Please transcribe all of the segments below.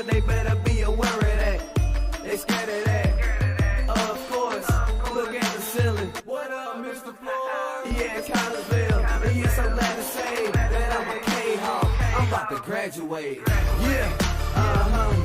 sport, they better be aware of that. They scared of that. Of course, look at the ceiling. What up, Mr. Floyd? Yeah, it's Collinsville. And you're so glad to say that I'm a Kahok. I'm about to graduate. Yeah,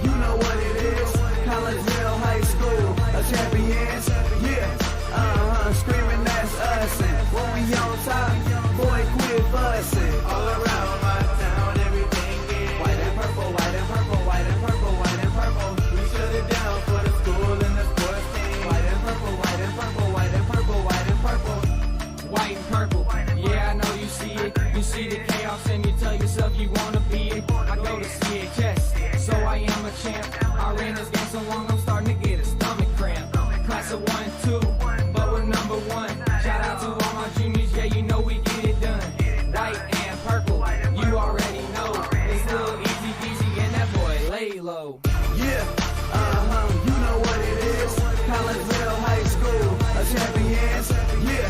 you know what it is. Collinsville High School, a champions. Yeah, screaming that's us. And when we on top, boy, quit fussing. All around my town, everything is white and purple, white and purple, white and purple, white and purple. We shut it down for the school and the sports team. White and purple, white and purple, white and purple, white and purple. White and purple, yeah, I know you see it. You see the chaos and you tell yourself you wanna be it. I go to see it, yes, so I am a champ. I ran this game so long, I'm starting to get a stomach cramp. Class of 1, 2, but we're number 1. Shout out to all my juniors, yeah, you know we get it done. White and purple, you already know. It's little easy peasy and that boy lay low. Yeah, you know what it is. Collinsville High School, a champions. Yeah,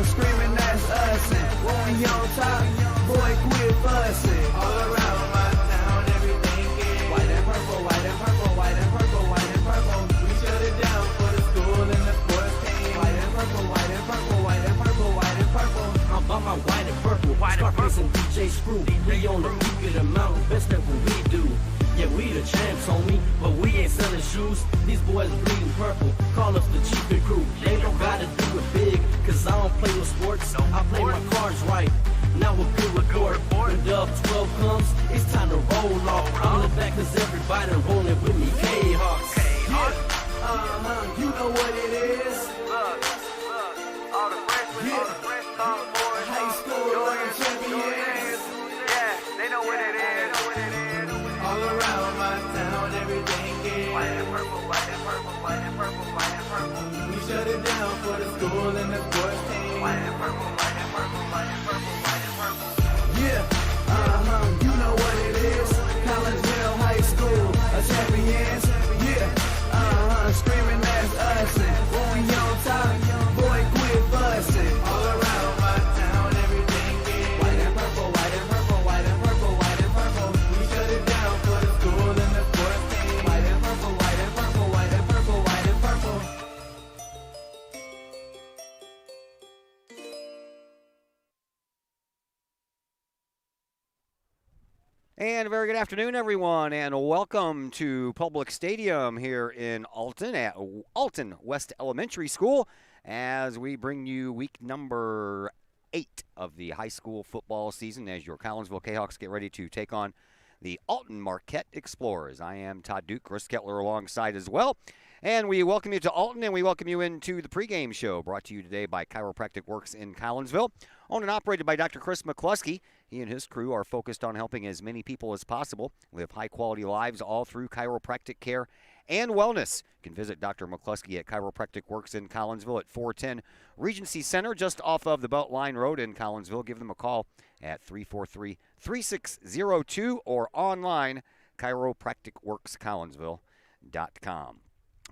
screaming that's us. And when we on top, boy, quit fussing. All around my town, everything is white and purple, white and purple, white and purple, white and purple. We shut it down for the school and the sports team. White and purple, white and purple, white and purple, white and purple. I'm by my white and purple, Scarface and DJ Screw. We on the peak of the mountain, best at what we do. Yeah, we the champs, homie, but we ain't selling shoes. These boys bleeding purple, call us the chief and crew. They don't gotta do it big, cause I don't play with sports. I play my cards right. Now a good report. When Dub 12 comes, it's time to roll off. I'm in the back cause everybody rolling with me, K-Hawks. Yeah, you know what it is. Look, all the freshmen, all the fresh boys, High school champions. yeah, they know what it is. All around my town, everything is White and purple, white and purple, white and purple, white and purple. we shut it down for the school and the sports team. White and purple, white and purple, white and purple, white and purple. Yeah, you know what it is. Collinsville High School, a champions. Yeah, screaming that's us. And when we on top, boy, quit fussing. All around my town, everything is white and purple, white and purple, white and purple, white and purple. We shut it down for the school and the sports team. White and purple, white and purple, white and purple, white and purple. And a very good afternoon, everyone, and welcome to Public Stadium here in Alton at Alton West Elementary School as we bring you week number 8 of the high school football season as your Collinsville Kahawks get ready to take on the Alton Marquette Explorers. I am Todd Duke, Chris Kettler alongside as well. And we welcome you to Alton, and we welcome you into the pregame show brought to you today by Chiropractic Works in Collinsville, owned and operated by Dr. Chris McCluskey. He and his crew are focused on helping as many people as possible live high-quality lives all through chiropractic care and wellness. You can visit Dr. McCluskey at Chiropractic Works in Collinsville at 410 Regency Center, just off of the Beltline Road in Collinsville. Give them a call at 343-3602 or online, chiropracticworkscollinsville.com.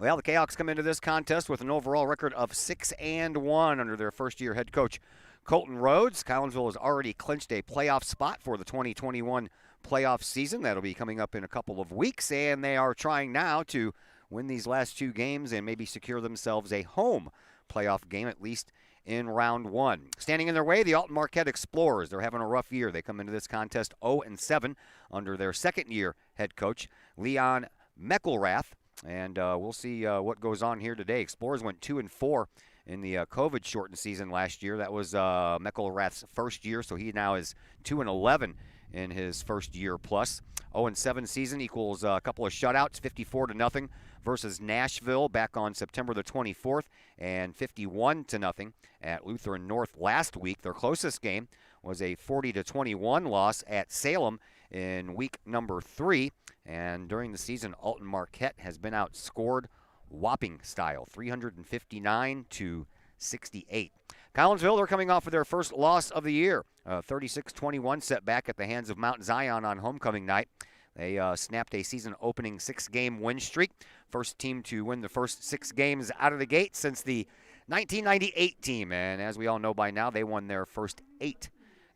Well, the Kahawks come into this contest with an overall record of 6-1 under their first-year head coach, Colton Rhodes. Collinsville has already clinched a playoff spot for the 2021 playoff season. That'll be coming up in a couple of weeks, and they are trying now to win these last 2 games and maybe secure themselves a home playoff game, at least in round 1. Standing in their way, the Alton Marquette Explorers. They're having a rough year. They come into this contest 0-7 under their second-year head coach, Leon Meckelrath. And we'll see what goes on here today. Explorers went 2-4 in the COVID-shortened season last year. That was Meckelrath's first year, so he now is 2-11 in his first year plus. 0-7 season equals a couple of shutouts, 54-0 versus Nashville back on September the 24th, and 51-0 at Lutheran North last week. Their closest game was a 40-21 loss at Salem in week number 3. And during the season, Alton Marquette has been outscored whopping style, 359-68. Collinsville, they're coming off of their first loss of the year, 36-21 setback at the hands of Mount Zion on homecoming night. They snapped a season-opening 6-game win streak. First team to win the first 6 games out of the gate since the 1998 team. And as we all know by now, they won their first 8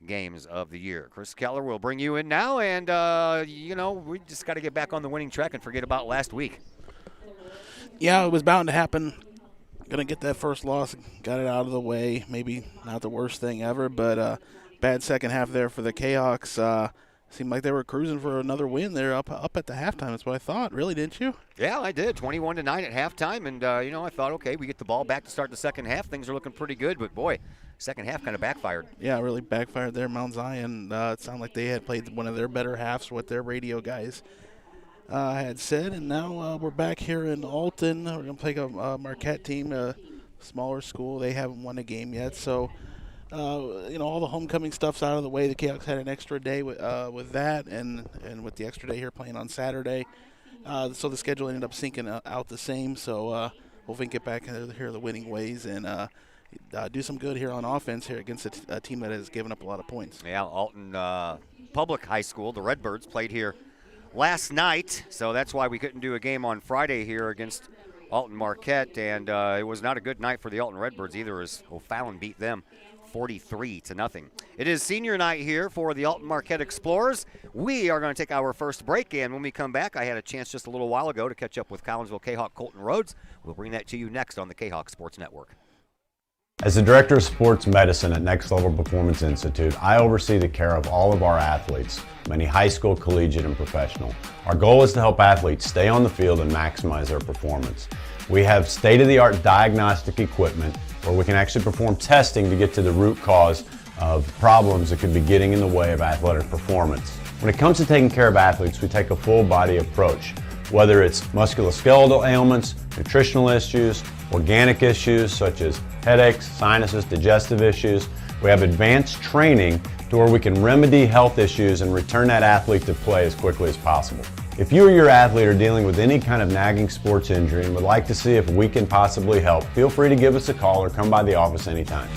games of the year. Chris Keller will bring you in now, and, we just got to get back on the winning track and forget about last week. Yeah, it was bound to happen. Going to get that first loss, got it out of the way. Maybe not the worst thing ever, but bad second half there for the Kahawks. Seemed like they were cruising for another win there up at the halftime. That's what I thought, really, didn't you? Yeah, I did. 21-9 at halftime, and, I thought, okay, we get the ball back to start the second half. Things are looking pretty good, but, boy, second half kind of backfired. Yeah, really backfired there. Mount Zion, it sounded like they had played one of their better halves, what their radio guys had said, and now we're back here in Alton. We're going to play a Marquette team, a smaller school. They haven't won a game yet, so all the homecoming stuff's out of the way. The Kahawks had an extra day with that, and with the extra day here playing on Saturday, so the schedule ended up syncing out the same. So hopefully we can get back here the winning ways and do some good here on offense here against a team that has given up a lot of points. Yeah, Alton Public High School, the Redbirds, played here last night, so that's why we couldn't do a game on Friday here against Alton Marquette, and it was not a good night for the Alton Redbirds either, as O'Fallon beat them 43-0. It is senior night here for the Alton Marquette Explorers. We are going to take our first break, and when we come back, I had a chance just a little while ago to catch up with Collinsville Kahawk Colton Rhodes. We'll bring that to you next on the Kahawk Sports Network. As the Director of Sports Medicine at Next Level Performance Institute, I oversee the care of all of our athletes, many high school, collegiate, and professional. Our goal is to help athletes stay on the field and maximize their performance. We have state-of-the-art diagnostic equipment where we can actually perform testing to get to the root cause of problems that could be getting in the way of athletic performance. When it comes to taking care of athletes, we take a full-body approach, whether it's musculoskeletal ailments, nutritional issues, organic issues such as headaches, sinuses, digestive issues. We have advanced training to where we can remedy health issues and return that athlete to play as quickly as possible. If you or your athlete are dealing with any kind of nagging sports injury and would like to see if we can possibly help, feel free to give us a call or come by the office anytime.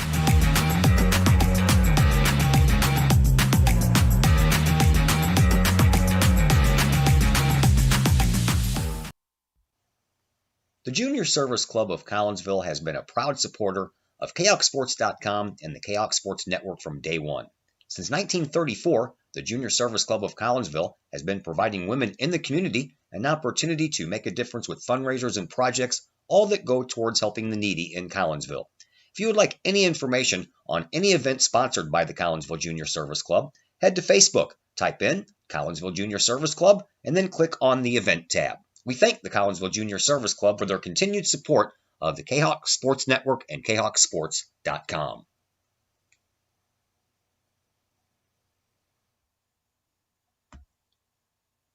The Junior Service Club of Collinsville has been a proud supporter of KahokSports.com and the Kahok Sports Network from day one. Since 1934, the Junior Service Club of Collinsville has been providing women in the community an opportunity to make a difference with fundraisers and projects, all that go towards helping the needy in Collinsville. If you would like any information on any event sponsored by the Collinsville Junior Service Club, head to Facebook, type in Collinsville Junior Service Club, and then click on the event tab. We thank the Collinsville Junior Service Club for their continued support of the Kahok Sports Network and KahokSports.com.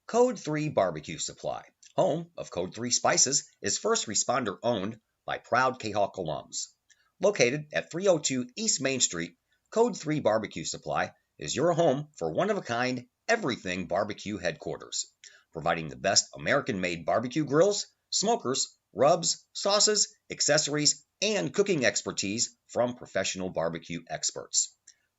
Code 3 Barbecue Supply, home of Code 3 Spices, is first responder owned by proud Kahok alums. Located at 302 East Main Street, Code 3 Barbecue Supply is your home for one-of-a-kind everything barbecue headquarters, providing the best American-made barbecue grills, smokers, rubs, sauces, accessories, and cooking expertise from professional barbecue experts.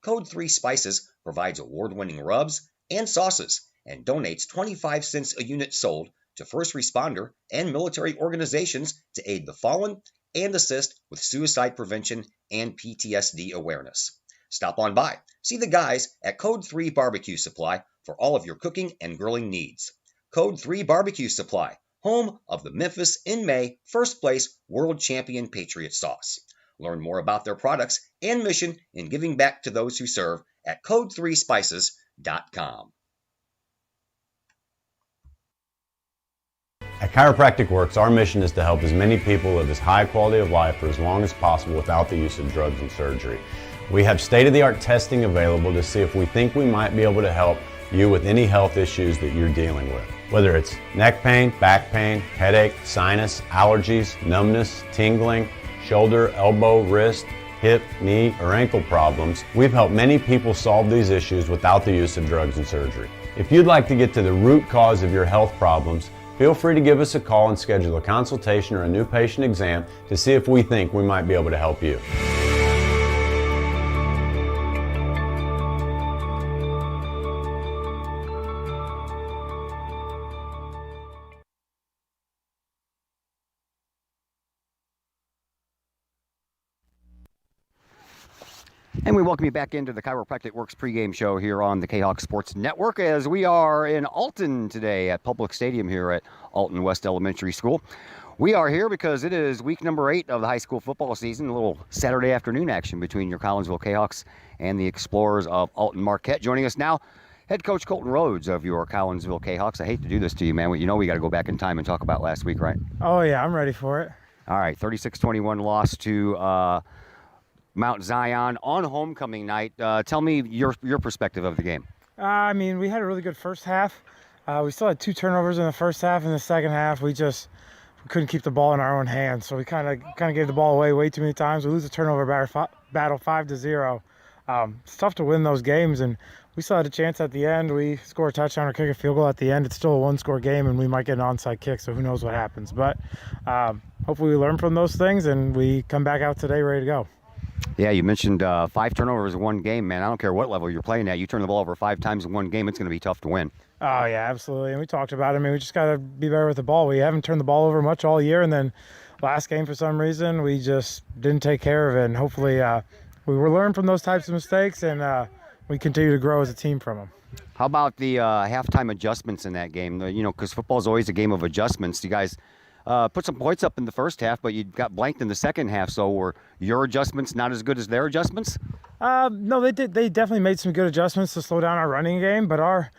Code 3 Spices provides award-winning rubs and sauces and donates 25 cents a unit sold to first responder and military organizations to aid the fallen and assist with suicide prevention and PTSD awareness. Stop on by. See the guys at Code 3 Barbecue Supply for all of your cooking and grilling needs. Code 3 Barbecue Supply, home of the Memphis in May first place world champion Patriot sauce. Learn more about their products and mission in giving back to those who serve at code3spices.com. At Chiropractic Works, our mission is to help as many people live as high quality of life for as long as possible without the use of drugs and surgery. We have state-of-the-art testing available to see if we think we might be able to help you with any health issues that you're dealing with. Whether it's neck pain, back pain, headache, sinus, allergies, numbness, tingling, shoulder, elbow, wrist, hip, knee, or ankle problems, we've helped many people solve these issues without the use of drugs and surgery. If you'd like to get to the root cause of your health problems, feel free to give us a call and schedule a consultation or a new patient exam to see if we think we might be able to help you. And we welcome you back into the Chiropractic Works pregame show here on the Kahok Sports Network as we are in Alton today at Public Stadium here at Alton West Elementary School. We are here because it is week number 8 of the high school football season, a little Saturday afternoon action between your Collinsville Kahawks and the Explorers of Alton Marquette. Joining us now, head coach Colton Rhodes of your Collinsville Kahawks. I hate to do this to you, man. You know we got to go back in time and talk about last week, right? Oh, yeah, I'm ready for it. All right, 36-21 loss to Mount Zion on homecoming night. Tell me your perspective of the game. I mean, we had a really good first half. We still had 2 turnovers in the first half. In the second half, we couldn't keep the ball in our own hands. So we kind of gave the ball away way too many times. We lose the turnover battle 5-0. It's tough to win those games, and we still had a chance at the end. We score a touchdown or kick a field goal at the end. It's still a 1-score game, and we might get an onside kick, so who knows what happens. But hopefully we learn from those things, and we come back out today ready to go. Yeah, you mentioned 5 turnovers in one game, man. I don't care what level you're playing at. You turn the ball over 5 times in one game, it's going to be tough to win. Oh, yeah, absolutely. And we talked about it. I mean, we just got to be better with the ball. We haven't turned the ball over much all year, and then last game, for some reason, we just didn't take care of it. And hopefully we will learn from those types of mistakes, and we continue to grow as a team from them. How about the halftime adjustments in that game? Because football is always a game of adjustments. You guys put some points up in the first half, but you got blanked in the second half. So were your adjustments not as good as their adjustments? No, they did. They definitely made some good adjustments to slow down our running game, but our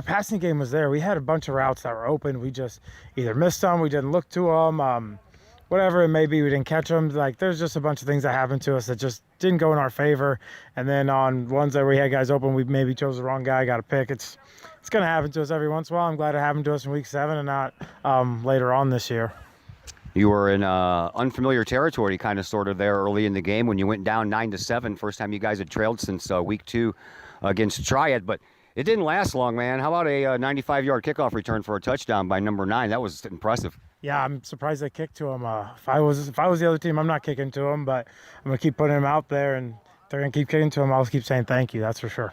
passing game was there. We had a bunch of routes that were open. We just either missed them, we didn't look to them, whatever it may be, we didn't catch them. Like, there's just a bunch of things that happened to us that just didn't go in our favor. And then on ones that we had guys open, we maybe chose the wrong guy, got a pick. It's going to happen to us every once in a while. I'm glad it happened to us in week 7 and not later on this year. You were in unfamiliar territory kind of sort of there early in the game when you went down 9-7. First time you guys had trailed since week 2 against Triad, but it didn't last long, man. How about a 95-yard kickoff return for a touchdown by number 9? That was impressive. Yeah, I'm surprised they kicked to him. If I was the other team, I'm not kicking to him, but I'm going to keep putting him out there, and if they're going to keep kicking to him, I'll keep saying thank you, that's for sure.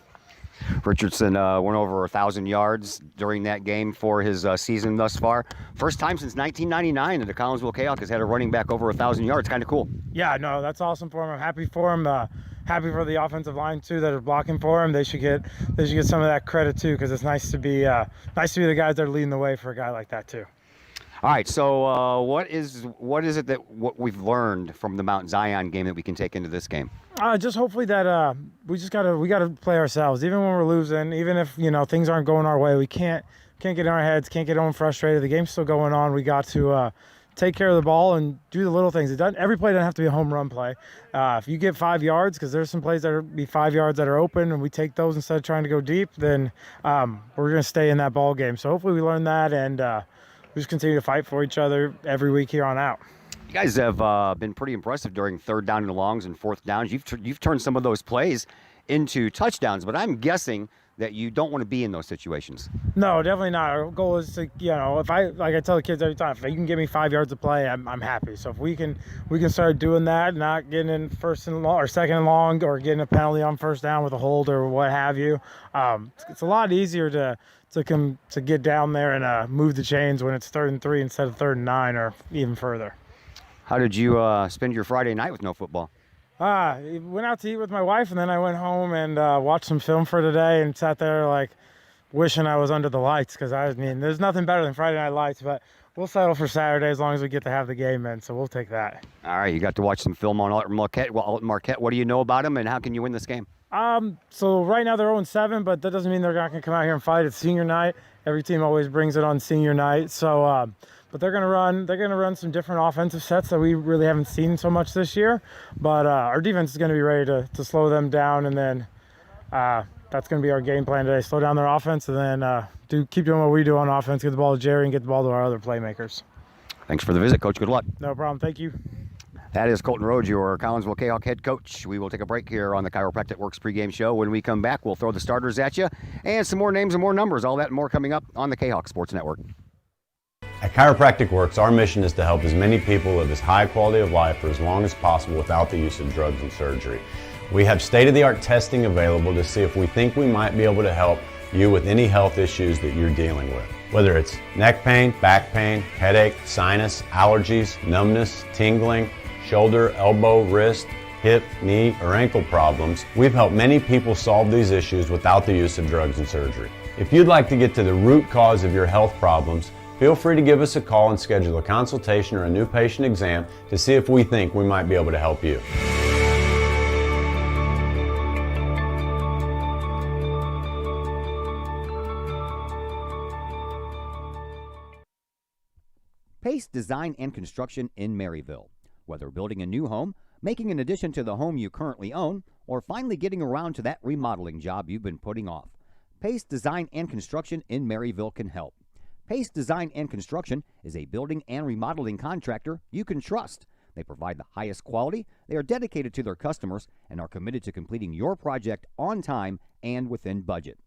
Richardson went over 1,000 yards during that game for his season thus far. First time since 1999 that the Collinsville Kahawk has had a running back over 1,000 yards. Kind of cool. Yeah, no, that's awesome for him. I'm happy for him. Happy for the offensive line too that are blocking for him. They should get some of that credit too, because it's nice to be the guys that are leading the way for a guy like that too. All right, so what is it that what we've learned from the Mount Zion game that we can take into this game? Just hopefully that we gotta play ourselves, even when we're losing, even if things aren't going our way. We can't get in our heads, can't get on frustrated. The game's still going on. We got to take care of the ball and do the little things. Every play doesn't have to be a home run play. If you get 5 yards, because there's some plays that are be 5 yards that are open, and we take those instead of trying to go deep, then we're gonna stay in that ball game. So hopefully we learn that, and we just continue to fight for each other every week here on out. You guys have been pretty impressive during 3rd down and longs and 4th downs. You've turned some of those plays into touchdowns, but I'm guessing that you don't want to be in those situations. No, definitely not. Our goal is to, if I tell the kids every time, if you can give me 5 yards of play, I'm happy. So if we can start doing that, not getting in 1st and long or 2nd and long, or getting a penalty on 1st down with a hold or what have you, it's a lot easier to get down there and move the chains when it's 3rd and 3 instead of 3rd and 9 or even further. How did you spend your Friday night with no football? Went out to eat with my wife, and then I went home and watched some film for today and sat there like wishing I was under the lights, because there's nothing better than Friday night lights, but we'll settle for Saturday as long as we get to have the game in, so we'll take that. All right, you got to watch some film on Alton Marquette. What do you know about them, and how can you win this game? So right now they're 0-7, but that doesn't mean they're not going to come out here and fight. It's senior night. Every team always brings it on senior night. So, but they're going to run some different offensive sets that we really haven't seen so much this year. But our defense is going to be ready to slow them down, and then that's going to be our game plan today. Slow down their offense, and then keep doing what we do on offense. Get the ball to Jerry and get the ball to our other playmakers. Thanks for the visit, Coach. Good luck. No problem. Thank you. That is Colton Rhodes, your Collinsville Kahawk head coach. We will take a break here on the Chiropractic Works pregame show. When we come back, we'll throw the starters at you and some more names and more numbers. All that and more coming up on the Kahawk Sports Network. At Chiropractic Works, our mission is to help as many people live as high quality of life for as long as possible without the use of drugs and surgery. We have state-of-the-art testing available to see if we think we might be able to help you with any health issues that you're dealing with. Whether it's neck pain, back pain, headache, sinus, allergies, numbness, tingling, shoulder, elbow, wrist, hip, knee, or ankle problems, we've helped many people solve these issues without the use of drugs and surgery. If you'd like to get to the root cause of your health problems, feel free to give us a call and schedule a consultation or a new patient exam to see if we think we might be able to help you. Pace Design and Construction in Maryville. Whether building a new home, making an addition to the home you currently own, or finally getting around to that remodeling job you've been putting off, Pace Design and Construction in Maryville can help. Pace Design and Construction is a building and remodeling contractor you can trust. They provide the highest quality, they are dedicated to their customers, and are committed to completing your project on time and within budget.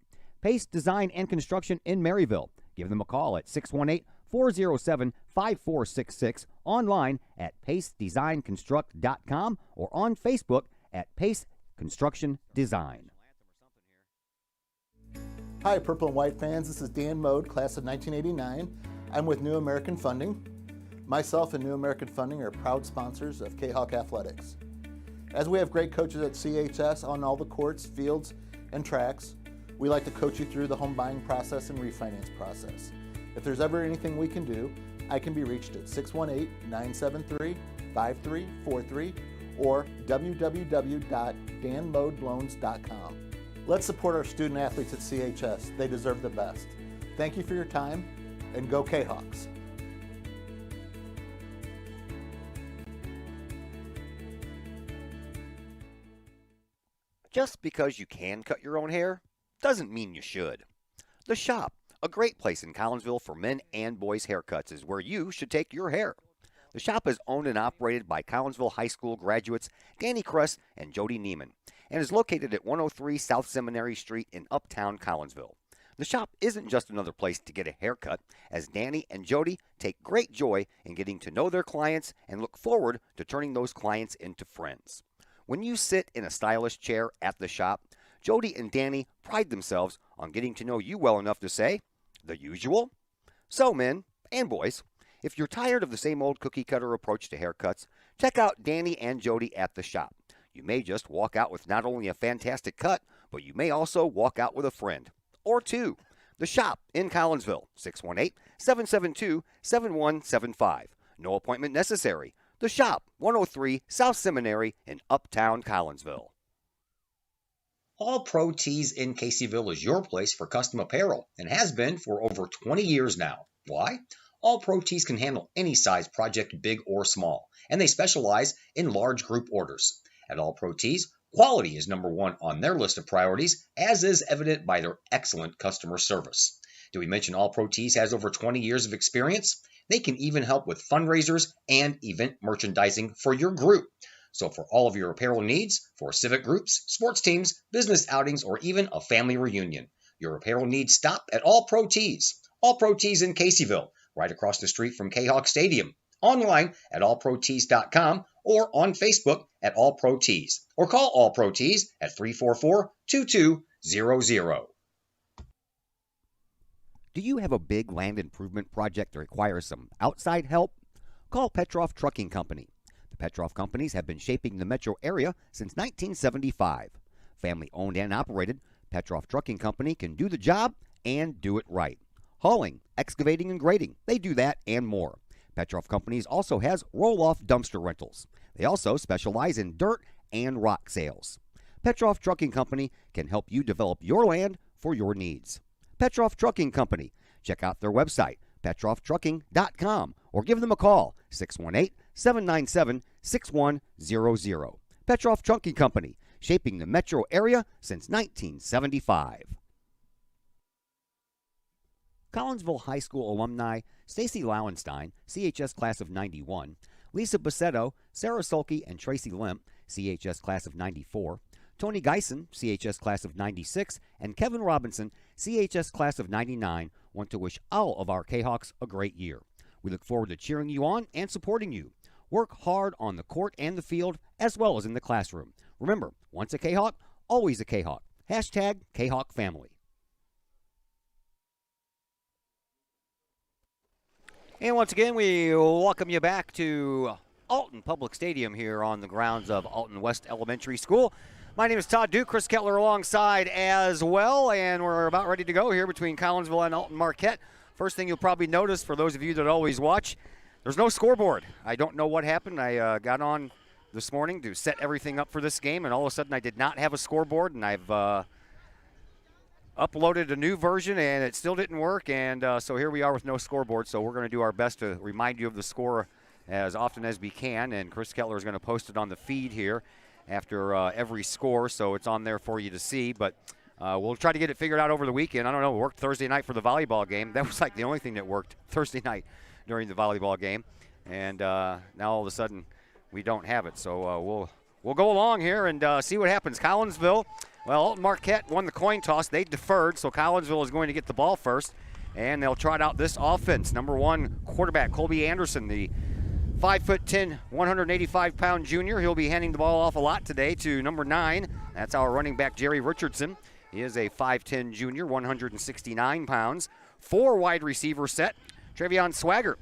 Pace Design and Construction in Maryville. Give them a call at 618-407-5466, online at pacedesignconstruct.com, or on Facebook at Pace Construction Design. Hi, Purple and White fans. This is Dan Mode, class of 1989. I'm with New American Funding. Myself and New American Funding are proud sponsors of Kahok Athletics. As we have great coaches at CHS on all the courts, fields, and tracks, we like to coach you through the home buying process and refinance process. If there's ever anything we can do, I can be reached at 618-973-5343 or www.danmodeloans.com. Let's support our student athletes at CHS. They deserve the best. Thank you for your time, and go Kahawks. Just because you can cut your own hair doesn't mean you should. The Shop, a great place in Collinsville for men and boys haircuts, is where you should take your hair. The Shop is owned and operated by Collinsville High School graduates Danny Kress and Jody Neiman, and is located at 103 South Seminary Street in Uptown Collinsville. The Shop isn't just another place to get a haircut, as Danny and Jody take great joy in getting to know their clients and look forward to turning those clients into friends. When you sit in a stylish chair at the Shop, Jody and Danny pride themselves on getting to know you well enough to say, the usual? So, men and boys, if you're tired of the same old cookie-cutter approach to haircuts, check out Danny and Jody at the Shop. You may just walk out with not only a fantastic cut, but you may also walk out with a friend. Or two. The Shop in Collinsville, 618-772-7175. No appointment necessary. The Shop, 103 South Seminary in Uptown Collinsville. All Pro Tees in Caseyville is your place for custom apparel and has been for over 20 years now. Why? All Pro Tees can handle any size project, big or small, and they specialize in large group orders. At All Pro Tees, quality is number one on their list of priorities, as is evident by their excellent customer service. Do we mention All Pro Tees has over 20 years of experience? They can even help with fundraisers and event merchandising for your group. So for all of your apparel needs, for civic groups, sports teams, business outings, or even a family reunion, your apparel needs stop at All Pro Tees. All Pro Tees in Caseyville, right across the street from Kahok Stadium. Online at allprotees.com or on Facebook at All Pro Tees. Or call All Pro Tees at 344-2200. Do you have a big land improvement project that requires some outside help? Call Petroff Trucking Company. The Petroff Companies have been shaping the metro area since 1975. Family owned and operated, Petroff Trucking Company can do the job and do it right. Hauling, excavating, and grading, they do that and more. Petroff Companies also has roll-off dumpster rentals. They also specialize in dirt and rock sales. Petroff Trucking Company can help you develop your land for your needs. Petroff Trucking Company. Check out their website, petrofftrucking.com, or give them a call, 618-797-6100. Petroff Trucking Company, shaping the metro area since 1975. Collinsville High School alumni Stacy Lauenstein, CHS class of 91, Lisa Bassetto, Sarah Sulke, and Tracy Limp, CHS class of 94, Tony Geisen, CHS class of 96, and Kevin Robinson, CHS class of 99, want to wish all of our Kahawks a great year. We look forward to cheering you on and supporting you. Work hard on the court and the field, as well as in the classroom. Remember, once a Kahawk, always a Kahawk. Hashtag Kahawk Family. And once again, we welcome you back to Alton Public Stadium here on the grounds of Alton West Elementary School. My name is Todd Duke, Chris Kettler alongside as well, and we're about ready to go here between Collinsville and Alton Marquette. First thing you'll probably notice, for those of you that always watch, there's no scoreboard. I don't know what happened. I got on this morning to set everything up for this game, and all of a sudden I did not have a scoreboard, and I've uploaded a new version, and it still didn't work, and so here we are with no scoreboard. So we're going to do our best to remind you of the score as often as we can, and Chris Kettler is going to post it on the feed here after every score, so it's on there for you to see. But we'll try to get it figured out over the weekend. I don't know, it worked Thursday night for the volleyball game. That was like the only thing that worked Thursday night during the volleyball game, and now all of a sudden we don't have it. So we'll go along here and see what happens. Collinsville, well, Alton Marquette won the coin toss. They deferred, so Collinsville is going to get the ball first, and they'll trot out this offense. Number one quarterback, Colby Anderson, the 5'10", 185-pound junior. He'll be handing the ball off a lot today to number 9. That's our running back, Jerry Richardson. He is a 5'10" junior, 169 pounds. 4 wide receiver set. Travion Swagger,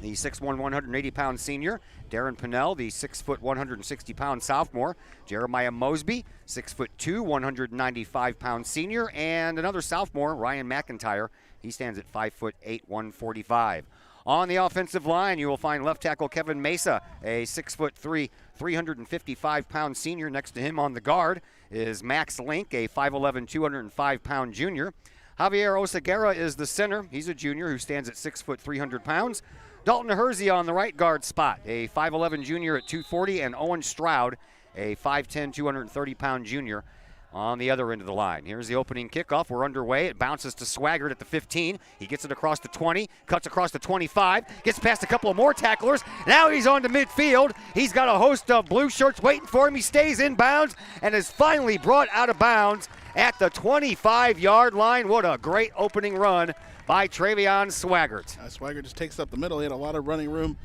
the 6'1", 180-pound senior. Darren Pinnell, the 6', 160-pound sophomore. Jeremiah Mosby, 6'2", 195-pound senior. And another sophomore, Ryan McIntyre. He stands at 5'8", 145. On the offensive line, you will find left tackle Kevin Mesa, a 6'3", 355-pound senior. Next to him on the guard is Max Link, a 5'11", 205-pound junior. Javier Oseguera is the center. He's a junior who stands at 6 foot 300 pounds. Dalton Hersey on the right guard spot, a 5'11 junior at 240, and Owen Stroud, a 5'10", 230-pound junior on the other end of the line. Here's the opening kickoff. We're underway. It bounces to Swaggart at the 15. He gets it across the 20, cuts across the 25, gets past a couple of more tacklers. Now he's on to midfield. He's got a host of blue shirts waiting for him. He stays in bounds and is finally brought out of bounds at the 25-yard line. What a great opening run by Travion Swaggart. Swaggart just takes up the middle. He had a lot of running room,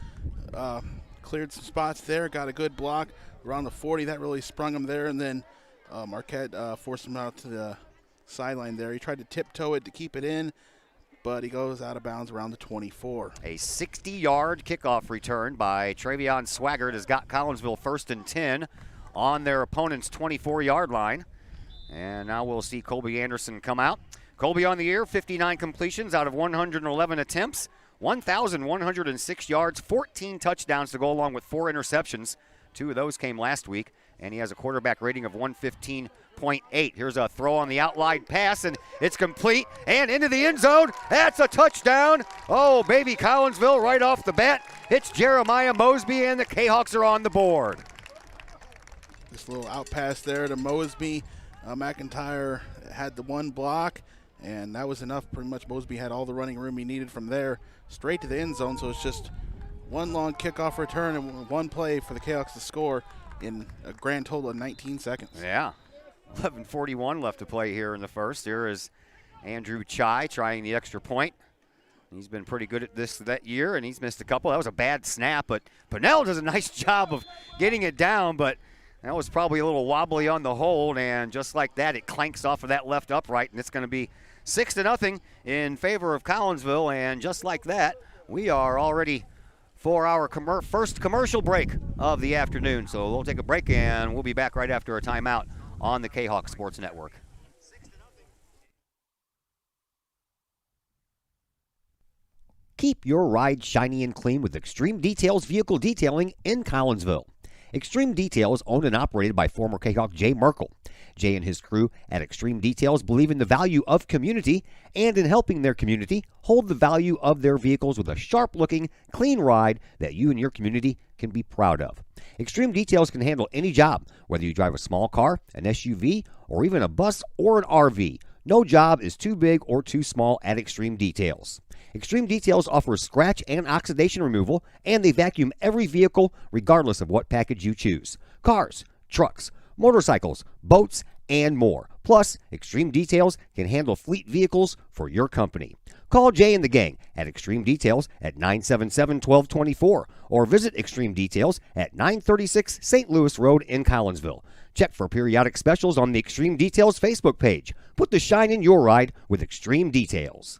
cleared some spots there, got a good block around the 40. That really sprung him there, and then Marquette forced him out to the sideline there. He tried to tiptoe it to keep it in, but he goes out of bounds around the 24. A 60-yard kickoff return by Travion Swaggart has got Collinsville 1st and 10 on their opponent's 24-yard line. And now we'll see Colby Anderson come out. Colby on the year, 59 completions out of 111 attempts, 1,106 yards, 14 touchdowns to go along with 4 interceptions. 2 of those came last week, and he has a quarterback rating of 115.8. Here's a throw on the outline pass, and it's complete, and into the end zone. That's a touchdown. Oh, baby, Collinsville right off the bat. It's Jeremiah Mosby, and the Kahawks are on the board. This little out pass there to Mosby. McIntyre had the one block, and that was enough. Pretty much Mosby had all the running room he needed from there straight to the end zone, so it's just one long kickoff return and one play for the Kahawks to score in a grand total of 19 seconds. Yeah, 11:41 left to play here in the first. Here is Andrew Chai trying the extra point. He's been pretty good at this that year, and he's missed a couple. That was a bad snap, but Pinnell does a nice job of getting it down, but that was probably a little wobbly on the hold, and just like that, it clanks off of that left upright, and it's going to be 6-0 in favor of Collinsville. And just like that, we are already for our first commercial break of the afternoon. So we'll take a break, and we'll be back right after a timeout on the Kahok Sports Network. Keep your ride shiny and clean with Extreme Details Vehicle Detailing in Collinsville. Extreme Details, owned and operated by former Kahawk Jay Merkel. Jay and his crew at Extreme Details believe in the value of community and in helping their community hold the value of their vehicles with a sharp-looking, clean ride that you and your community can be proud of. Extreme Details can handle any job, whether you drive a small car, an SUV, or even a bus or an RV. No job is too big or too small at Extreme Details. Extreme Details offers scratch and oxidation removal, and they vacuum every vehicle regardless of what package you choose. Cars, trucks, motorcycles, boats, and more. Plus, Extreme Details can handle fleet vehicles for your company. Call Jay and the gang at Extreme Details at 977-1224 or visit Extreme Details at 936 St. Louis Road in Collinsville. Check for periodic specials on the Extreme Details Facebook page. Put the shine in your ride with Extreme Details.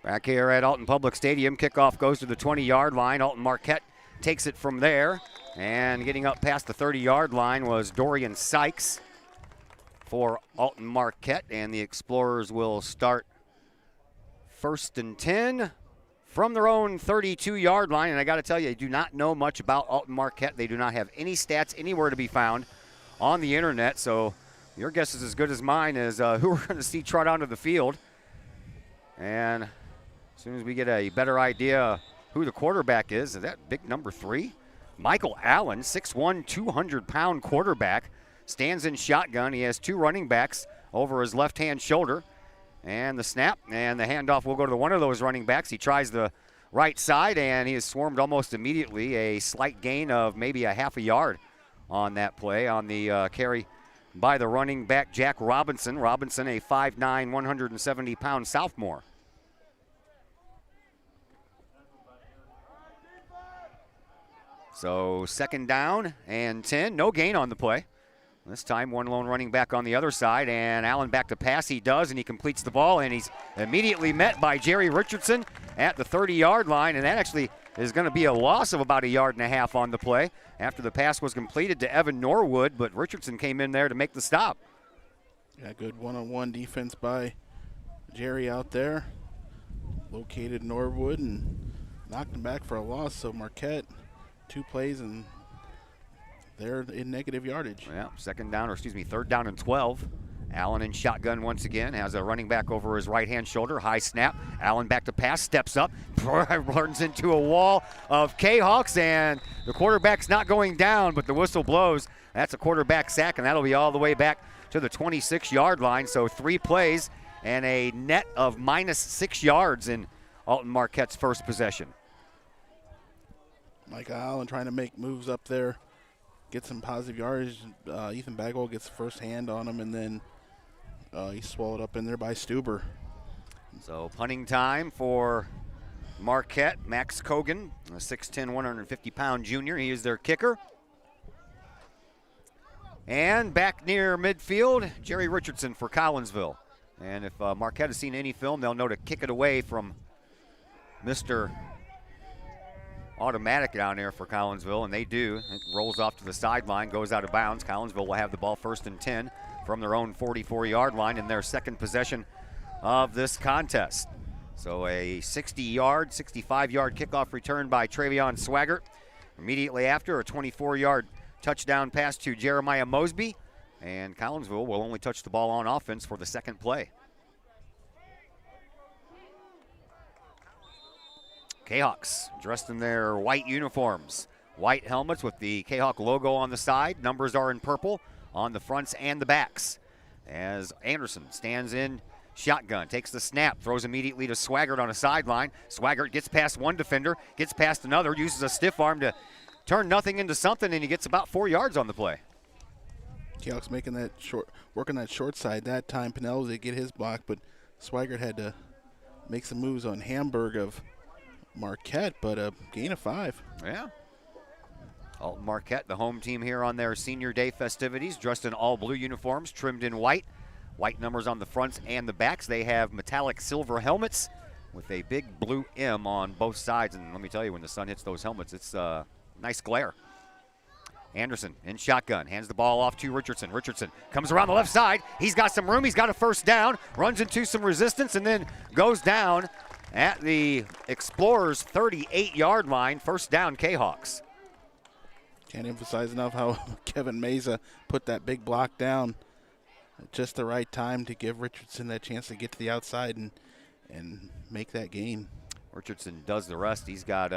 Back here at Alton Public Stadium, kickoff goes to the 20-yard line. Alton Marquette takes it from there. And getting up past the 30-yard line was Dorian Sykes for Alton Marquette. And the Explorers will start 1st and 10 from their own 32-yard line. And I got to tell you, I do not know much about Alton Marquette. They do not have any stats anywhere to be found on the internet. So your guess is as good as mine as who we're going to see trot onto the field. And as soon as we get a better idea who the quarterback is that big number 3? Michael Allen, 6'1", 200-pound quarterback, stands in shotgun. He has 2 running backs over his left-hand shoulder. And the snap and the handoff will go to one of those running backs. He tries the right side, and he is swarmed almost immediately. A slight gain of maybe a half a yard on that play on the carry by the running back, Jack Robinson. Robinson, a 5'9", 170-pound sophomore. So 2nd down and 10. No gain on the play. This time one lone running back on the other side, and Allen back to pass. He does, and he completes the ball, and he's immediately met by Jerry Richardson at the 30-yard line, and that actually is going to be a loss of about a yard and a half on the play after the pass was completed to Evan Norwood, but Richardson came in there to make the stop. Yeah, good one-on-one defense by Jerry out there. Located Norwood and knocked him back for a loss, so Marquette 2 plays and they're in negative yardage. Yeah, 3rd down and 12. Allen in shotgun once again, has a running back over his right-hand shoulder, high snap. Allen back to pass, steps up, runs into a wall of Kahawks, and the quarterback's not going down, but the whistle blows. That's a quarterback sack, and that'll be all the way back to the 26-yard line. So 3 plays and a net of -6 yards in Alton Marquette's first possession. Mike Allen trying to make moves up there, get some positive yardage. Ethan Bagwell gets first hand on him, and then he's swallowed up in there by Stuber. So punting time for Marquette. Max Cogan, a 6'10", 150-pound junior. He is their kicker. And back near midfield, Jerry Richardson for Collinsville. And if Marquette has seen any film, they'll know to kick it away from Mr. Automatic down there for Collinsville, and they do. It rolls off to the sideline, goes out of bounds. Collinsville will have the ball 1st and 10 from their own 44-yard line in their second possession of this contest. So a 60-yard, 65-yard kickoff return by Travion Swaggart. Immediately after, a 24-yard touchdown pass to Jeremiah Mosby, and Collinsville will only touch the ball on offense for the second play. Kahawks dressed in their white uniforms. White helmets with the Kahawk logo on the side. Numbers are in purple on the fronts and the backs. As Anderson stands in shotgun, takes the snap, throws immediately to Swaggart on a sideline. Swaggart gets past one defender, gets past another, uses a stiff arm to turn nothing into something, and he gets about 4 yards on the play. Kahawks making that working that short side that time. Pinellas did get his block, but Swaggart had to make some moves on Hamburg of Marquette, but a gain of 5. Yeah. Alton Marquette, the home team here on their senior day festivities, dressed in all blue uniforms, trimmed in white. White numbers on the fronts and the backs. They have metallic silver helmets with a big blue M on both sides. And let me tell you, when the sun hits those helmets, it's a nice glare. Anderson in shotgun, hands the ball off to Richardson. Richardson comes around the left side. He's got some room. He's got a first down, runs into some resistance, and then goes down at the Explorers' 38-yard line. First down, Kahawks. Can't emphasize enough how Kevin Meza put that big block down at just the right time to give Richardson that chance to get to the outside and make that gain. Richardson does the rest. He's got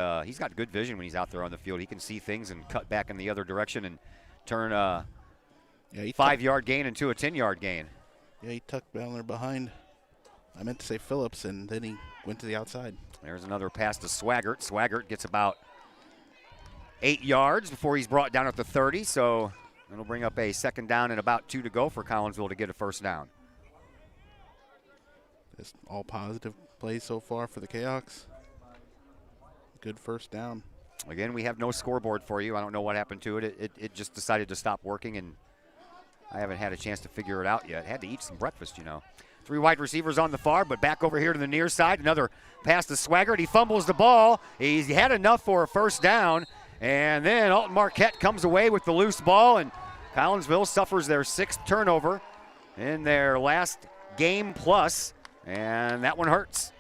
good vision when he's out there on the field. He can see things and cut back in the other direction and turn a 5-yard gain into a 10-yard gain. Yeah, he tucked down there behind. I meant to say Phillips, and then he went to the outside. There's another pass to Swaggart. Swaggart gets about 8 yards before he's brought down at the 30, so it'll bring up a second down and about 2 to go for Collinsville to get a first down. Just all positive plays so far for the Kahawks. Good first down. Again, we have no scoreboard for you. I don't know what happened to it. It just decided to stop working, and I haven't had a chance to figure it out yet. Had to eat some breakfast, you know. Three wide receivers on the far, but back over here to the near side. Another pass to Swaggart. He fumbles the ball. He had enough for a first down. And then Alton Marquette comes away with the loose ball, and Collinsville suffers their 6th turnover in their last game plus, and that one hurts.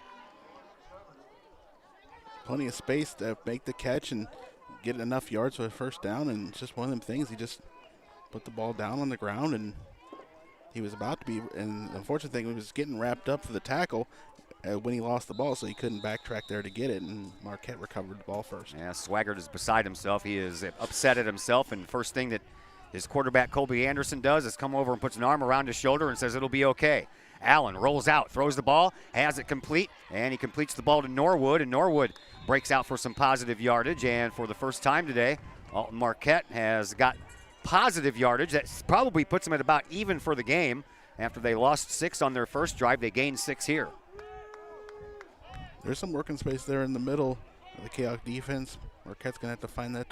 Plenty of space to make the catch and get enough yards for a first down, and it's just one of them things. He just put the ball down on the ground, and he was about to be, and the unfortunate thing, he was getting wrapped up for the tackle when he lost the ball, so he couldn't backtrack there to get it, and Marquette recovered the ball first. Yeah, Swaggart is beside himself. He is upset at himself, and first thing that his quarterback Colby Anderson does is come over and puts an arm around his shoulder and says it'll be okay. Allen rolls out, throws the ball, has it complete, and he completes the ball to Norwood, and Norwood breaks out for some positive yardage, and for the first time today, Alton Marquette has got positive yardage. That probably puts them at about even for the game. After they lost 6 on their first drive, they gained 6 here. There's some working space there in the middle of the Kahok defense. Marquette's going to have to find that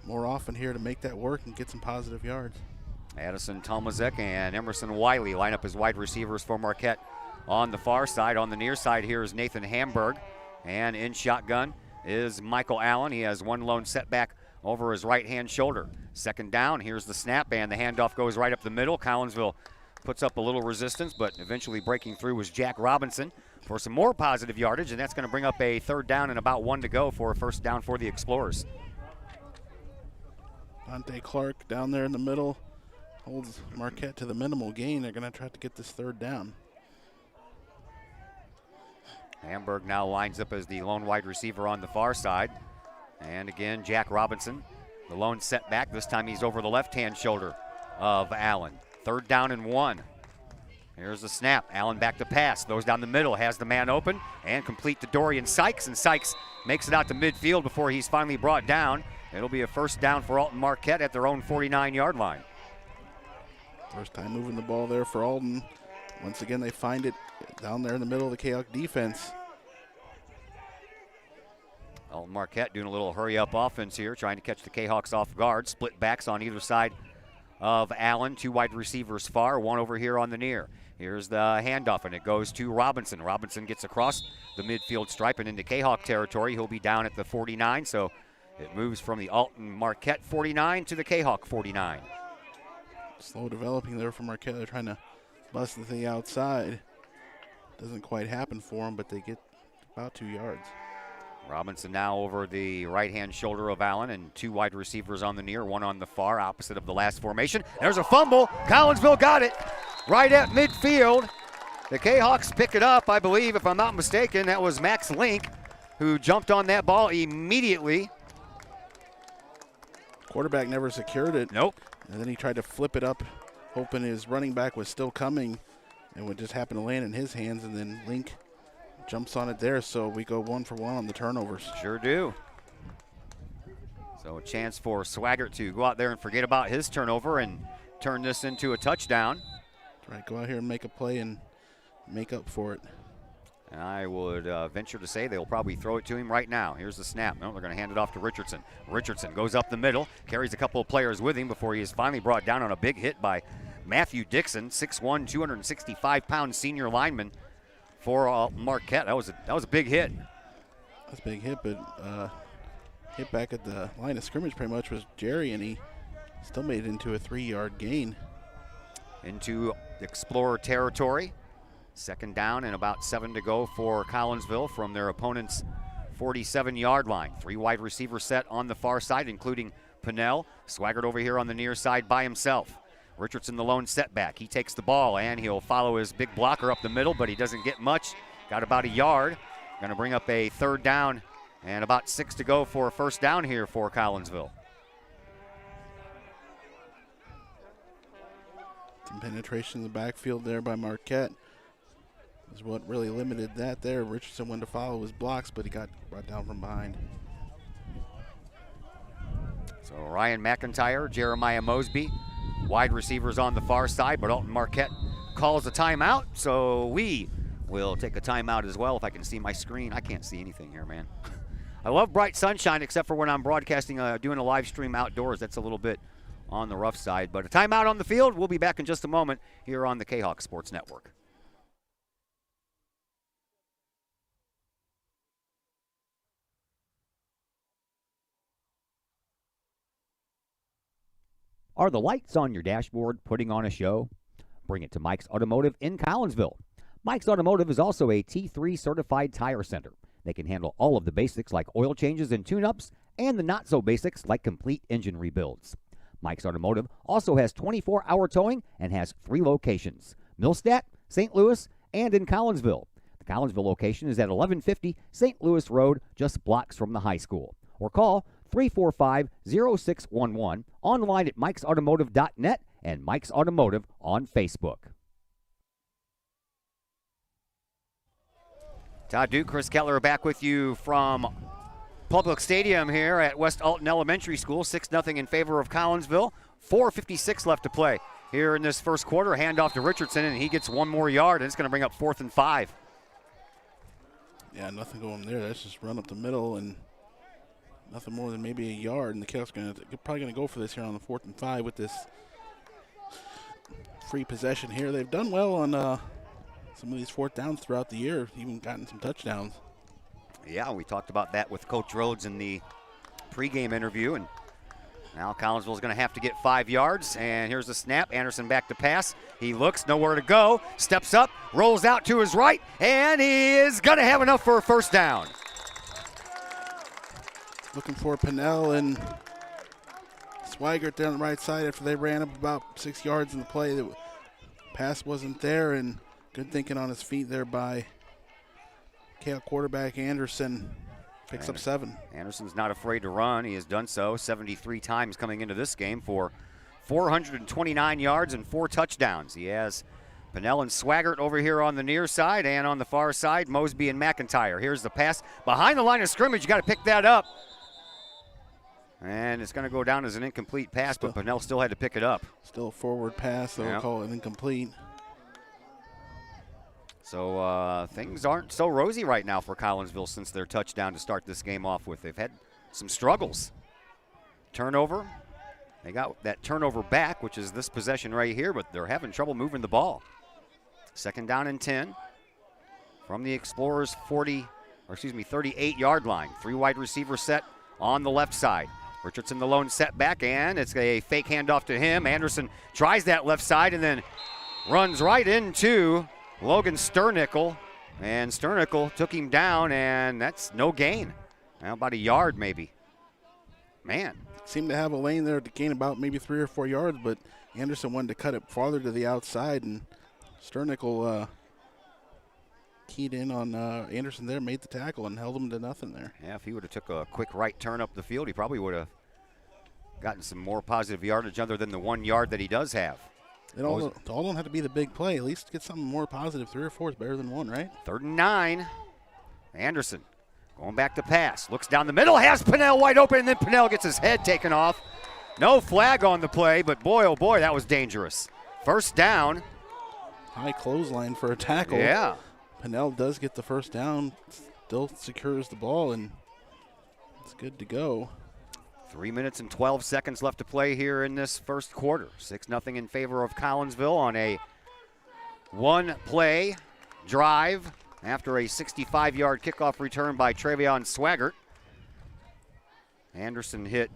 more often here to make that work and get some positive yards. Addison Tomaszek and Emerson Wiley line up as wide receivers for Marquette on the far side. On the near side here is Nathan Hamburg, and in shotgun is Michael Allen. He has one lone setback over his right-hand shoulder. Second down, here's the snap, and the handoff goes right up the middle. Collinsville puts up a little resistance, but eventually breaking through was Jack Robinson for some more positive yardage, and that's going to bring up a third down and about 1 to go for a first down for the Explorers. Dante Clark down there in the middle holds Marquette to the minimal gain. They're going to try to get this third down. Hamburg now lines up as the lone wide receiver on the far side. And again, Jack Robinson, the lone setback. This time he's over the left-hand shoulder of Allen. Third down and 1. Here's the snap. Allen back to pass. Throws down the middle, has the man open, and complete to Dorian Sykes. And Sykes makes it out to midfield before he's finally brought down. It'll be a first down for Alton Marquette at their own 49-yard line. First time moving the ball there for Alton. Once again, they find it down there in the middle of the Kahok defense. Alton Marquette doing a little hurry-up offense here, trying to catch the Kahawks off guard. Split backs on either side of Allen. 2 wide receivers far, 1 over here on the near. Here's the handoff, and it goes to Robinson. Robinson gets across the midfield stripe and into Kahawk territory. He'll be down at the 49, so it moves from the Alton Marquette 49 to the Kahawk 49. Slow developing there for Marquette. They're trying to bust the thing outside. Doesn't quite happen for them, but they get about 2 yards. Robinson now over the right-hand shoulder of Allen, and 2 wide receivers on the near, 1 on the far, opposite of the last formation. There's a fumble. Collinsville got it right at midfield. The Kahawks pick it up, I believe, if I'm not mistaken. That was Max Link who jumped on that ball immediately. Quarterback never secured it. Nope. And then he tried to flip it up, hoping his running back was still coming, and would just happen to land in his hands, and then Link jumps on it there, so we go 1 for 1 on the turnovers. Sure do. So a chance for Swaggart to go out there and forget about his turnover and turn this into a touchdown. Right, go out here and make a play and make up for it. And I would venture to say they'll probably throw it to him right now. Here's the snap. No, they're going to hand it off to Richardson. Richardson goes up the middle, carries a couple of players with him before he is finally brought down on a big hit by Matthew Dixon, 6'1", 265-pound senior lineman for Marquette. That was a big hit. That's a big hit, but hit back at the line of scrimmage pretty much was Jerry, and he still made it into a 3-yard gain. Into Explorer territory. Second down and about 7 to go for Collinsville from their opponent's 47-yard line. 3 wide receiver set on the far side, including Pinnell. Swaggart over here on the near side by himself. Richardson the lone setback. He takes the ball and he'll follow his big blocker up the middle, but he doesn't get much. Got about a yard. Going to bring up a third down and about 6 to go for a first down here for Collinsville. Some penetration in the backfield there by Marquette is what really limited that there. Richardson went to follow his blocks, but he got brought down from behind. So Ryan McIntyre, Jeremiah Mosby, wide receivers on the far side, but Alton Marquette calls a timeout, so we will take a timeout as well. If I can see my screen, I can't see anything here, man. I love bright sunshine, except for when I'm broadcasting, doing a live stream outdoors. That's a little bit on the rough side, but a timeout on the field. We'll be back in just a moment here on the Kahawk Sports Network. Are the lights on your dashboard putting on a show? Bring it to Mike's Automotive in Collinsville. Mike's Automotive is also a T3 certified tire center. They can handle all of the basics like oil changes and tune-ups and the not-so-basics like complete engine rebuilds. Mike's Automotive also has 24-hour towing and has 3 locations, Millstadt, St. Louis, and in Collinsville. The Collinsville location is at 1150 St. Louis Road, just blocks from the high school. Or call 345-0611, online at mikesautomotive.net and Mike's Automotive on Facebook. Todd Duke, Chris Kettler back with you from Public Stadium here at West Alton Elementary School. 6-0 in favor of Collinsville. 4:56 left to play here in this first quarter. Handoff to Richardson, and he gets 1 more yard, and it's going to bring up 4th and 5. Yeah, nothing going there. That's just run up the middle and nothing more than maybe a yard. And the Cats probably going to go for this here on the 4th and 5 with this free possession here. They've done well on some of these 4th downs throughout the year, even gotten some touchdowns. Yeah, we talked about that with Coach Rhodes in the pregame interview, and now Collinsville's going to have to get 5 yards, and here's the snap. Anderson back to pass. He looks, nowhere to go, steps up, rolls out to his right, and he is going to have enough for a first down. Looking for Pinnell and Swigert there on the right side after they ran up about 6 yards in the play. The pass wasn't there, and good thinking on his feet there by Kahok quarterback Anderson. Picks up 7. Anderson's not afraid to run. He has done so 73 times coming into this game for 429 yards and 4 touchdowns. He has Pinnell and Swigert over here on the near side, and on the far side, Mosby and McIntyre. Here's the pass behind the line of scrimmage. You got to pick that up. And it's going to go down as an incomplete pass, but Pinnell still had to pick it up. Still a forward pass, so we'll call it incomplete. So things aren't so rosy right now for Collinsville since their touchdown to start this game off with. They've had some struggles. Turnover. They got that turnover back, which is this possession right here, but they're having trouble moving the ball. 2nd down and 10 from the Explorers' 38-yard line. 3 wide receiver set on the left side. Richardson the lone setback, and it's a fake handoff to him. Anderson tries that left side and then runs right into Logan Sternickel, and Sternickel took him down, and that's no gain. Now about a yard maybe. Man. Seemed to have a lane there to gain about maybe 3 or 4 yards, but Anderson wanted to cut it farther to the outside, and Sternickel keyed in on Anderson there, made the tackle, and held him to nothing there. Yeah, if he would have took a quick right turn up the field, he probably would have gotten some more positive yardage other than the 1 yard that he does have. It all don't have to be the big play. At least get something more positive. 3 or 4 is better than 1, right? 3rd and 9. Anderson going back to pass. Looks down the middle. Has Pinnell wide open, and then Pinnell gets his head taken off. No flag on the play, but boy, oh boy, that was dangerous. 1st down. High clothesline for a tackle. Yeah. Pinnell does get the 1st down. Still secures the ball, and it's good to go. 3 minutes and 12 seconds left to play here in this first quarter. 6-0 in favor of Collinsville on a 1-play drive after a 65-yard kickoff return by Travion Swigert. Anderson hit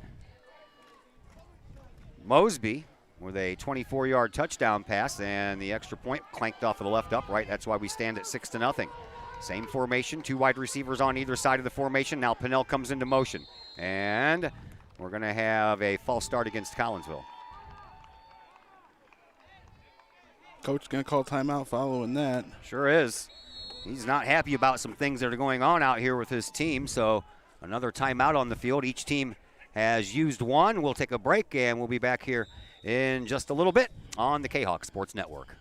Mosby with a 24-yard touchdown pass, and the extra point clanked off of the left upright. That's why we stand at 6-0. Same formation, 2 wide receivers on either side of the formation. Now Pinnell comes into motion, and we're going to have a false start against Collinsville. Coach going to call timeout following that. Sure is. He's not happy about some things that are going on out here with his team, so another timeout on the field. Each team has used 1. We'll take a break, and we'll be back here in just a little bit on the Kahok Sports Network.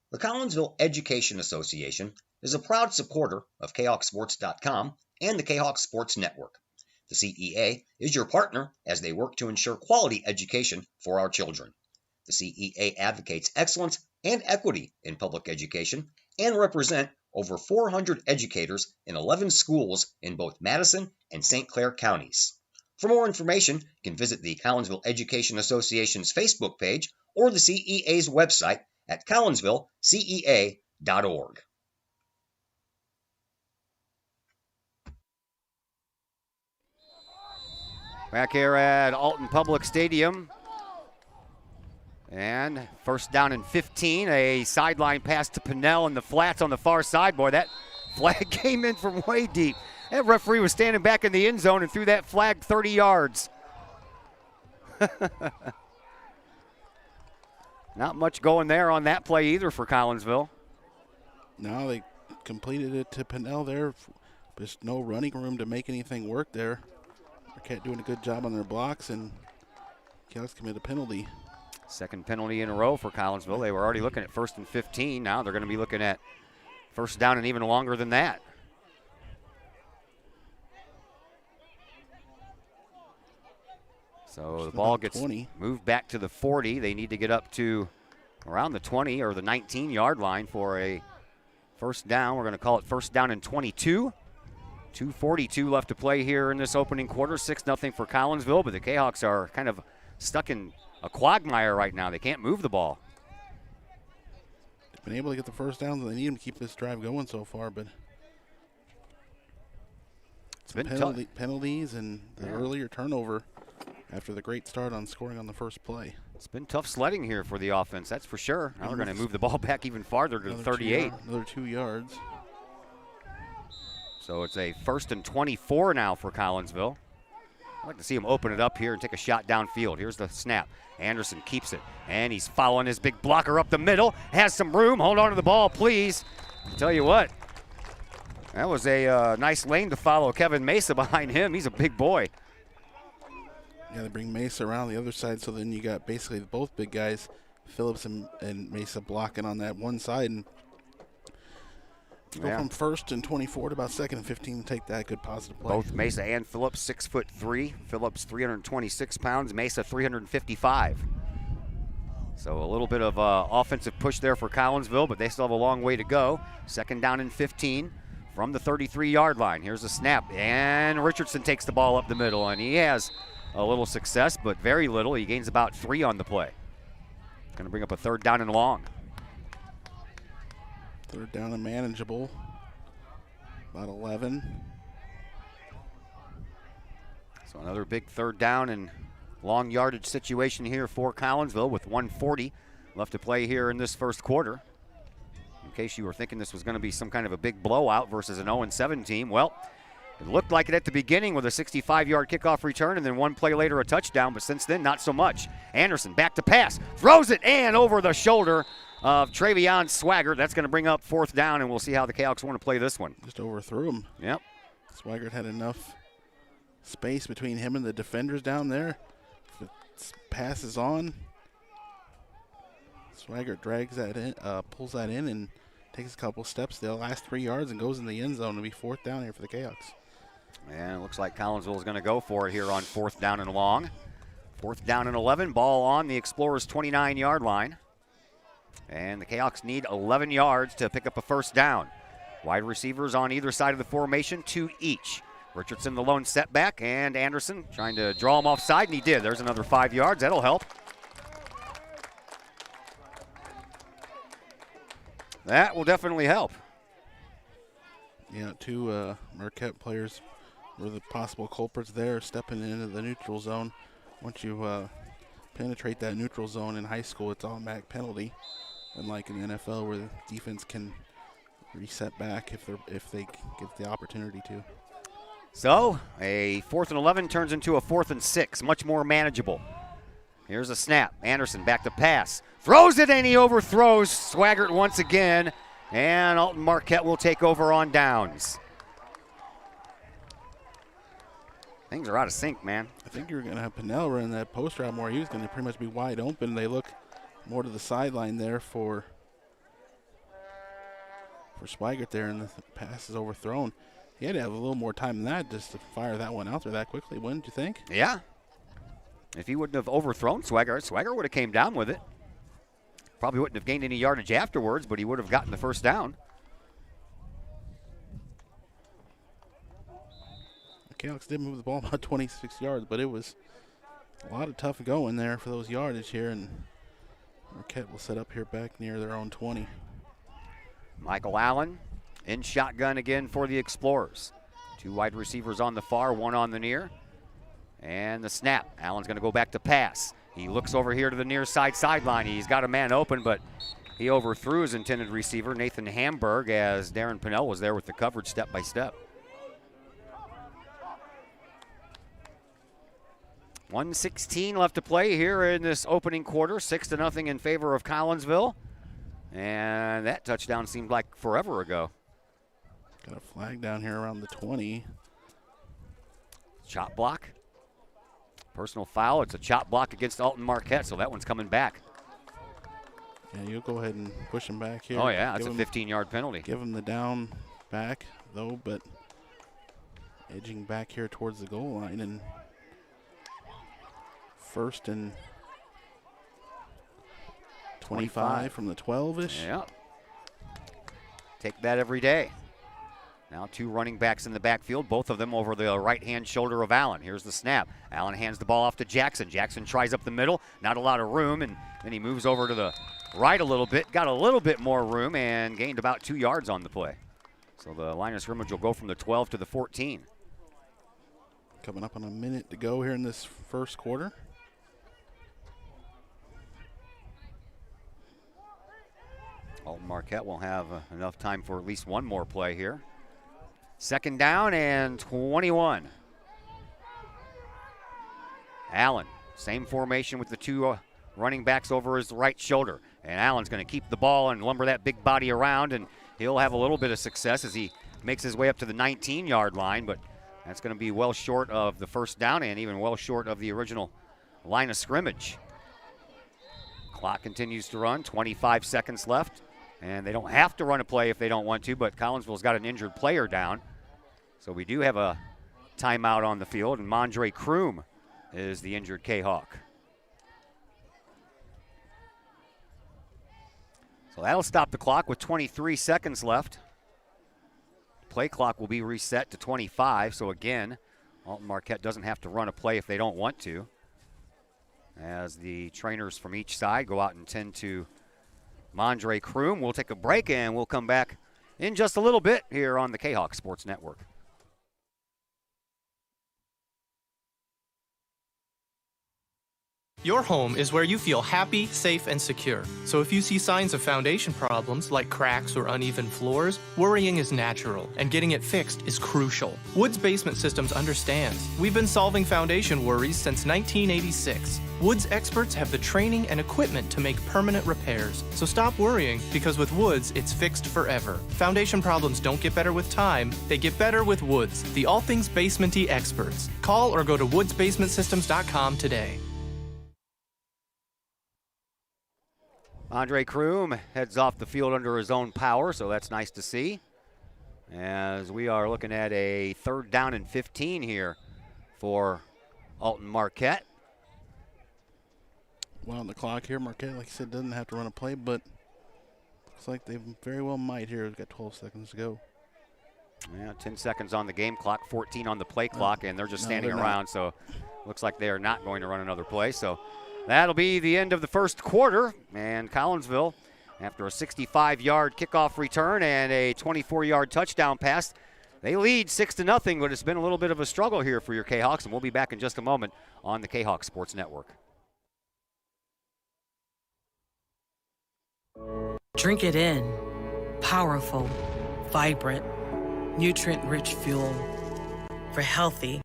The Collinsville Education Association is a proud supporter of KahokSports.com and the Kahok Sports Network. The CEA is your partner as they work to ensure quality education for our children. The CEA advocates excellence and equity in public education and represent over 400 educators in 11 schools in both Madison and St. Clair counties. For more information, you can visit the Collinsville Education Association's Facebook page or the CEA's website at collinsvillecea.org. Back here at Alton Public Stadium. And first down and 15, a sideline pass to Pinnell in the flats on the far side. Boy, that flag came in from way deep. That referee was standing back in the end zone and threw that flag 30 yards. Not much going there on that play either for Collinsville. No, they completed it to Pinnell there. Just no running room to make anything work there. Marquette doing a good job on their blocks, and Kahok committed a penalty. Second penalty in a row for Collinsville. They were already looking at 1st and 15. Now they're going to be looking at first down and even longer than that. So the ball gets 20. moved back to the 40. They need to get up to around the 20 or the 19-yard line for a first down. We're going to call it first down and 22. 2:42 left to play here in this opening quarter. 6-0 for Collinsville, but the Kahawks are kind of stuck in a quagmire right now. They can't move the ball. They've been able to get the first downs, and they need them to keep this drive going so far, but it's been tough. Penalties and the earlier turnover after the great start on scoring on the first play. It's been tough sledding here for the offense, that's for sure. Now they're going to move the ball back even farther to the 38. Another 2 yards. So it's a 1st and 24 now for Collinsville. I'd like to see him open it up here and take a shot downfield. Here's the snap. Anderson keeps it, and he's following his big blocker up the middle. Has some room. Hold on to the ball, please. I'll tell you what, that was a nice lane to follow. Kevin Mesa behind him. He's a big boy. Yeah, they bring Mesa around the other side, so then you got basically both big guys, Phillips and Mesa, blocking on that one side. And go from 1st and 24 to about 2nd and 15 to take that good positive play. Both Mesa and Phillips 6'3". Phillips 326 pounds, Mesa 355. So a little bit of offensive push there for Collinsville, but they still have a long way to go. 2nd down and 15 from the 33-yard line. Here's a snap, and Richardson takes the ball up the middle, and he has a little success, but very little. He gains about 3 on the play. Going to bring up a 3rd down and long. 3rd down and manageable. About 11. So another big 3rd down and long yardage situation here for Collinsville with 1:40 left to play here in this first quarter. In case you were thinking this was going to be some kind of a big blowout versus an 0-7 team, well, it looked like it at the beginning with a 65-yard kickoff return and then one play later a touchdown, but since then, not so much. Anderson back to pass, throws it, and over the shoulder of Travion Swaggart. That's going to bring up 4th down, and we'll see how the Kahawks want to play this one. Just overthrew him. Yep. Swaggart had enough space between him and the defenders down there. The pass is on. Swaggart drags that in, pulls that in, and takes a couple steps the last 3 yards and goes in the end zone. It'll be 4th down here for the Kahawks. And it looks like Collinsville is going to go for it here on 4th down and long. 4th down and 11, ball on the Explorers' 29-yard line. And the Kahawks need 11 yards to pick up a first down. Wide receivers on either side of the formation, 2 each. Richardson the lone setback, and Anderson trying to draw him offside, and he did. There's another 5 yards. That'll help. That will definitely help. Yeah, 2 Marquette players were the possible culprits there, stepping into the neutral zone. Once you penetrate that neutral zone in high school, it's automatic penalty. Unlike in the NFL, where the defense can reset back if they get the opportunity to. So a 4th and 11 turns into a 4th and 6, much more manageable. Here's a snap. Anderson back to pass. Throws it, and he overthrows Swaggart once again. And Alton Marquette will take over on downs. Things are out of sync, man. I think you're going to have Pinnell run that post route more. He was going to pretty much be wide open. They look more to the sideline there for Swaggart there, and the pass is overthrown. He had to have a little more time than that just to fire that one out there that quickly, wouldn't you think? Yeah. If he wouldn't have overthrown Swaggart would have came down with it. Probably wouldn't have gained any yardage afterwards, but he would have gotten the first down. The Kahawks did move the ball about 26 yards, but it was a lot of tough going there for those yardage here, and Marquette will set up here back near their own 20. Michael Allen in shotgun again for the Explorers. 2 wide receivers on the far, 1 on the near. And the snap. Allen's going to go back to pass. He looks over here to the near side sideline. He's got a man open, but he overthrew his intended receiver, Nathan Hamburg, as Darren Pinnell was there with the coverage step by step. 1:16 left to play here in this opening quarter. 6-0 in favor of Collinsville. And that touchdown seemed like forever ago. Got a flag down here around the 20. Chop block. Personal foul. It's a chop block against Alton Marquette, so that one's coming back. Yeah, you'll go ahead and push him back here. Oh, yeah, that's a 15-yard penalty. Give him the down back, though, but edging back here towards the goal line, and first and 25 from the 12-ish. Yeah. Take that every day. Now 2 running backs in the backfield, both of them over the right-hand shoulder of Allen. Here's the snap. Allen hands the ball off to Jackson. Jackson tries up the middle, not a lot of room, and then he moves over to the right a little bit, got a little bit more room, and gained about 2 yards on the play. So the line of scrimmage will go from the 12 to the 14. Coming up on a minute to go here in this first quarter. Alton Marquette will have enough time for at least one more play here. Second down and 21. Allen, same formation with the 2 running backs over his right shoulder. And Allen's going to keep the ball and lumber that big body around, and he'll have a little bit of success as he makes his way up to the 19-yard line, but that's going to be well short of the first down and even well short of the original line of scrimmage. Clock continues to run, 25 seconds left. And they don't have to run a play if they don't want to, but Collinsville's got an injured player down. So we do have a timeout on the field, and Mondre Kroom is the injured Kahok. So that'll stop the clock with 23 seconds left. Play clock will be reset to 25. So again, Alton Marquette doesn't have to run a play if they don't want to, as the trainers from each side go out and tend to Mondre Kroom. We'll take a break and we'll come back in just a little bit here on the Kahok Sports Network. Your home is where you feel happy, safe, and secure. So if you see signs of foundation problems like cracks or uneven floors, worrying is natural, and getting it fixed is crucial. Woods Basement Systems understands. We've been solving foundation worries since 1986. Woods experts have the training and equipment to make permanent repairs. So stop worrying, because with Woods, it's fixed forever. Foundation problems don't get better with time, they get better with Woods, the all things basement-y experts. Call or go to woodsbasementsystems.com today. Mondre Kroom heads off the field under his own power, so that's nice to see. As we are looking at a 3rd down and 15 here for Alton Marquette. Well, on the clock here, Marquette, like I said, doesn't have to run a play, but looks like they very well might here. We've got 12 seconds to go. Yeah, 10 seconds on the game clock, 14 on the play clock, and they're just standing around, so looks like they are not going to run another play. So that'll be the end of the first quarter, and Collinsville, after a 65-yard kickoff return and a 24-yard touchdown pass, they lead 6-0, but it's been a little bit of a struggle here for your Kahawks, and we'll be back in just a moment on the Kahawk Sports Network. Drink it in. Powerful, vibrant, nutrient-rich fuel for healthy,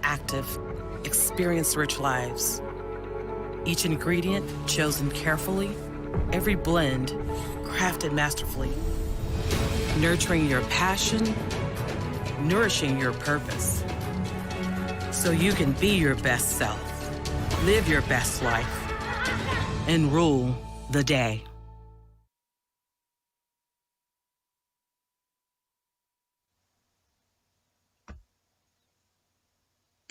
active, experience-rich lives. Each ingredient chosen carefully, every blend crafted masterfully. Nurturing your passion, nourishing your purpose. So you can be your best self, live your best life, and rule the day.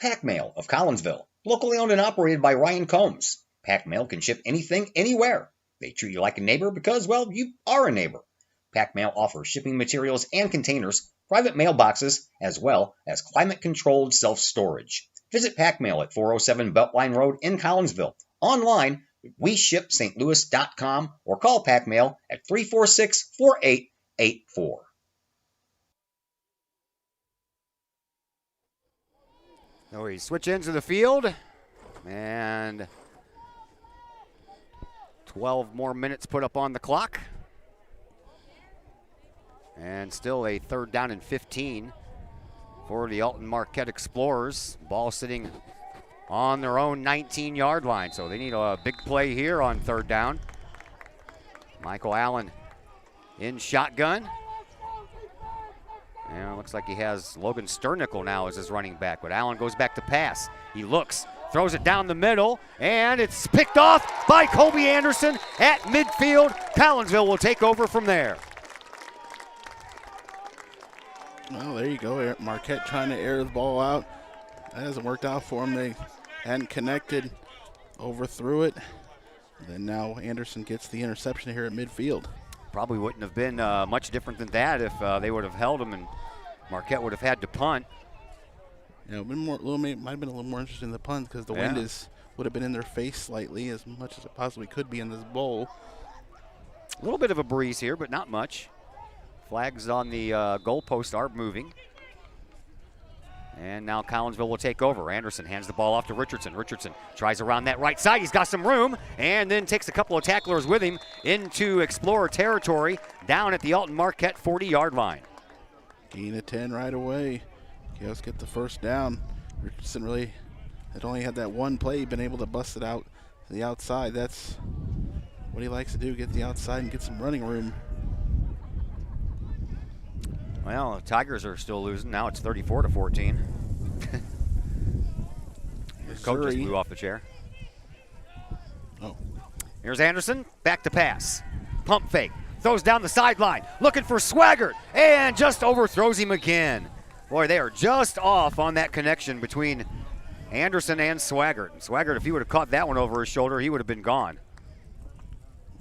Pack Mail of Collinsville, locally owned and operated by Ryan Combs. Pack Mail can ship anything, anywhere. They treat you like a neighbor because, well, you are a neighbor. Pack Mail offers shipping materials and containers, private mailboxes, as well as climate-controlled self-storage. Visit Pack Mail at 407 Beltline Road in Collinsville. Online, WeShipSt.Louis.com or call Pack Mail at 346-4884. So we switch ends of the field, and 12 more minutes put up on the clock. And still a 3rd down and 15 for the Alton Marquette Explorers. Ball sitting on their own 19-yard line, so they need a big play here on 3rd down. Michael Allen in shotgun. And it looks like he has Logan Sternickel now as his running back, but Allen goes back to pass. He looks, throws it down the middle, and it's picked off by Colby Anderson at midfield. Collinsville will take over from there. Well, there you go. Marquette trying to air the ball out. That hasn't worked out for them. They hadn't connected, overthrew it. And then now Anderson gets the interception here at midfield. Probably wouldn't have been much different than that if they would have held him and Marquette would have had to punt. Yeah, might have been a little more interested in the punt because the wind would have been in their face slightly, as much as it possibly could be in this bowl. A little bit of a breeze here, but not much. Flags on the goalpost are moving. And now Collinsville will take over. Anderson hands the ball off to Richardson. Richardson tries around that right side. He's got some room and then takes a couple of tacklers with him into Explorer territory down at the Alton Marquette 40-yard line. Gain of 10 right away. Chaos get the 1st down. Richardson really had only had that one play, been able to bust it out to the outside. That's what he likes to do, get the outside and get some running room. Well, the Tigers are still losing. Now it's 34-14. Coach just blew off the chair. Oh. Here's Anderson, back to pass. Pump fake, throws down the sideline, looking for Swaggart, and just overthrows him again. Boy, they are just off on that connection between Anderson and Swaggart. Swaggart, if he would have caught that one over his shoulder, he would have been gone.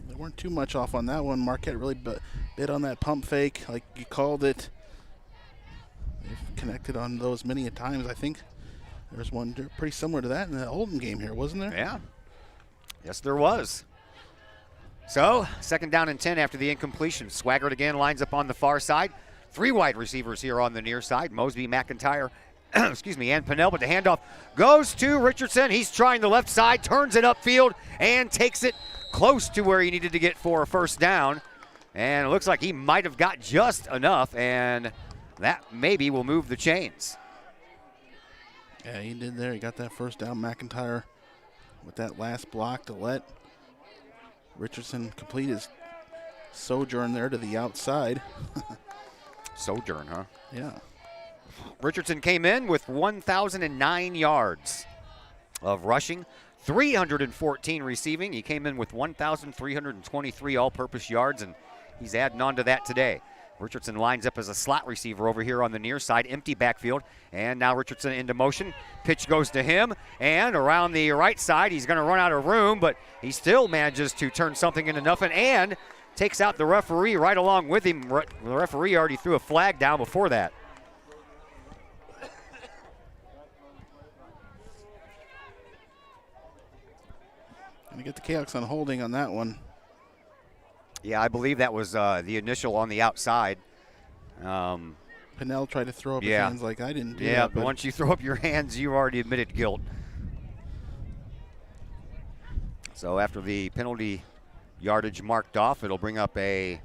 They weren't too much off on that one. Marquette really bit on that pump fake, like you called it. They've connected on those many a times. I think there's one pretty similar to that in the Alton game here, wasn't there? Yeah. Yes, there was. So, 2nd down and 10 after the incompletion. Swaggart again lines up on the far side. 3 wide receivers here on the near side. Mosby, McIntyre, excuse me, and Pinnell, but the handoff goes to Richardson. He's trying the left side, turns it upfield, and takes it close to where he needed to get for a 1st down. And it looks like he might have got just enough, and that maybe will move the chains. Yeah, he did there. He got that 1st down. McIntyre with that last block to let Richardson complete his sojourn there to the outside. Sojourn, huh? Yeah. Richardson came in with 1,009 yards of rushing, 314 receiving. He came in with 1,323 all-purpose yards, and he's adding on to that today. Richardson lines up as a slot receiver over here on the near side, empty backfield, and now Richardson into motion. Pitch goes to him, and around the right side, he's going to run out of room, but he still manages to turn something into nothing and takes out the referee right along with him. The referee already threw a flag down before that. Going to get the Canucks on holding on that one. Yeah, I believe that was the initial on the outside. Pinnell tried to throw up his hands like I didn't do that. Yeah, but once you throw up your hands, you already admitted guilt. So after the penalty yardage marked off, it'll bring up a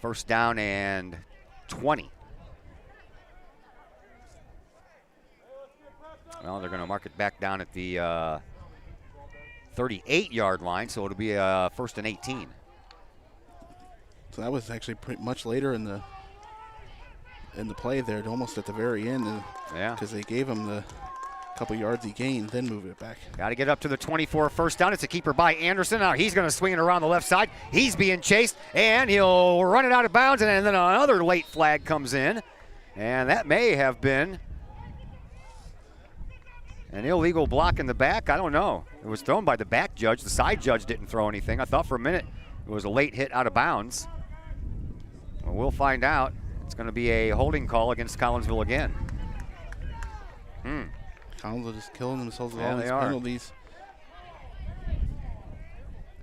1st down and 20. Well, they're going to mark it back down at the 38-yard line, so it'll be a 1st and 18. So that was actually pretty much later in the play there, almost at the very end. Yeah. Because they gave him the couple yards he gained, then move it back. Got to get up to the 24 1st down. It's a keeper by Anderson. Now he's going to swing it around the left side. He's being chased, and he'll run it out of bounds, and then another late flag comes in. And that may have been an illegal block in the back. I don't know. It was thrown by the back judge. The side judge didn't throw anything. I thought for a minute it was a late hit out of bounds. Well, we'll find out. It's going to be a holding call against Collinsville again. Collinsville just killing themselves with Yeah, all they these are. penalties.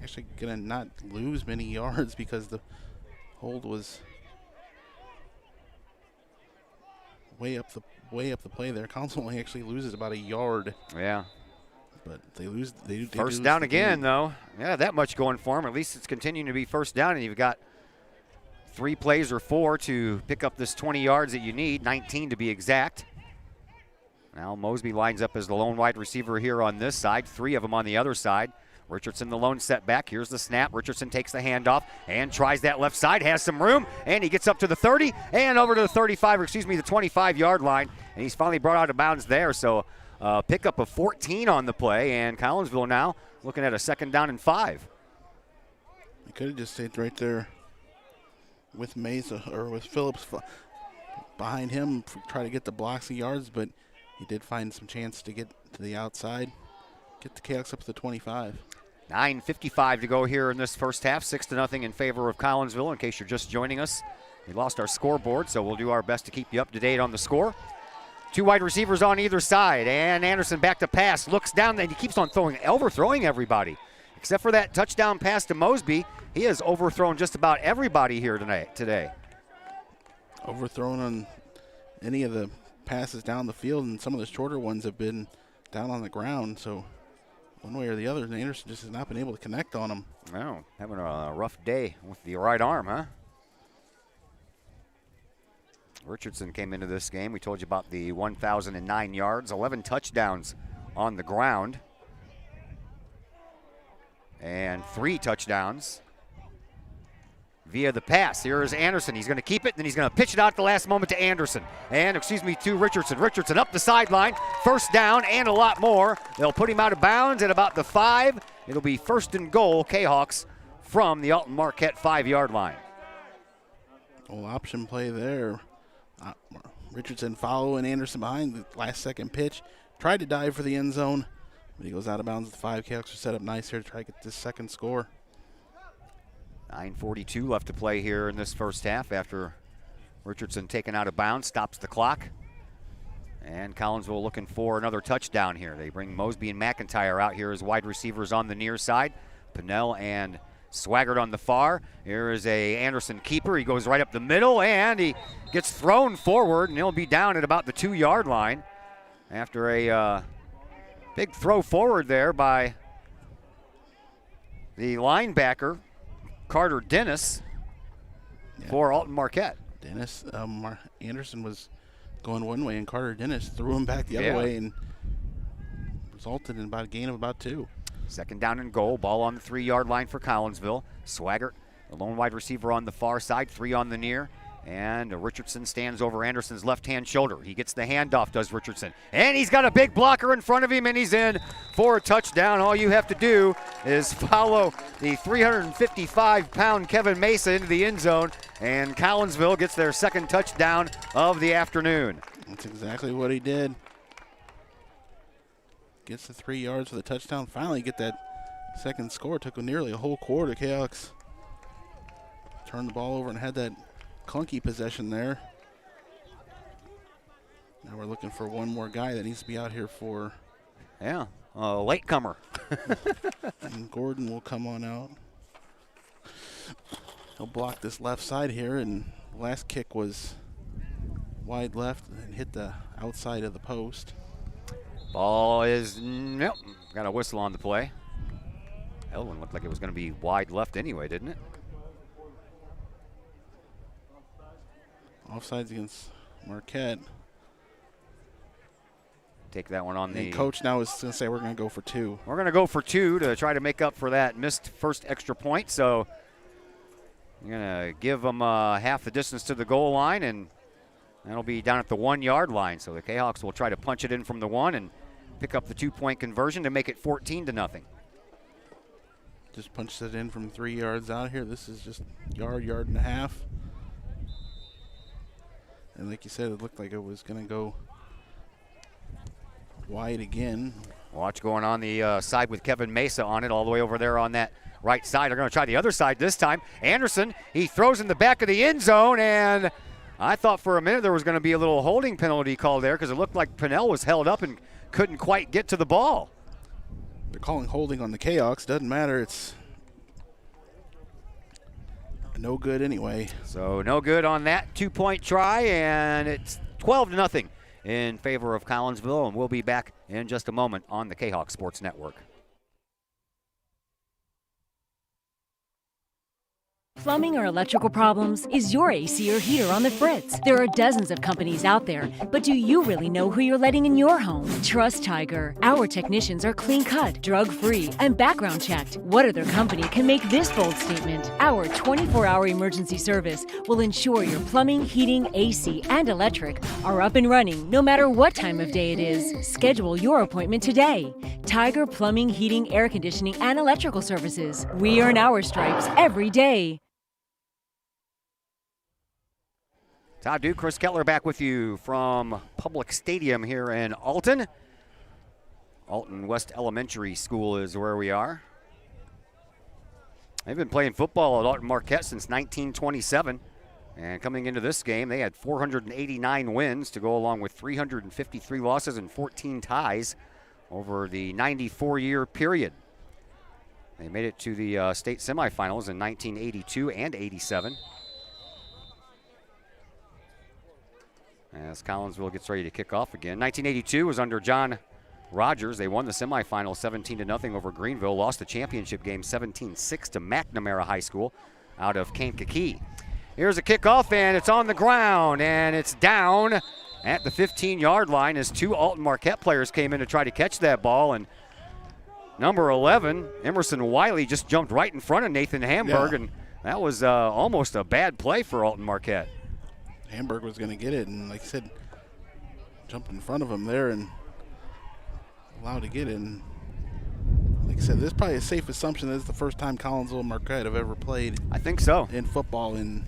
Actually going to not lose many yards because the hold was way up the way up the play there. Collins only actually loses about a yard. Yeah. But they lose. They First lose down the again, game. though. Yeah, that much going for them. At least it's continuing to be first down, and you've got 3 plays or 4 to pick up this 20 yards that you need, 19 to be exact. Now Mosby lines up as the lone wide receiver here on this side, 3 of them on the other side. Richardson the lone setback. Here's the snap. Richardson takes the handoff and tries that left side, has some room, and he gets up to the 30 and over to the 35, or excuse me, the 25-yard line, and he's finally brought out of bounds there. So pickup of 14 on the play, and Collinsville now looking at a 2nd down and 5. He could have just stayed right there with Mesa or with Phillips behind him, try to get the blocks of yards, but he did find some chance to get to the outside, get the Kahawks up to the 25. 9:55 to go here in this first half, 6-0 in favor of Collinsville. In case you're just joining us, we lost our scoreboard, so we'll do our best to keep you up to date on the score. 2 wide receivers on either side, and Anderson back to pass, looks down, and he keeps on overthrowing everybody. Except for that touchdown pass to Mosby, he has overthrown just about everybody here today. Overthrown on any of the passes down the field, and some of the shorter ones have been down on the ground, so one way or the other, Anderson just has not been able to connect on them. Wow, having a rough day with the right arm, huh? Richardson came into this game. We told you about the 1,009 yards, 11 touchdowns on the ground, and 3 touchdowns via the pass. Here is Anderson. He's going to keep it, then he's going to pitch it out at the last moment to Anderson. To Richardson. Richardson up the sideline. First down and a lot more. They'll put him out of bounds at about the 5. It'll be 1st and goal, Kahawks, from the Alton Marquette 5-yard line. Well, option play there. Richardson following Anderson behind the last-second pitch. Tried to dive for the end zone, but he goes out of bounds at the 5. Kahawks are set up nice here to try to get this 2nd score. 9:42 left to play here in this first half after Richardson taken out of bounds, stops the clock. And Collinsville looking for another touchdown here. They bring Mosby and McIntyre out here as wide receivers on the near side. Pinnell and Swaggart on the far. Here is a Anderson keeper. He goes right up the middle, and he gets thrown forward, and he'll be down at about the 2-yard line after a big throw forward there by the linebacker, Carter Dennis, for Alton Marquette. Dennis, Anderson was going one way, and Carter Dennis threw him back the other way and resulted in about a gain of about 2. 2nd down and goal. Ball on the 3-yard line for Collinsville. Swaggart, the lone wide receiver on the far side, 3 on the near. And Richardson stands over Anderson's left-hand shoulder. He gets the handoff, does Richardson. And he's got a big blocker in front of him, and he's in for a touchdown. All you have to do is follow the 355-pound Kevin Mesa into the end zone, and Collinsville gets their 2nd touchdown of the afternoon. That's exactly what he did. Gets the 3 yards for the touchdown. Finally get that 2nd score. Took nearly a whole quarter. Kahawks turned the ball over and had that clunky possession there. Now we're looking for one more guy that needs to be out here for. Yeah, a latecomer. And Gordon will come on out. He'll block this left side here, and the last kick was wide left and hit the outside of the post. Ball is, nope, got a whistle on the play. Elwin looked like it was going to be wide left anyway, didn't it? Offsides against Marquette. Take that one on the. And coach now is going to say we're going to go for 2. We're going to go for 2 to try to make up for that missed first extra point. So you're going to give them half the distance to the goal line, and that'll be down at the 1-yard line. So the Kahawks will try to punch it in from the 1 and pick up the 2-point conversion to make it 14-0. Just punched it in from 3 yards out here. This is just yard and a half. And like you said, it looked like it was going to go wide again. Watch going on the side with Kevin Mesa on it all the way over there on that right side. They're going to try the other side this time. Anderson, he throws in the back of the end zone, and I thought for a minute there was going to be a little holding penalty called there because it looked like Pinnell was held up and couldn't quite get to the ball. They're calling holding on the Kahawks. Doesn't matter. It's no good anyway. So no good on that 2-point try, and it's 12-0 in favor of Collinsville, and we'll be back in just a moment on the Kahok Sports Network. Plumbing or electrical problems? Is your AC or heater on the fritz? There are dozens of companies out there, but do you really know who you're letting in your home? Trust Tiger. Our technicians are clean-cut, drug-free, and background checked. What other company can make this bold statement? Our 24-hour emergency service will ensure your plumbing, heating, AC, and electric are up and running no matter what time of day it is. Schedule your appointment today. Tiger Plumbing, Heating, Air Conditioning, and Electrical Services. We earn our stripes every day. Todd Duke, Chris Kettler back with you from Public Stadium here in Alton. Alton West Elementary School is where we are. They've been playing football at Alton Marquette since 1927. And coming into this game, they had 489 wins to go along with 353 losses and 14 ties over the 94-year period. They made it to the state semifinals in 1982 and 87. As Collinsville gets ready to kick off again. 1982 was under John Rogers. They won the semifinal 17-0 over Greenville, lost the championship game 17-6 to McNamara High School out of Kankakee. Here's a kickoff, and it's on the ground, and it's down at the 15-yard line as two Alton Marquette players came in to try to catch that ball, and number 11, Emerson Wiley, just jumped right in front of Nathan Hamburg, and that was almost a bad play for Alton Marquette. Hamburg was going to get it, and like I said, jumped in front of him there and allowed to get it. And like I said, this is probably a safe assumption that it's the first time Collinsville and Marquette have ever played. I think so. In football, and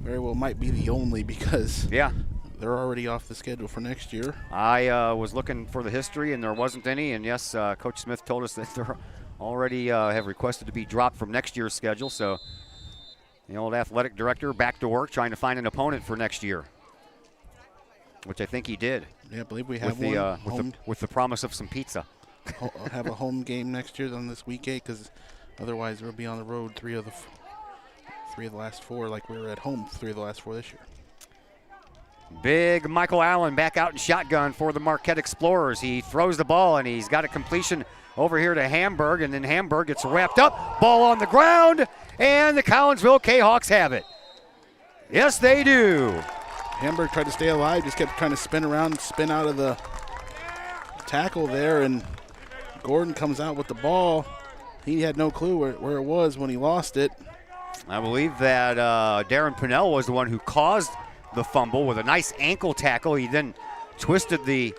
very well might be the only, because they're already off the schedule for next year. I was looking for the history, and there wasn't any. And yes, Coach Smith told us that they're already have requested to be dropped from next year's schedule. So the old athletic director back to work trying to find an opponent for next year, which I think he did. Yeah, I believe we have with the promise of some pizza. Have a home game next year on this week 8, because otherwise we'll be on the road three of the last 4, like we were at home 3 of the last 4 this year. Big Michael Allen back out in shotgun for the Marquette Explorers. He throws the ball, and he's got a completion over here to Hamburg, and then Hamburg gets wrapped up. Ball on the ground, and the Collinsville Kahawks have it. Yes, they do. Hamburg tried to stay alive, just kept trying to spin around, spin out of the tackle there, and Gordon comes out with the ball. He had no clue where it was when he lost it. I believe that Darren Pinnell was the one who caused the fumble with a nice ankle tackle. He then twisted the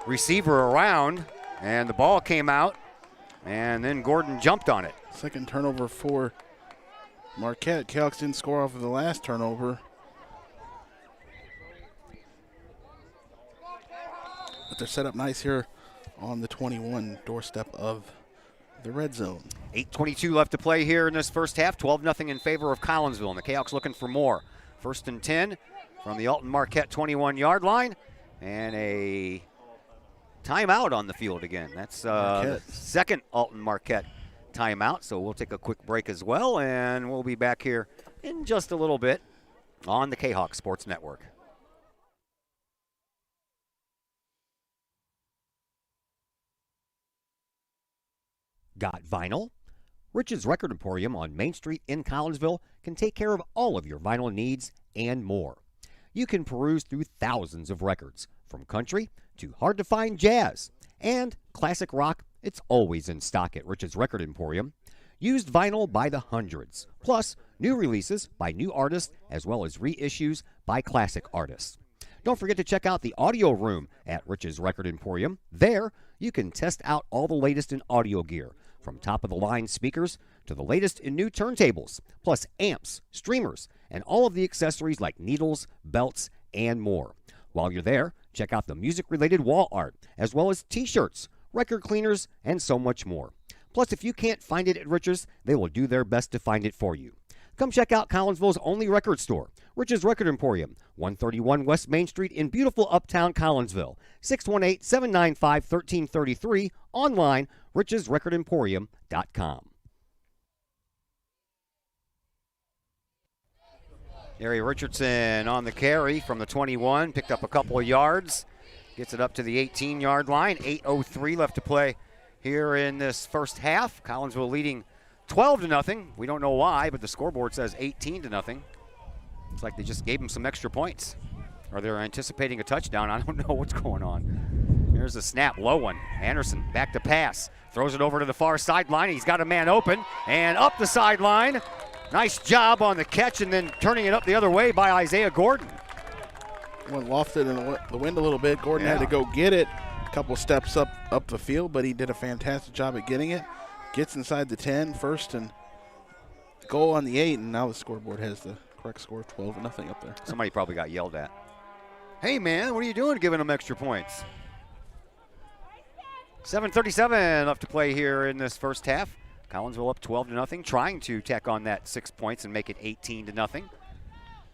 receiver around, and the ball came out, and then Gordon jumped on it. Second turnover for Marquette. Kahawks didn't score off of the last turnover. But they're set up nice here on the 21 doorstep of the red zone. 8:22 left to play here in this first half. 12-0 in favor of Collinsville, and the Kahawks looking for more. 1st and 10 from the Alton Marquette 21-yard line, and a timeout on the field again. That's the second Alton Marquette timeout, so we'll take a quick break as well, and we'll be back here in just a little bit on the Kahok Sports Network. Got vinyl? Rich's Record Emporium on Main Street in Collinsville can take care of all of your vinyl needs and more. You can peruse through thousands of records, from country to hard-to-find jazz. And classic rock, it's always in stock at Rich's Record Emporium. Used vinyl by the hundreds, plus new releases by new artists as well as reissues by classic artists. Don't forget to check out the audio room at Rich's Record Emporium. There, you can test out all the latest in audio gear, from top-of-the-line speakers to the latest in new turntables, plus amps, streamers, and all of the accessories like needles, belts, and more. While you're there, check out the music-related wall art, as well as T-shirts, record cleaners, and so much more. Plus, if you can't find it at Rich's, they will do their best to find it for you. Come check out Collinsville's only record store, Rich's Record Emporium, 131 West Main Street in beautiful uptown Collinsville, 618-795-1333, online, richesrecordemporium.com. Gary Richardson on the carry from the 21, picked up a couple of yards, Gets it up to the 18-yard line. 8:03 left to play here in this first half. Collinsville leading 12-0. We don't know why, but the scoreboard says 18-0. It's like they just gave them some extra points. Or they're anticipating a touchdown. I don't know what's going on. Here's a snap, low one. Anderson back to pass. Throws it over to the far sideline. He's got a man open and up the sideline. Nice job on the catch and then turning it up the other way by Isaiah Gordon. Went lofted in the wind a little bit. Gordon had to go get it a couple steps up the field, but he did a fantastic job at getting it. Gets inside the 10 first and goal on the 8, and now the scoreboard has the correct score, 12-0 up there. Somebody probably got yelled at. Hey, man, what are you doing giving them extra points? 7:37 left to play here in this first half. Collinsville up 12-0, trying to tack on that 6 points and make it 18-0.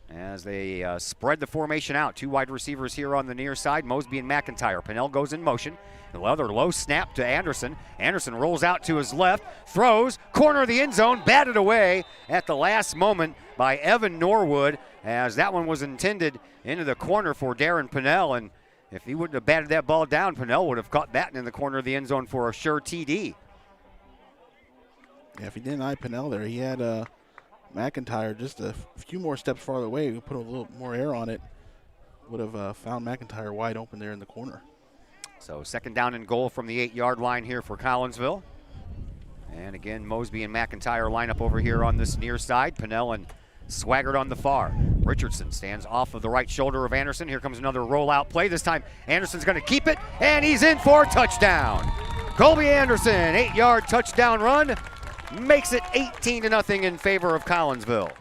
As they spread the formation out. 2 wide receivers here on the near side, Mosby and McIntyre. Pennell goes in motion. Another low snap to Anderson. Anderson rolls out to his left, throws, corner of the end zone, batted away at the last moment by Evan Norwood, as that one was intended into the corner for Darren Pennell. And if he wouldn't have batted that ball down, Pennell would have caught that in the corner of the end zone for a sure TD. Yeah, if he didn't eye Pennell there, he had McIntyre just a few more steps farther away. We put a little more air on it. Would have found McIntyre wide open there in the corner. So 2nd down and goal from the 8-yard line here for Collinsville. And again, Mosby and McIntyre line up over here on this near side. Pennell and Swaggart on the far. Richardson stands off of the right shoulder of Anderson. Here comes another rollout play. This time Anderson's going to keep it, and he's in for a touchdown. Colby Anderson, 8-yard touchdown run. Makes it 18-0 in favor of Collinsville.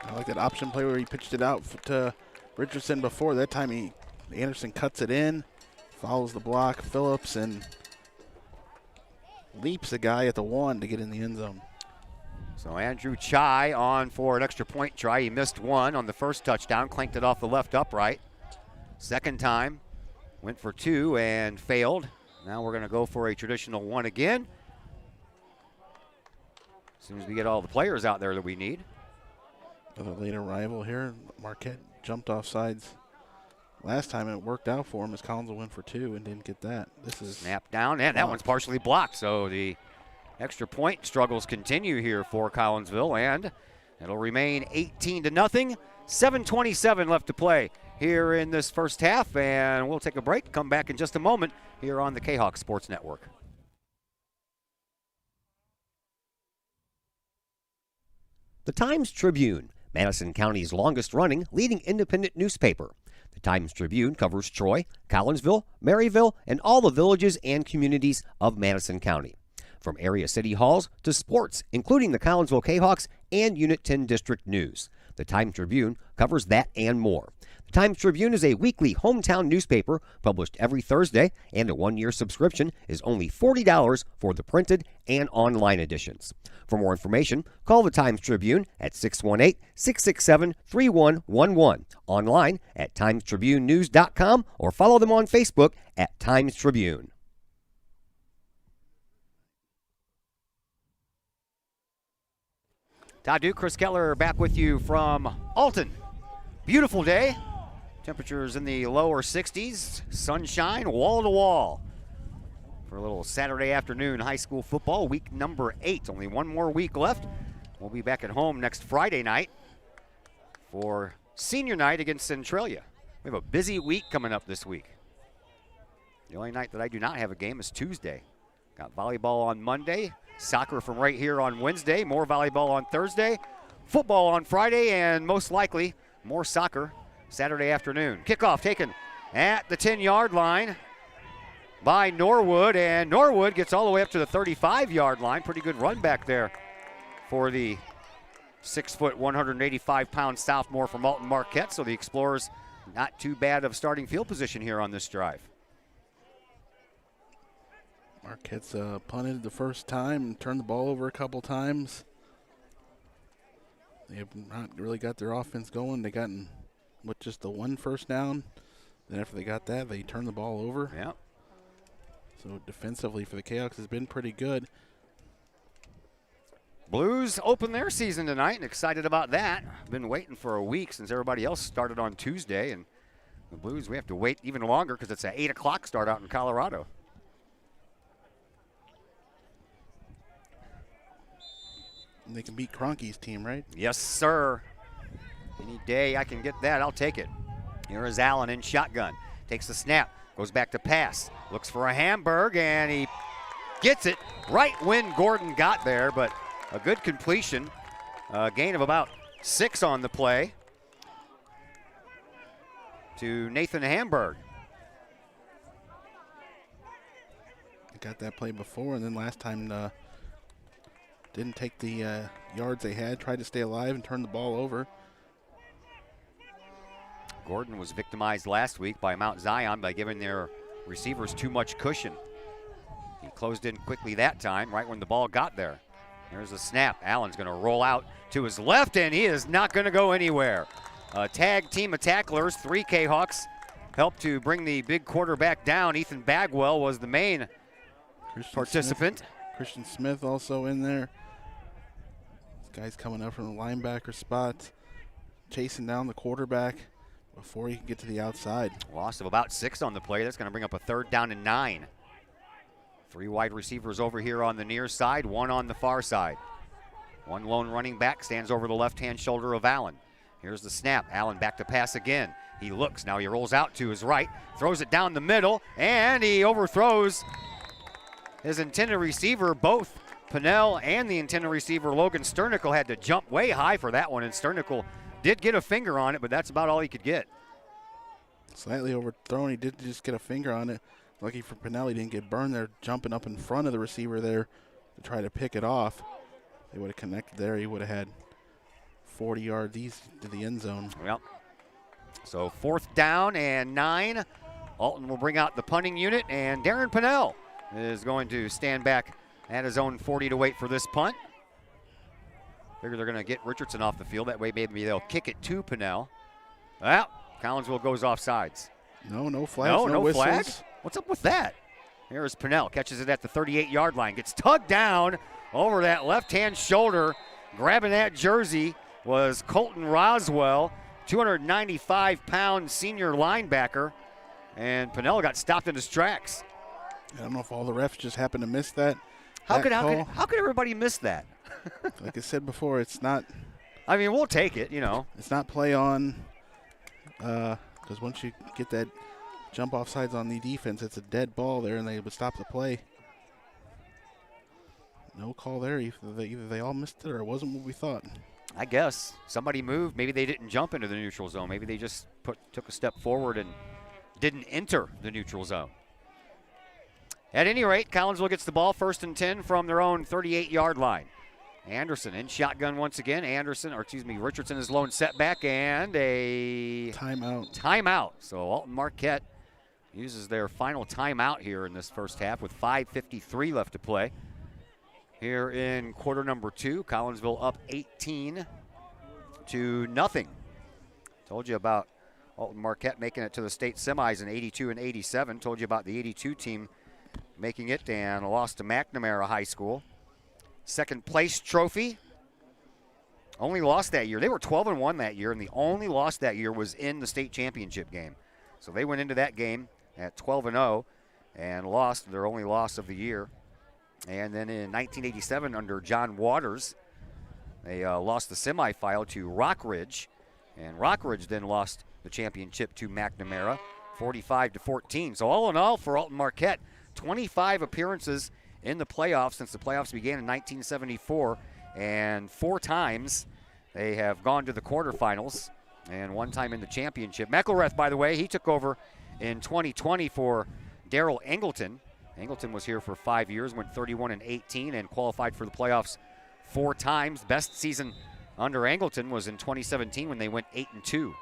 I like that option play where he pitched it out to Richardson before. That time Anderson cuts it in, follows the block, Phillips, and leaps a guy at the 1 to get in the end zone. So Andrew Chai on for an extra point try. He missed one on the first touchdown, clanked it off the left upright. Second time, went for 2 and failed. Now we're going to go for a traditional 1 again. As soon as we get all the players out there that we need. Another late arrival here. Marquette jumped off sides last time, and it worked out for him as Collinsville went for 2 and didn't get that. This is snap down, and that one's partially blocked. So the extra point struggles continue here for Collinsville, and it'll remain 18-0. 7:27 left to play here in this first half, and we'll take a break. Come back in just a moment here on the Kahok Sports Network. The Times-Tribune, Madison County's longest-running leading independent newspaper. The Times-Tribune covers Troy, Collinsville, Maryville, and all the villages and communities of Madison County. From area city halls to sports, including the Collinsville Kahawks and Unit 10 District News. The Times-Tribune covers that and more. The Times-Tribune is a weekly hometown newspaper published every Thursday, and a 1-year subscription is only $40 for the printed and online editions. For more information, call the Times-Tribune at 618-667-3111, online at timestribunenews.com, or follow them on Facebook at Times-Tribune. Todd Duke, Chris Keller back with you from Alton. Beautiful day. Temperatures in the lower 60s. Sunshine wall to wall. For a little Saturday afternoon high school football, week number 8. Only one more week left. We'll be back at home next Friday night for senior night against Centralia. We have a busy week coming up this week. The only night that I do not have a game is Tuesday. Got volleyball on Monday, soccer from right here on Wednesday, more volleyball on Thursday, football on Friday, and most likely more soccer Saturday afternoon. Kickoff taken at the 10-yard line by Norwood, and Norwood gets all the way up to the 35-yard line. Pretty good run back there for the 6-foot, 185-pound sophomore from Alton Marquette, so the Explorers not too bad of starting field position here on this drive. Marquette's punted the first time and turned the ball over a couple times. They have not really got their offense going. They gotten with just the 1 first down. Then after they got that, they turned the ball over. Yeah. So defensively for the Kahawks has been pretty good. Blues open their season tonight and excited about that. Been waiting for a week since everybody else started on Tuesday, and The Blues, we have to wait even longer because it's an 8 o'clock start out in Colorado. And they can beat Kroenke's team, right? Yes, sir. Any day I can get that, I'll take it. Here is Allen in shotgun. Takes the snap, goes back to pass, looks for a Hamburg, and he gets it right when Gordon got there, but a good completion. A gain of about 6 on the play to Nathan Hamburg. They got that play before, and then last time didn't take the yards they had, tried to stay alive and turn the ball over. Gordon was victimized last week by Mount Zion by giving their receivers too much cushion. He closed in quickly that time, right when the ball got there. There's a snap. Allen's going to roll out to his left, and he is not going to go anywhere. A tag team of tacklers, 3 Kahawks, helped to bring the big quarterback down. Ethan Bagwell was the main participant. Christian Smith also in there. This guy's coming up from the linebacker spot, chasing down the quarterback before he can get to the outside. Loss of about 6 on the play. That's going to bring up a 3rd down and 9. 3 wide receivers over here on the near side, 1 on the far side. 1 lone running back stands over the left-hand shoulder of Allen. Here's the snap. Allen back to pass again. He looks. Now he rolls out to his right, throws it down the middle, and he overthrows his intended receiver. Both Pinnell and the intended receiver, Logan Sternickel, had to jump way high for that one, and Sternickel did get a finger on it, but that's about all he could get. Slightly overthrown. He did just get a finger on it. Lucky for Pinnell, he didn't get burned there, jumping up in front of the receiver there to try to pick it off. They would have connected there. He would have had 40 yards east to the end zone. Yep. So 4th down and 9. Alton will bring out the punting unit, and Darren Pinnell is going to stand back at his own 40 to wait for this punt. Figure they're going to get Richardson off the field. That way maybe they'll kick it to Pinnell. Well, Collinsville goes offsides. No flags, no whistles. Flag? What's up with that? Here's Pinnell, catches it at the 38-yard line. Gets tugged down over that left-hand shoulder. Grabbing that jersey was Colton Roswell, 295-pound senior linebacker. And Pinnell got stopped in his tracks. I don't know if all the refs just happened to miss that. How could everybody miss that? Like I said before, it's not. I mean, we'll take it, you know. It's not play on, because once you get that jump off sides on the defense, it's a dead ball there, and they would stop the play. No call there. Either they all missed it or it wasn't what we thought. I guess somebody moved. Maybe they didn't jump into the neutral zone. Maybe they just took a step forward and didn't enter the neutral zone. At any rate, Collinsville gets the ball 1st and 10 from their own 38-yard line. Anderson in shotgun once again. Richardson is lone setback and a timeout. So Alton Marquette uses their final timeout here in this first half with 5:53 left to play. Here in quarter number 2, Collinsville up 18-0. Told you about Alton Marquette making it to the state semis in 82 and 87. Told you about the 82 team making it and lost to McNamara High School. 2nd place trophy. Only lost that year. They were 12-1 that year, and the only loss that year was in the state championship game. So they went into that game at 12-0 and lost their only loss of the year. And then in 1987, under John Waters, they lost the semifinal to Rockridge, and Rockridge then lost the championship to McNamara, 45-14. So all in all, for Alton Marquette, 25 appearances in the playoffs since the playoffs began in 1974, and 4 times they have gone to the quarterfinals, and 1 time in the championship. McElrath, by the way, he took over in 2020 for Darrell Angleton. Angleton was here for 5 years, went 31-18, and qualified for the playoffs 4 times. Best season under Angleton was in 2017 when they went 8-2.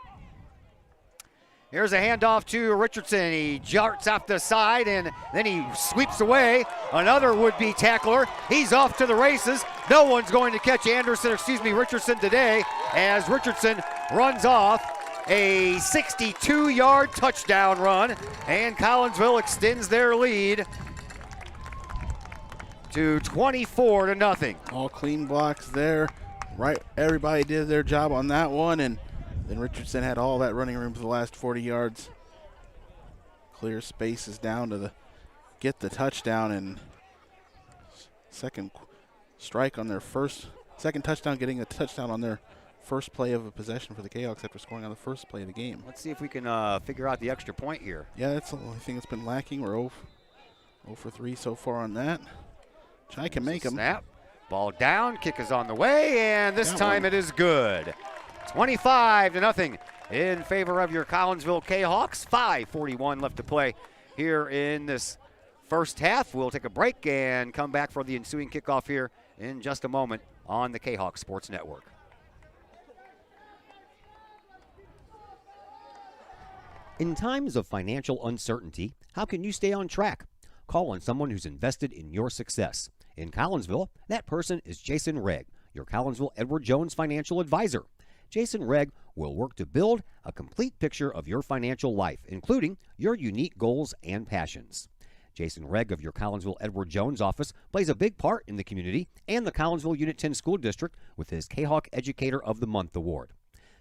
Here's a handoff to Richardson. He jarts off the side, and then he sweeps away another would-be tackler. He's off to the races. No one's going to catch Richardson today, as Richardson runs off a 62-yard touchdown run, and Collinsville extends their lead to 24-0. All clean blocks there. Right, everybody did their job on that one, and then Richardson had all that running room for the last 40 yards. clear spaces down to get the touchdown, and second strike on their second touchdown, getting a touchdown on their first play of a possession for the Kahawks after scoring on the first play of the game. Let's see if we can figure out the extra point here. Yeah, that's the only thing that's been lacking. We're 0 for 3 so far on that. Chai can make them. Snap. Ball down. Kick is on the way, and this time it is good. 25-0 in favor of your Collinsville Kahawks. 5:41 left to play here in this first half. We'll take a break and come back for the ensuing kickoff here in just a moment on the Kahawk Sports Network. In times of financial uncertainty, how can you stay on track? Call on someone who's invested in your success. In Collinsville, that person is Jason Regg, your Collinsville Edward Jones financial advisor. Jason Regg will work to build a complete picture of your financial life, including your unique goals and passions. Jason Regg of your Collinsville Edward Jones office plays a big part in the community and the Collinsville Unit 10 School District with his Kahawk Educator of the Month award.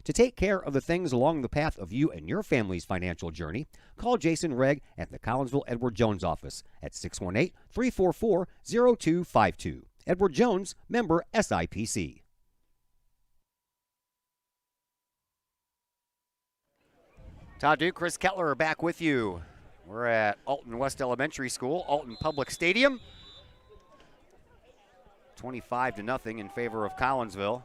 To take care of the things along the path of you and your family's financial journey, call Jason Regg at the Collinsville Edward Jones office at 618-344-0252. Edward Jones, member SIPC. Todd Duke, Chris Kettler are back with you. We're at Alton West Elementary School, Alton Public Stadium. 25-0 in favor of Collinsville.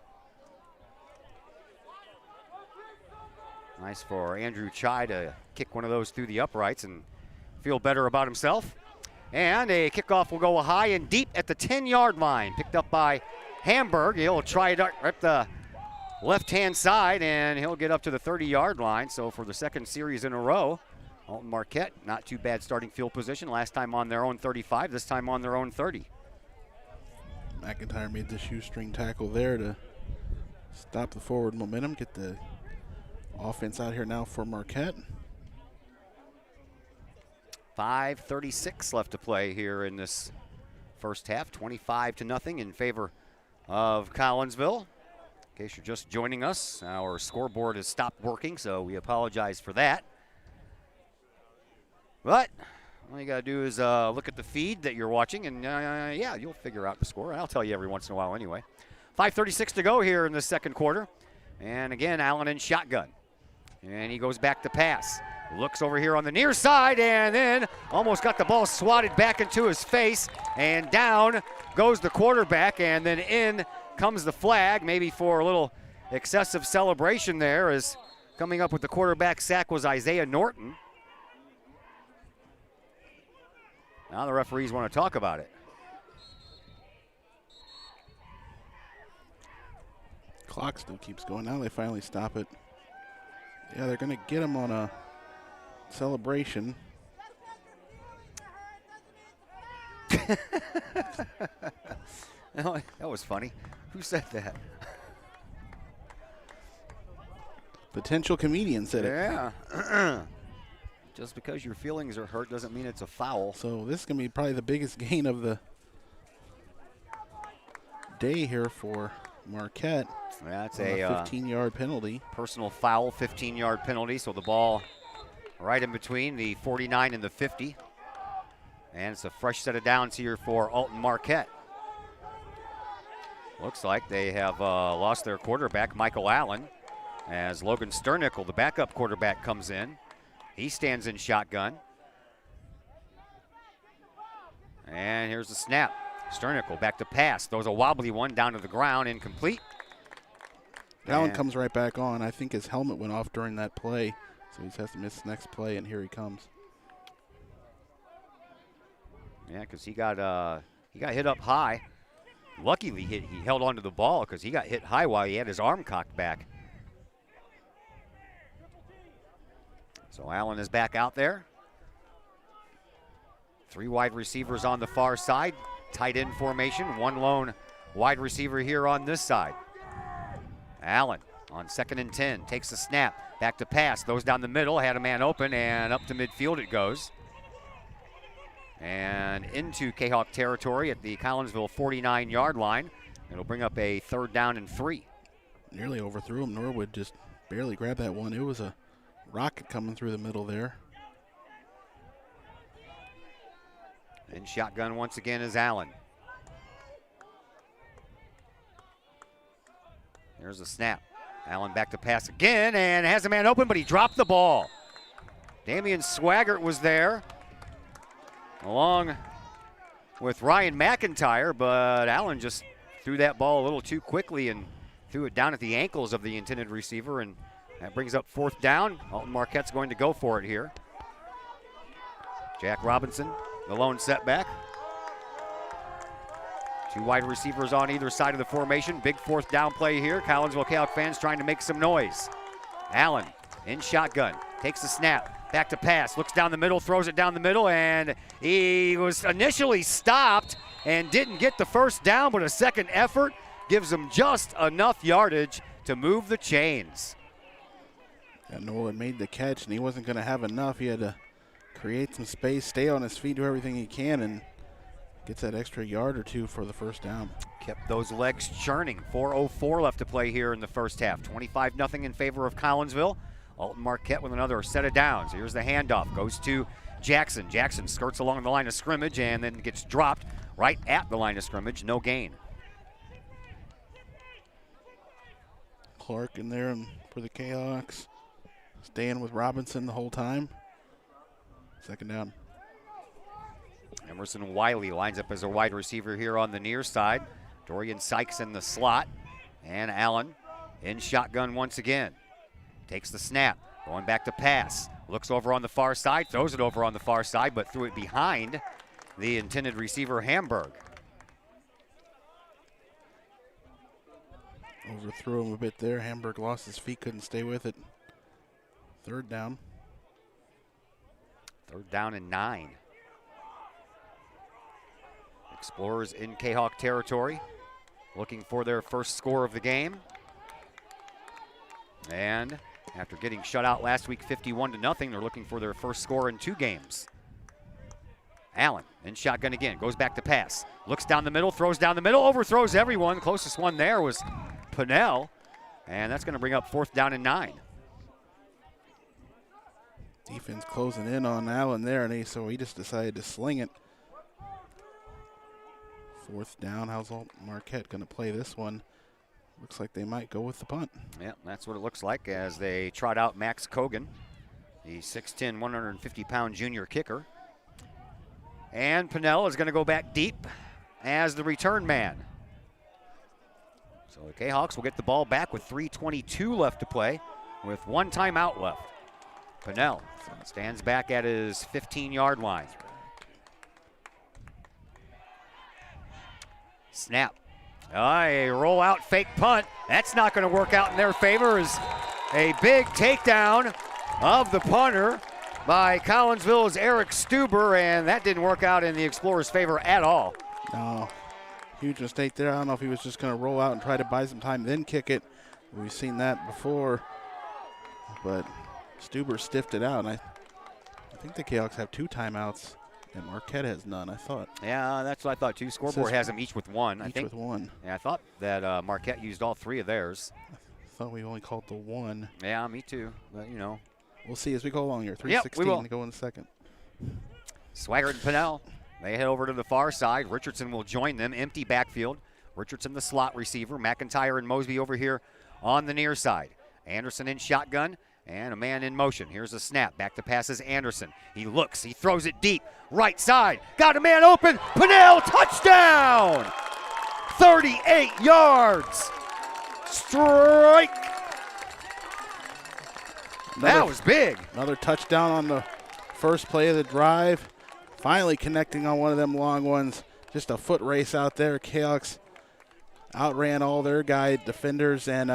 Nice for Andrew Chai to kick one of those through the uprights and feel better about himself. And a kickoff will go high and deep at the 10-yard line. Picked up by Hamburg. He'll try it up the left-hand side, and he'll get up to the 30-yard line. So for the second series in a row, Alton Marquette, not too bad starting field position. Last time on their own 35, this time on their own 30. McIntyre made the shoestring tackle there to stop the forward momentum, get the offense out here now for Marquette. 5:36 left to play here in this first half. 25-0 in favor of Collinsville. In case you're just joining us, our scoreboard has stopped working, so we apologize for that. But all you got to do is look at the feed that you're watching, and yeah, you'll figure out the score. I'll tell you every once in a while anyway. 5:36 to go here in the second quarter. And again, Allen in shotgun. And he goes back to pass. Looks over here on the near side, and then almost got the ball swatted back into his face. And down goes the quarterback, and then in comes the flag, maybe for a little excessive celebration there, as coming up with the quarterback sack was Isaiah Norton. Now the referees want to talk about it. Clock still keeps going. Now they finally stop it. Yeah, they're going to get him on a celebration. That was funny. Who said that? Potential comedian said it. Yeah. Just because your feelings are hurt doesn't mean it's a foul. So this is going to be probably the biggest gain of the day here for Marquette. That's a 15-yard penalty. Personal foul, 15-yard penalty. So the ball right in between the 49 and the 50. And it's a fresh set of downs here for Alton Marquette. Looks like they have lost their quarterback, Michael Allen, as Logan Sternickel, the backup quarterback, comes in. He stands in shotgun. And here's the snap. Sternickel back to pass. Throws a wobbly one down to the ground, incomplete. Allen comes right back on. I think his helmet went off during that play, so he has to miss the next play, and here he comes. Yeah, because he got hit up high. Luckily, he held onto the ball because he got hit high while he had his arm cocked back. So Allen is back out there. Three wide receivers on the far side. Tight end formation. One lone wide receiver here on this side. Allen on 2nd and 10. Takes the snap. Back to pass. Throws down the middle. Had a man open, and up to midfield it goes. And into Kahok territory at the Collinsville 49-yard line. It'll bring up a 3rd down and 3. Nearly overthrew him. Norwood just barely grabbed that one. It was a rocket coming through the middle there. And shotgun once again is Allen. There's a snap. Allen back to pass again and has a man open, but he dropped the ball. Damian Swaggart was there along with Ryan McIntyre, but Allen just threw that ball a little too quickly and threw it down at the ankles of the intended receiver, and that brings up 4th down. Alton Marquette's going to go for it here. Jack Robinson, the lone setback. 2 wide receivers on either side of the formation. Big 4th down play here. Collinsville Kahok fans trying to make some noise. Allen in shotgun, takes the snap, back to pass, looks down the middle, throws it down the middle, and he was initially stopped and didn't get the first down, but a second effort gives him just enough yardage to move the chains. And Nolan made the catch, and he wasn't going to have enough. He had to create some space, stay on his feet, do everything he can, and gets that extra yard or 2 for the first down. Kept those legs churning. 4:04 left to play here in the first half. 25-0 in favor of Collinsville. Alton Marquette with another set of downs. Here's the handoff. Goes to Jackson. Jackson skirts along the line of scrimmage and then gets dropped right at the line of scrimmage. No gain. Clark in there for the Kahawks. Staying with Robinson the whole time. Second down. Emerson Wiley lines up as a wide receiver here on the near side. Dorian Sykes in the slot. And Allen in shotgun once again. Takes the snap, going back to pass. Looks over on the far side, throws it over on the far side, but threw it behind the intended receiver, Hamburg. Overthrew him a bit there. Hamburg lost his feet, couldn't stay with it. Third down. 3rd down and 9. Explorers in Kahok territory, looking for their first score of the game. And after getting shut out last week 51-0, they're looking for their first score in 2 games. Allen in shotgun again, goes back to pass. Looks down the middle, throws down the middle, overthrows everyone. Closest one there was Pinnell, and that's going to bring up 4th down and 9. Defense closing in on Allen there, and so he just decided to sling it. 4th down. How's Marquette going to play this one? Looks like they might go with the punt. Yeah, that's what it looks like as they trot out Max Kogan, the 6'10", 150-pound junior kicker. And Pinnell is going to go back deep as the return man. So the Kahawks will get the ball back with 3:22 left to play with 1 timeout left. Pinnell stands back at his 15-yard line. Snap. A roll-out fake punt. That's not going to work out in their favor as a big takedown of the punter by Collinsville's Eric Stuber, and that didn't work out in the Explorers' favor at all. No, huge mistake there. I don't know if he was just going to roll out and try to buy some time, then kick it. We've seen that before, but Stuber stiffed it out, and I think the Kahawks have 2 timeouts. And Marquette has none, I thought. Yeah, that's what I thought too. Scoreboard has them each with 1. Each with 1. Yeah, I thought that Marquette used all 3 of theirs. I thought we only called the 1. Yeah, me too. But, you know. We'll see as we go along here. 3:16 to go in the second. Swaggart and Pinnell, they head over to the far side. Richardson will join them. Empty backfield. Richardson the slot receiver. McIntyre and Mosby over here on the near side. Anderson in shotgun. And a man in motion. Here's a snap. Back to passes Anderson. He looks. He throws it deep. Right side. Got a man open. Pinnell, touchdown! 38 yards. Strike. That was big. Another touchdown on the first play of the drive. Finally connecting on one of them long ones. Just a foot race out there. Kahawks outran all their guy defenders and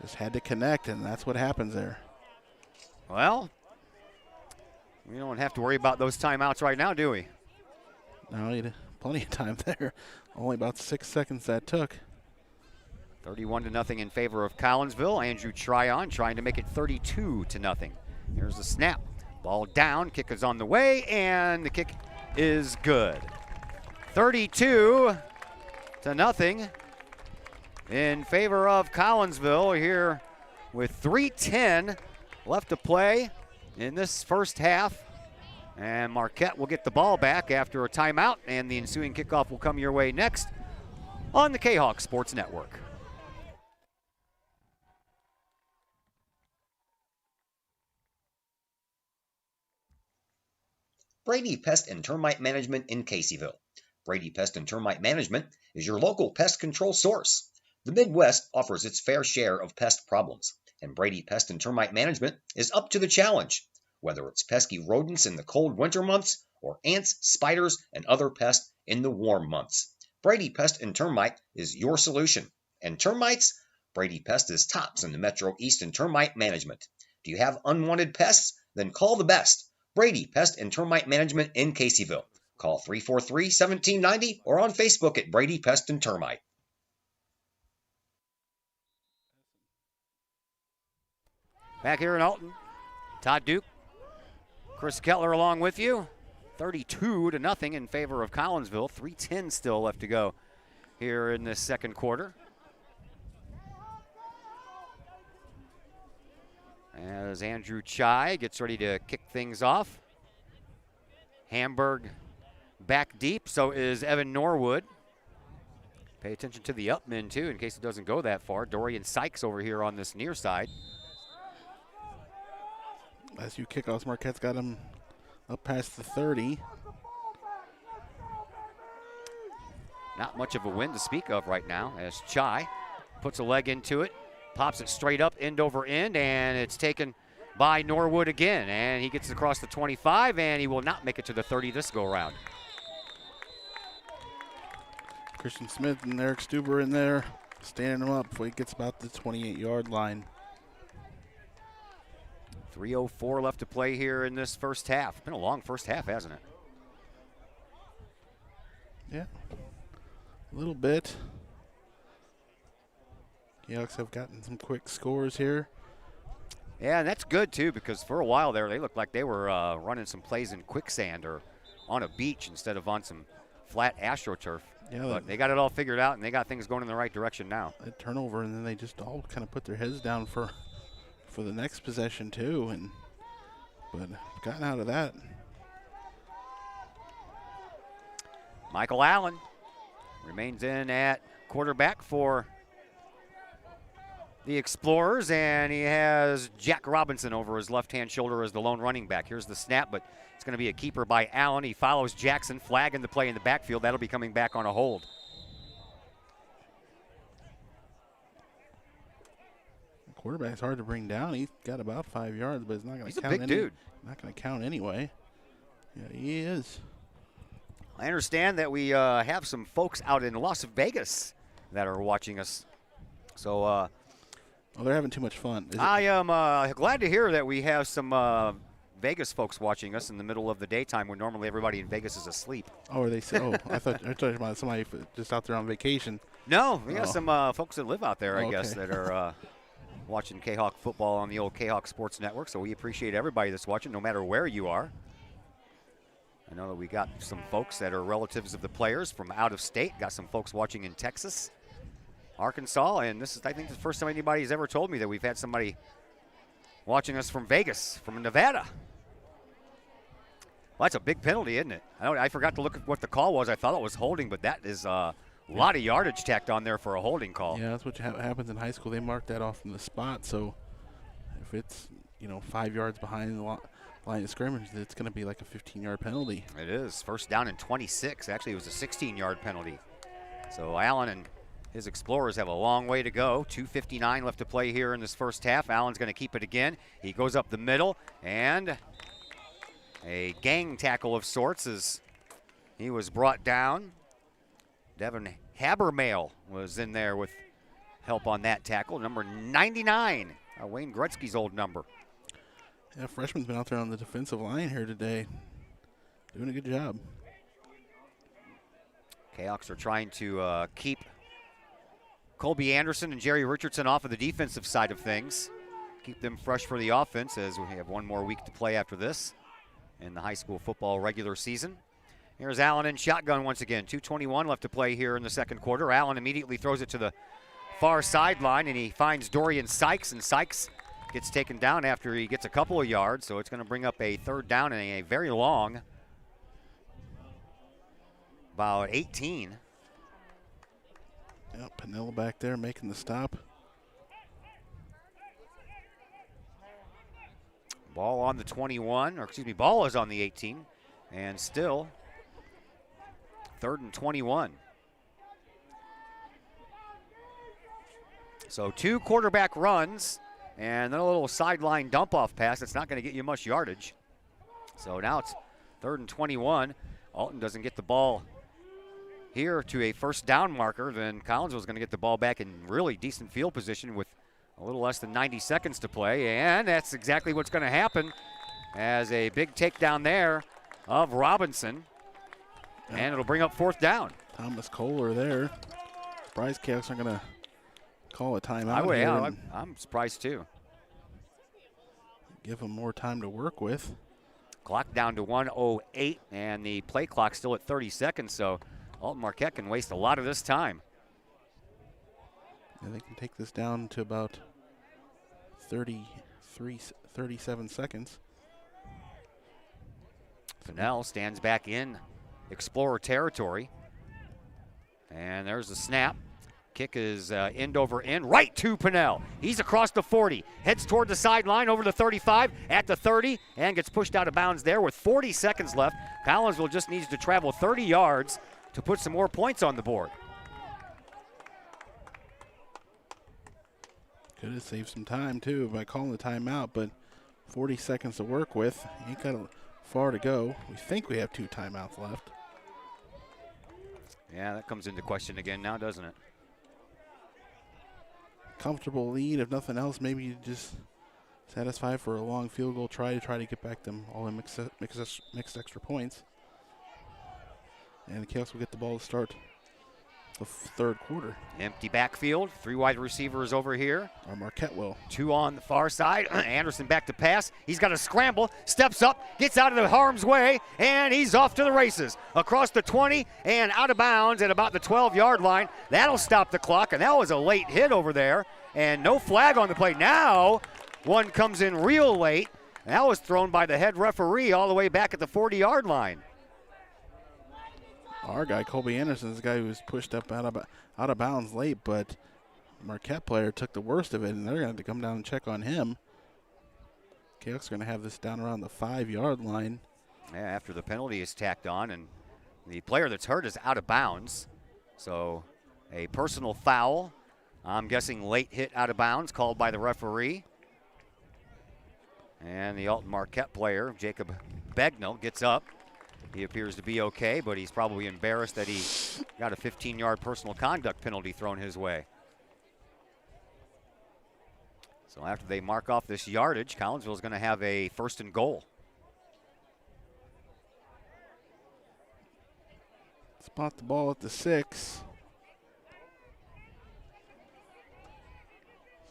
just had to connect, and that's what happens there. Well, we don't have to worry about those timeouts right now, do we? No, you had plenty of time there. Only about 6 seconds that took. 31-0 in favor of Collinsville. Andrew Tryon trying to make it 32-0. Here's the snap. Ball down, kick is on the way, and the kick is good. 32-0 in favor of Collinsville here with 3:10 left to play in this first half. And Marquette will get the ball back after a timeout, and the ensuing kickoff will come your way next on the Kahok Sports Network. Brady Pest and Termite Management in Caseyville. Brady Pest and Termite Management is your local pest control source. The Midwest offers its fair share of pest problems, and Brady Pest and Termite Management is up to the challenge. Whether it's pesky rodents in the cold winter months or ants, spiders, and other pests in the warm months, Brady Pest and Termite is your solution. And termites? Brady Pest is tops in the Metro East in termite management. Do you have unwanted pests? Then call the best. Brady Pest and Termite Management in Caseyville. Call 343-1790 or on Facebook at Brady Pest and Termite. Back here in Alton, Todd Duke, Chris Kettler along with you. 32-0 in favor of Collinsville. 3:10 still left to go here in this second quarter. As Andrew Chai gets ready to kick things off. Hamburg back deep, so is Evan Norwood. Pay attention to the upmen too in case it doesn't go that far. Dorian Sykes over here on this near side. Last few kickoffs, Marquette's got him up past the 30. Not much of a win to speak of right now as Chai puts a leg into it, pops it straight up end over end, and it's taken by Norwood again. And he gets across the 25, and he will not make it to the 30 this go around. Christian Smith and Eric Stuber in there, standing him up before he gets about the 28-yard line. 3:04 left to play here in this first half. It's been a long first half, hasn't it? Yeah, a little bit. Yelks have gotten some quick scores here. Yeah, and that's good too, because for a while there, they looked like they were running some plays in quicksand or on a beach instead of on some flat AstroTurf. Yeah, but they got it all figured out, and they got things going in the right direction now. A turnover, and then they just all kind of put their heads down for the next possession too, but gotten out of that. Michael Allen remains in at quarterback for the Explorers, and he has Jack Robinson over his left-hand shoulder as the lone running back. Here's the snap, but it's going to be a keeper by Allen. He follows Jackson, flagging the play in the backfield. That'll be coming back on a hold. Quarterback's hard to bring down. He's got about 5 yards, but it's not going to count. He's a big dude. Not going to count anyway. Yeah, he is. I understand that we have some folks out in Las Vegas that are watching us. So, well, they're having too much fun. I am glad to hear that we have some Vegas folks watching us in the middle of the daytime when normally everybody in Vegas is asleep. Oh, are they? I thought you were talking about somebody just out there on vacation. No, we got some folks that live out there, I guess, that are watching Kahok football on the old Kahok Sports Network. So we appreciate everybody that's watching, no matter where you are. I know that we got some folks that are relatives of the players from out of state. Got some folks watching in Texas, Arkansas, and this is, I think, the first time anybody's ever told me that we've had somebody watching us from Vegas, from Nevada. Well, that's a big penalty, isn't it? I forgot to look at what the call was. I thought it was holding, but that is a lot of yardage tacked on there for a holding call. Yeah, that's what happens in high school. They mark that off from the spot, so if it's 5 yards behind the line of scrimmage, it's going to be like a 15-yard penalty. It is. First down and 26. Actually, it was a 16-yard penalty. So Allen and his Explorers have a long way to go. 2:59 left to play here in this first half. Allen's going to keep it again. He goes up the middle, and a gang tackle of sorts as he was brought down. Devin Habermail was in there with help on that tackle. Number 99, Wayne Gretzky's old number. Yeah, freshman's been out there on the defensive line here today. Doing a good job. Kahawks are trying to keep Colby Anderson and Jerry Richardson off of the defensive side of things. Keep them fresh for the offense as we have one more week to play after this in the high school football regular season. Here's Allen in shotgun once again. 2:21 left to play here in the second quarter. Allen immediately throws it to the far sideline, and he finds Dorian Sykes, and Sykes gets taken down after he gets a couple of yards, so it's going to bring up a third down and a very long, about 18. Yep, Pennell back there making the stop. Ball on the 21, or excuse me, ball is on the 18, and still 3rd and 21. So 2 quarterback runs, and then a little sideline dump-off pass that's not going to get you much yardage. So now it's 3rd and 21. Alton doesn't get the ball here to a first down marker, then Collinsville's going to get the ball back in really decent field position with a little less than 90 seconds to play, and that's exactly what's going to happen as a big takedown there of Robinson, and it'll bring up 4th down. Thomas Kohler there. Surprised Canucks aren't going to call a timeout. I'm surprised too. Give them more time to work with. Clock down to 1:08, and the play clock still at 30 seconds, so Alton Marquette can waste a lot of this time. And they can take this down to about 37 seconds. Pennell stands back in Explorer territory. And there's the snap. Kick is end over end, right to Pennell. He's across the 40, heads toward the sideline, over the 35, at the 30, and gets pushed out of bounds there with 40 seconds left. Collinsville just needs to travel 30 yards to put some more points on the board. Could have saved some time, too, by calling the timeout, but 40 seconds to work with. Ain't got far to go. We think we have 2 timeouts left. Yeah, that comes into question again now, doesn't it? Comfortable lead. If nothing else, maybe you just satisfy for a long field goal try to get back them all in mixed extra points. And the Canucks will get the ball to start the 3rd quarter. Empty backfield, 3 wide receivers over here. Or Marquette will. 2 on the far side. Anderson back to pass. He's got a scramble, steps up, gets out of the harm's way, and he's off to the races. Across the 20 and out of bounds at about the 12-yard line. That'll stop the clock, and that was a late hit over there. And no flag on the play. Now, one comes in real late. That was thrown by the head referee all the way back at the 40-yard line. Our guy, Colby Anderson, is the guy who was pushed up out of bounds late, but Marquette player took the worst of it, and they're going to have to come down and check on him. Canucks are going to have this down around the 5-yard line. Yeah, after the penalty is tacked on, and the player that's hurt is out of bounds. So a personal foul, I'm guessing late hit out of bounds, called by the referee. And the Alton Marquette player, Jacob Begnell, gets up. He appears to be okay, but he's probably embarrassed that he got a 15-yard personal conduct penalty thrown his way. So after they mark off this yardage, Collinsville is going to have a 1st and goal. Spot the ball at the 6.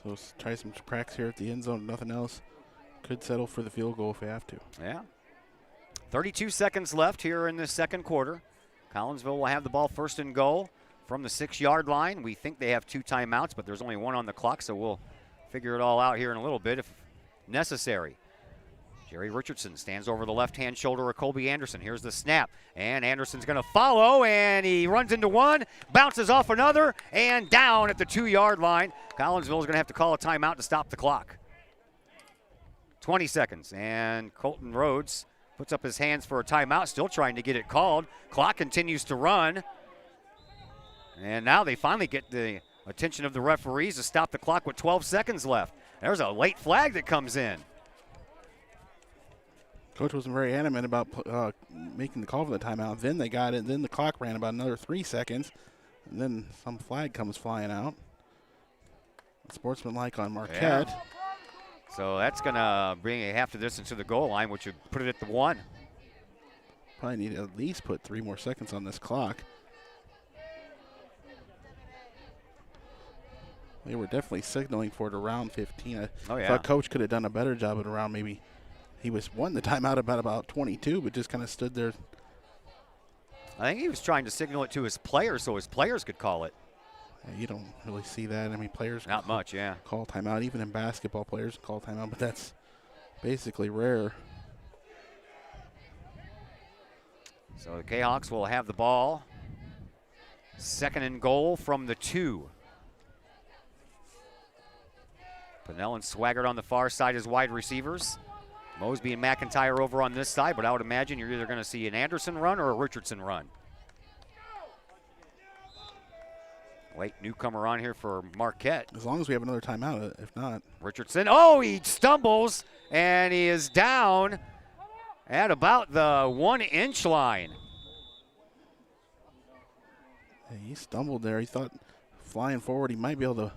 So let's try some cracks here at the end zone, nothing else. Could settle for the field goal if we have to. Yeah. 32 seconds left here in the 2nd quarter. Collinsville will have the ball 1st and goal from the 6-yard line. We think they have 2 timeouts, but there's only 1 on the clock, so we'll figure it all out here in a little bit if necessary. Jerry Richardson stands over the left-hand shoulder of Colby Anderson. Here's the snap, and Anderson's going to follow, and he runs into one, bounces off another, and down at the 2-yard line. Collinsville is going to have to call a timeout to stop the clock. 20 seconds, and Colton Rhodes puts up his hands for a timeout, still trying to get it called. Clock continues to run. And now they finally get the attention of the referees to stop the clock with 12 seconds left. There's a late flag that comes in. Coach wasn't very adamant about making the call for the timeout. Then they got it. Then the clock ran about another 3 seconds. And then some flag comes flying out. Sportsmanlike on Marquette. Yeah. So that's going to bring a half the distance to the goal line, which would put it at the 1. Probably need to at least put 3 more seconds on this clock. They were definitely signaling for it around 15. I thought Coach could have done a better job at around maybe. He won the timeout about 22, but just kind of stood there. I think he was trying to signal it to his players so his players could call it. You don't really see that. I mean, players not much, yeah. Call timeout. Even in basketball, players call timeout, but that's basically rare. So the Kahawks will have the ball. 2nd and goal from the 2. Pennell and Swaggart on the far side as wide receivers. Mosby and McIntyre over on this side, but I would imagine you're either going to see an Anderson run or a Richardson run. Late newcomer on here for Marquette. As long as we have another timeout, if not. Richardson, oh, he stumbles, and he is down at about the 1-inch line. Yeah, he stumbled there. He thought flying forward he might be able to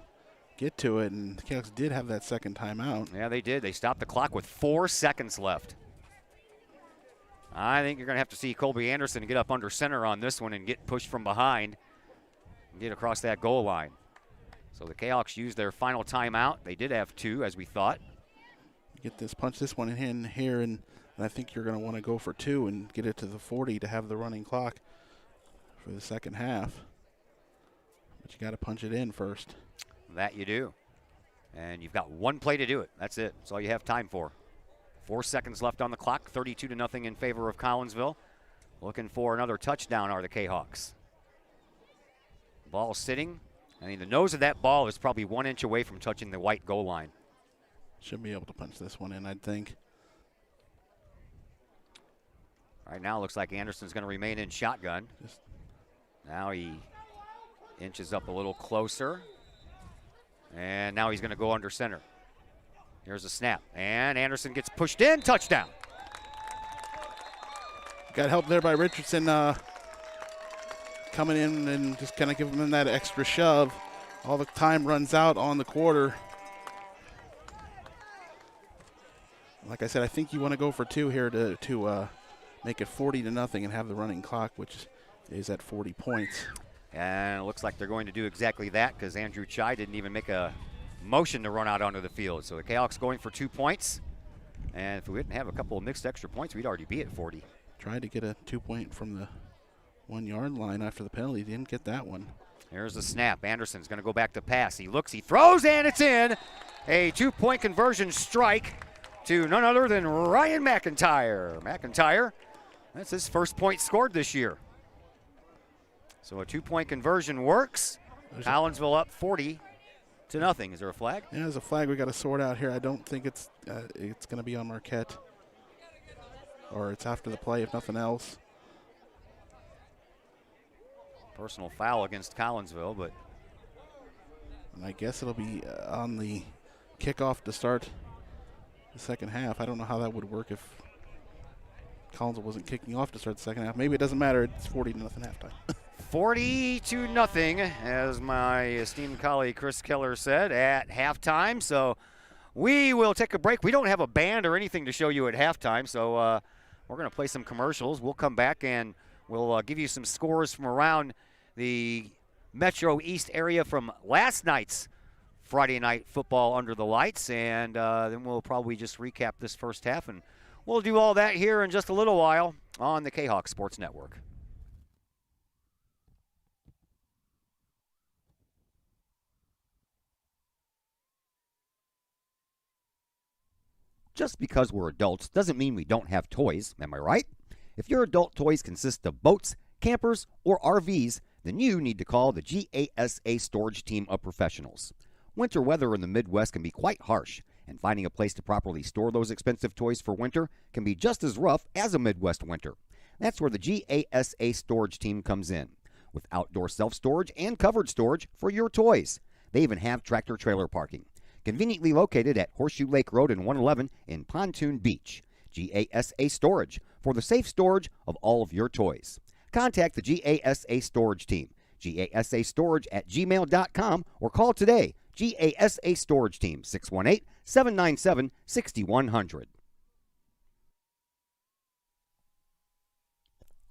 get to it, and the Canucks did have that second timeout. Yeah, they did. They stopped the clock with 4 seconds left. I think you're going to have to see Colby Anderson get up under center on this one and get pushed from behind and get across that goal line. So the Kahawks used their final timeout. They did have 2, as we thought. Get this, punch this one in here, and I think you're going to want to go for 2 and get it to the 40 to have the running clock for the second half. But you got to punch it in first. That you do. And you've got 1 play to do it. That's it. That's all you have time for. 4 seconds left on the clock. 32-0 in favor of Collinsville. Looking for another touchdown are the Kahawks. Ball sitting. I mean, the nose of that ball is probably 1 inch away from touching the white goal line. Should be able to punch this one in, I think. Right now, it looks like Anderson's going to remain in shotgun. Now he inches up a little closer. And now he's going to go under center. Here's a snap. And Anderson gets pushed in. Touchdown. Got help there by Richardson coming in and just kind of giving him that extra shove. All the time runs out on the quarter. Like I said, I think you want to go for 2 here to make it 40-0 and have the running clock, which is at 40 points. And it looks like they're going to do exactly that because Andrew Chai didn't even make a motion to run out onto the field. So the Kahawks going for 2 points. And if we didn't have a couple of mixed extra points, we'd already be at 40. Tried to get a 2-point from the 1-yard line after the penalty. Didn't get that one. Here's the snap. Anderson's going to go back to pass. He looks, he throws, and it's in. A 2-point conversion strike to none other than Ryan McIntyre. McIntyre, that's his first point scored this year. So a 2-point conversion works. Collinsville up 40-0. Is there a flag? Yeah, there's a flag we got to sort out here. I don't think it's going to be on Marquette. Or it's after the play, if nothing else. Personal foul against Collinsville, but. And I guess it'll be on the kickoff to start the second half. I don't know how that would work if Collinsville wasn't kicking off to start the second half. Maybe it doesn't matter. It's 40-0 halftime. 40-0, as my esteemed colleague Chris Keller said, at halftime. So we will take a break. We don't have a band or anything to show you at halftime, so we're going to play some commercials. We'll come back and we'll give you some scores from around the Metro East area from last night's Friday night football under the lights, and then we'll probably just recap this first half, and we'll do all that here in just a little while on the Kahok Sports Network. Just because we're adults doesn't mean we don't have toys, am I right? If your adult toys consist of boats, campers, or RVs, then you need to call the GASA storage team of professionals. Winter weather in the Midwest can be quite harsh, and finding a place to properly store those expensive toys for winter can be just as rough as a Midwest winter. That's where the GASA storage team comes in, with outdoor self-storage and covered storage for your toys. They even have tractor-trailer parking. Conveniently located at Horseshoe Lake Road and 111 in Pontoon Beach. GASA Storage, for the safe storage of all of your toys. Contact the GASA Storage team, gasastorage@gmail.com, or call today, GASA Storage Team, 618-797-6100.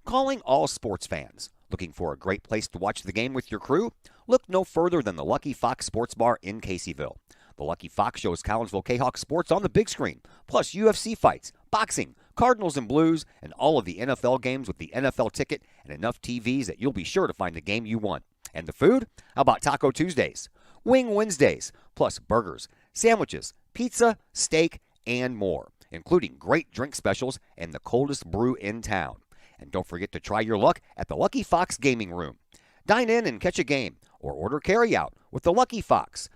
Calling all sports fans. Looking for a great place to watch the game with your crew? Look no further than the Lucky Fox Sports Bar in Caseyville. The Lucky Fox shows Collinsville Kahawk sports on the big screen, plus UFC fights, boxing, Cardinals and Blues, and all of the NFL games with the NFL ticket and enough TVs that you'll be sure to find the game you want. And the food? How about Taco Tuesdays, Wing Wednesdays, plus burgers, sandwiches, pizza, steak, and more, including great drink specials and the coldest brew in town. And don't forget to try your luck at the Lucky Fox Gaming Room. Dine in and catch a game, or order carryout with the Lucky Fox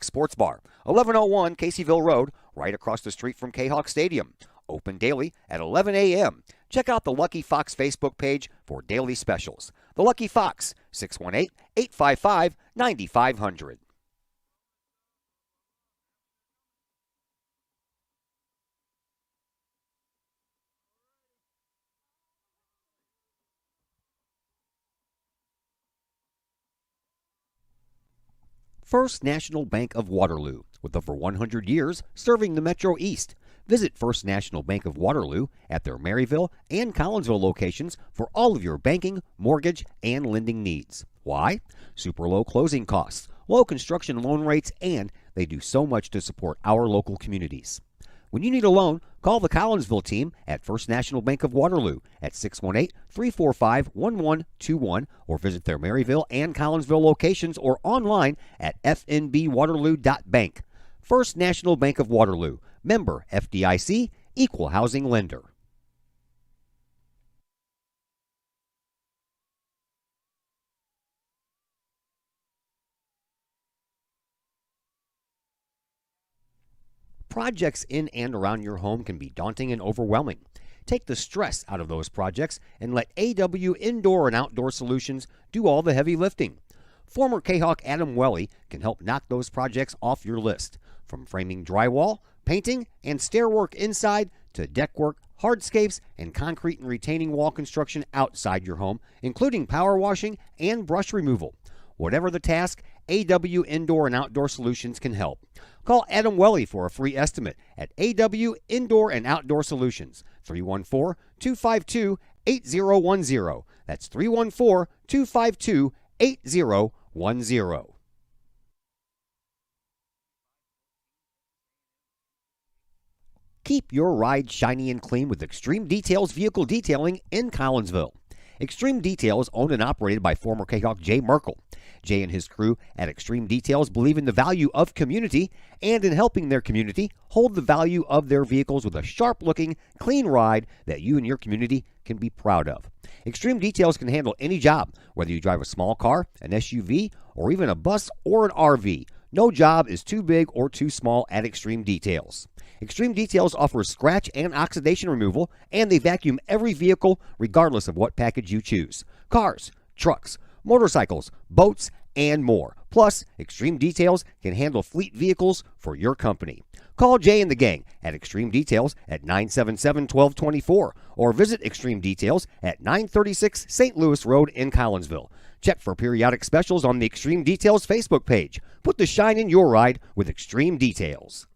Sports Bar, 1101 Caseyville Road, right across the street from Kahok Stadium. Open daily at 11 a.m. Check out the Lucky Fox Facebook page for daily specials. The Lucky Fox, 618-855-9500. First National Bank of Waterloo, with over 100 years serving the Metro East. Visit First National Bank of Waterloo at their Maryville and Collinsville locations for all of your banking, mortgage, and lending needs. Why? Super low closing costs, low construction loan rates, and they do so much to support our local communities. When you need a loan, call the Collinsville team at First National Bank of Waterloo at 618-345-1121 or visit their Maryville and Collinsville locations or online at fnbwaterloo.bank. First National Bank of Waterloo, member FDIC, equal housing lender. Projects in and around your home can be daunting and overwhelming. Take the stress out of those projects and let AW Indoor and Outdoor Solutions do all the heavy lifting. Former Kahok Adam Welly can help knock those projects off your list. From framing drywall, painting, and stair work inside to deck work, hardscapes, and concrete and retaining wall construction outside your home, including power washing and brush removal. Whatever the task, AW Indoor and Outdoor Solutions can help. Call Adam Welly for a free estimate at AW Indoor and Outdoor Solutions, 314-252-8010. That's 314-252-8010. Keep your ride shiny and clean with Extreme Details Vehicle Detailing in Collinsville. Extreme Details, owned and operated by former Kahok Jay Merkel. Jay and his crew at Extreme Details believe in the value of community and in helping their community hold the value of their vehicles with a sharp-looking, clean ride that you and your community can be proud of. Extreme Details can handle any job, whether you drive a small car, an SUV, or even a bus or an RV. No job is too big or too small at Extreme Details. Extreme Details offers scratch and oxidation removal, and they vacuum every vehicle regardless of what package you choose. Cars, trucks, motorcycles, boats, and more. Plus, Extreme Details can handle fleet vehicles for your company. Call Jay and the gang at Extreme Details at 977-1224 or visit Extreme Details at 936 St. Louis Road in Collinsville. Check for periodic specials on the Extreme Details Facebook page. Put the shine in your ride with Extreme Details.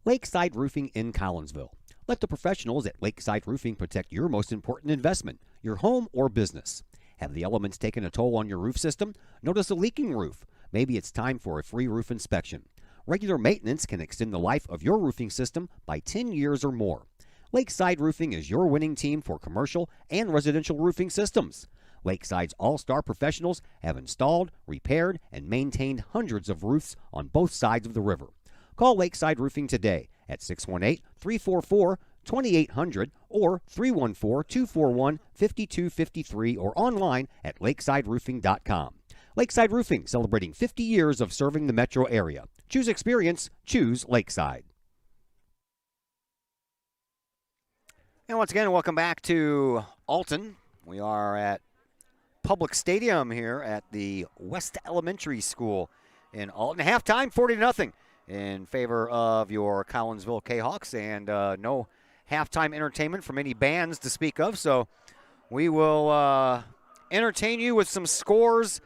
Lakeside Roofing in Collinsville. Let the professionals at Lakeside Roofing protect your most important investment, your home or business. Have the elements taken a toll on your roof system? Notice a leaking roof? Maybe it's time for a free roof inspection. Regular maintenance can extend the life of your roofing system by 10 years or more. Lakeside Roofing is your winning team for commercial and residential roofing systems. Lakeside's all-star professionals have installed, repaired, and maintained hundreds of roofs on both sides of the river. Call Lakeside Roofing today at 618-344-2800 or 314-241-5253 or online at lakesideroofing.com. Lakeside Roofing, celebrating 50 years of serving the metro area. Choose experience, choose Lakeside. And once again, welcome back to Alton. We are at Public Stadium here at the West Elementary School in Alton. Halftime, 40-0 in favor of your Collinsville Kahawks, and no halftime entertainment from any bands to speak of. So we will entertain you with some scores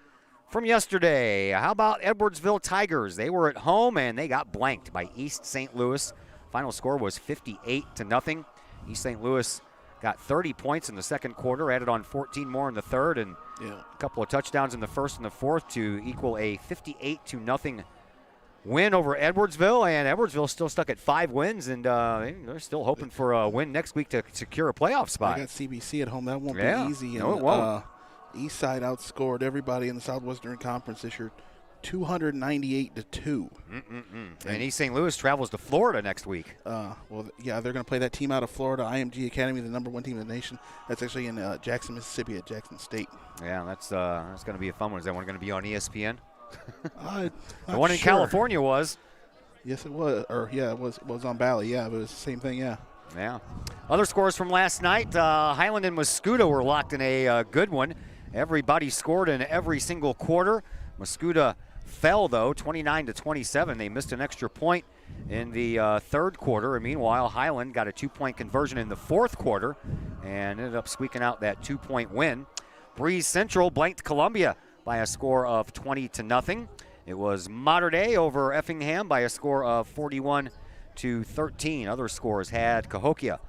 from yesterday. How about Edwardsville Tigers? They were at home and they got blanked by East St. Louis. Final score was 58-0. East St. Louis got 30 points in the second quarter, added on 14 more in the third, and a couple of touchdowns in the first and the fourth to equal a 58-0 win over Edwardsville, and Edwardsville's still stuck at 5 wins, and they're still hoping for a win next week to secure a playoff spot. They got CBC at home. That won't Yeah. be easy. No, And, it won't. Eastside outscored everybody in the Southwestern Conference this year, 298-2. And East St. Louis travels to Florida next week. Well, yeah, they're going to play that team out of Florida, IMG Academy, the #1 team in the nation. That's actually in Jackson, Mississippi at Jackson State. Yeah, that's going to be a fun one. Is that one going to be on ESPN? The one in California was. Yes, it was. Or, yeah, it was on Bally. Yeah, but it was the same thing, yeah. Yeah. Other scores from last night, Highland and Mascoutah were locked in a good one. Everybody scored in every single quarter. Mascoutah fell, though, 29-27. They missed an extra point in the third quarter. And meanwhile, Highland got a 2-point conversion in the fourth quarter and ended up squeaking out that 2-point win. Breeze Central blanked Columbia by a score of 20-0. It was Mater Dei over Effingham by a score of 41-13. Other scores had Cahokia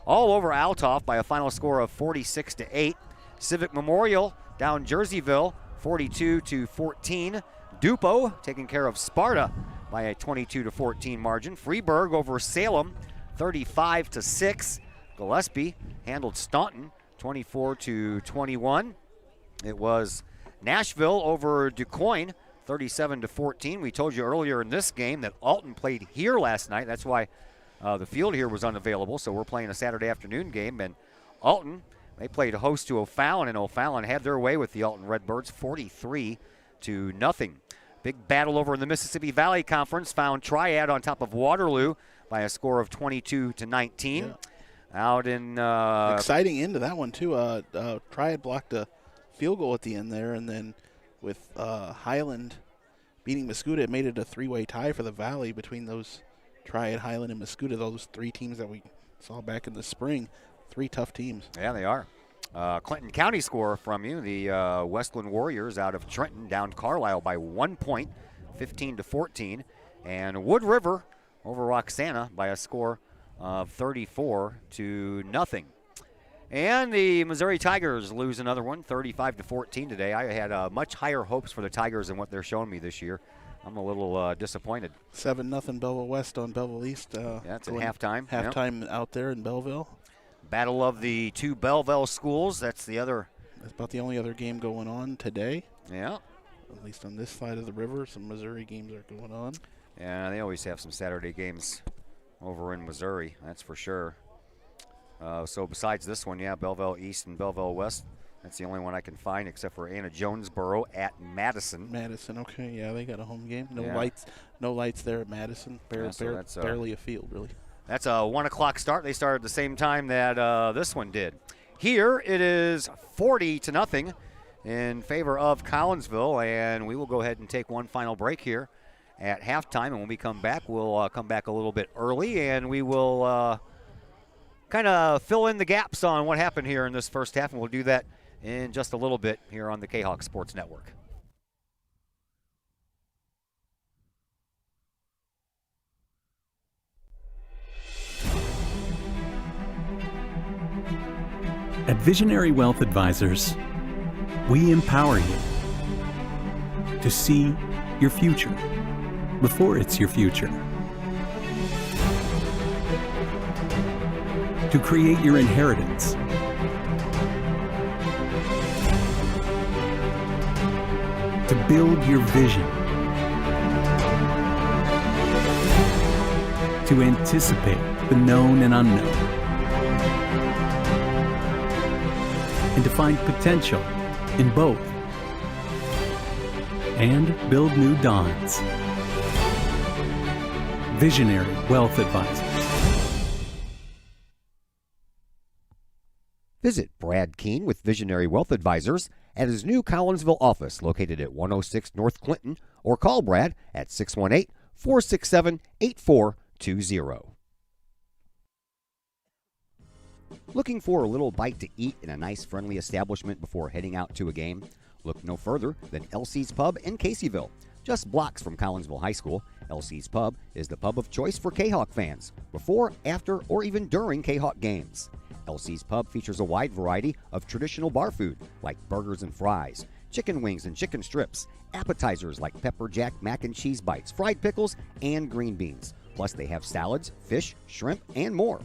all over Altoff by a final score of 46-8. Civic Memorial down Jerseyville 42-14. Dupo taking care of Sparta by a 22-14 margin. Freeburg over Salem 35-6. Gillespie handled Staunton 24-21. It was Nashville over DuQuoin 37-14. We told you earlier in this game that Alton played here last night. That's why the field here was unavailable, so we're playing a Saturday afternoon game. And Alton, they played host to O'Fallon, and O'Fallon had their way with the Alton Redbirds 43-0. Big battle over in the Mississippi Valley Conference found Triad on top of Waterloo by a score of 22-19. Yeah. Out in exciting end to that one too. Triad blocked a field goal at the end there, and then with Highland beating Mascoutah, it made it a 3-way tie for the Valley between those Triad, Highland, and Mascoutah, those 3 teams that we saw back in the spring. 3 tough teams. Yeah, they are. Clinton County score from you. The Westland Warriors out of Trenton down Carlisle by 1 point, 15-14. And Wood River over Roxana by a score of 34-0. And the Missouri Tigers lose another one, 35-14 today. I had much higher hopes for the Tigers than what they're showing me this year. I'm a little disappointed. 7-0 Belleville West on Belleville East. That's at halftime. Halftime out there in Belleville. Battle of the 2 Belleville schools. That's about the only other game going on today. Yeah. At least on this side of the river, some Missouri games are going on. Yeah, they always have some Saturday games over in Missouri, that's for sure. So besides this one, Belleville East and Belleville West, that's the only one I can find except for Anna Jonesboro at Madison. Madison, okay, yeah, they got a home game. No lights there at Madison. Barely a field, really. That's a 1 o'clock start. They started at the same time that this one did. Here it is 40-0 in favor of Collinsville, and we will go ahead and take one final break here at halftime. And when we come back, we'll come back a little bit early, and we will kind of fill in the gaps on what happened here in this first half, and we'll do that in just a little bit here on the Kahok Sports Network. At Visionary Wealth Advisors, we empower you to see your future before it's your future, to create your inheritance, to build your vision, to anticipate the known and unknown, and to find potential in both, and build new dawns. Visionary Wealth Advisors. Visit Brad Keene with Visionary Wealth Advisors at his new Collinsville office located at 106 North Clinton, or call Brad at 618-467-8420. Looking for a little bite to eat in a nice, friendly establishment before heading out to a game? Look no further than LC's Pub in Caseyville. Just blocks from Collinsville High School, LC's Pub is the pub of choice for Kahawk fans, before, after, or even during Kahawk games. LC's Pub features a wide variety of traditional bar food, like burgers and fries, chicken wings and chicken strips, appetizers like pepper jack mac and cheese bites, fried pickles, and green beans. Plus, they have salads, fish, shrimp, and more.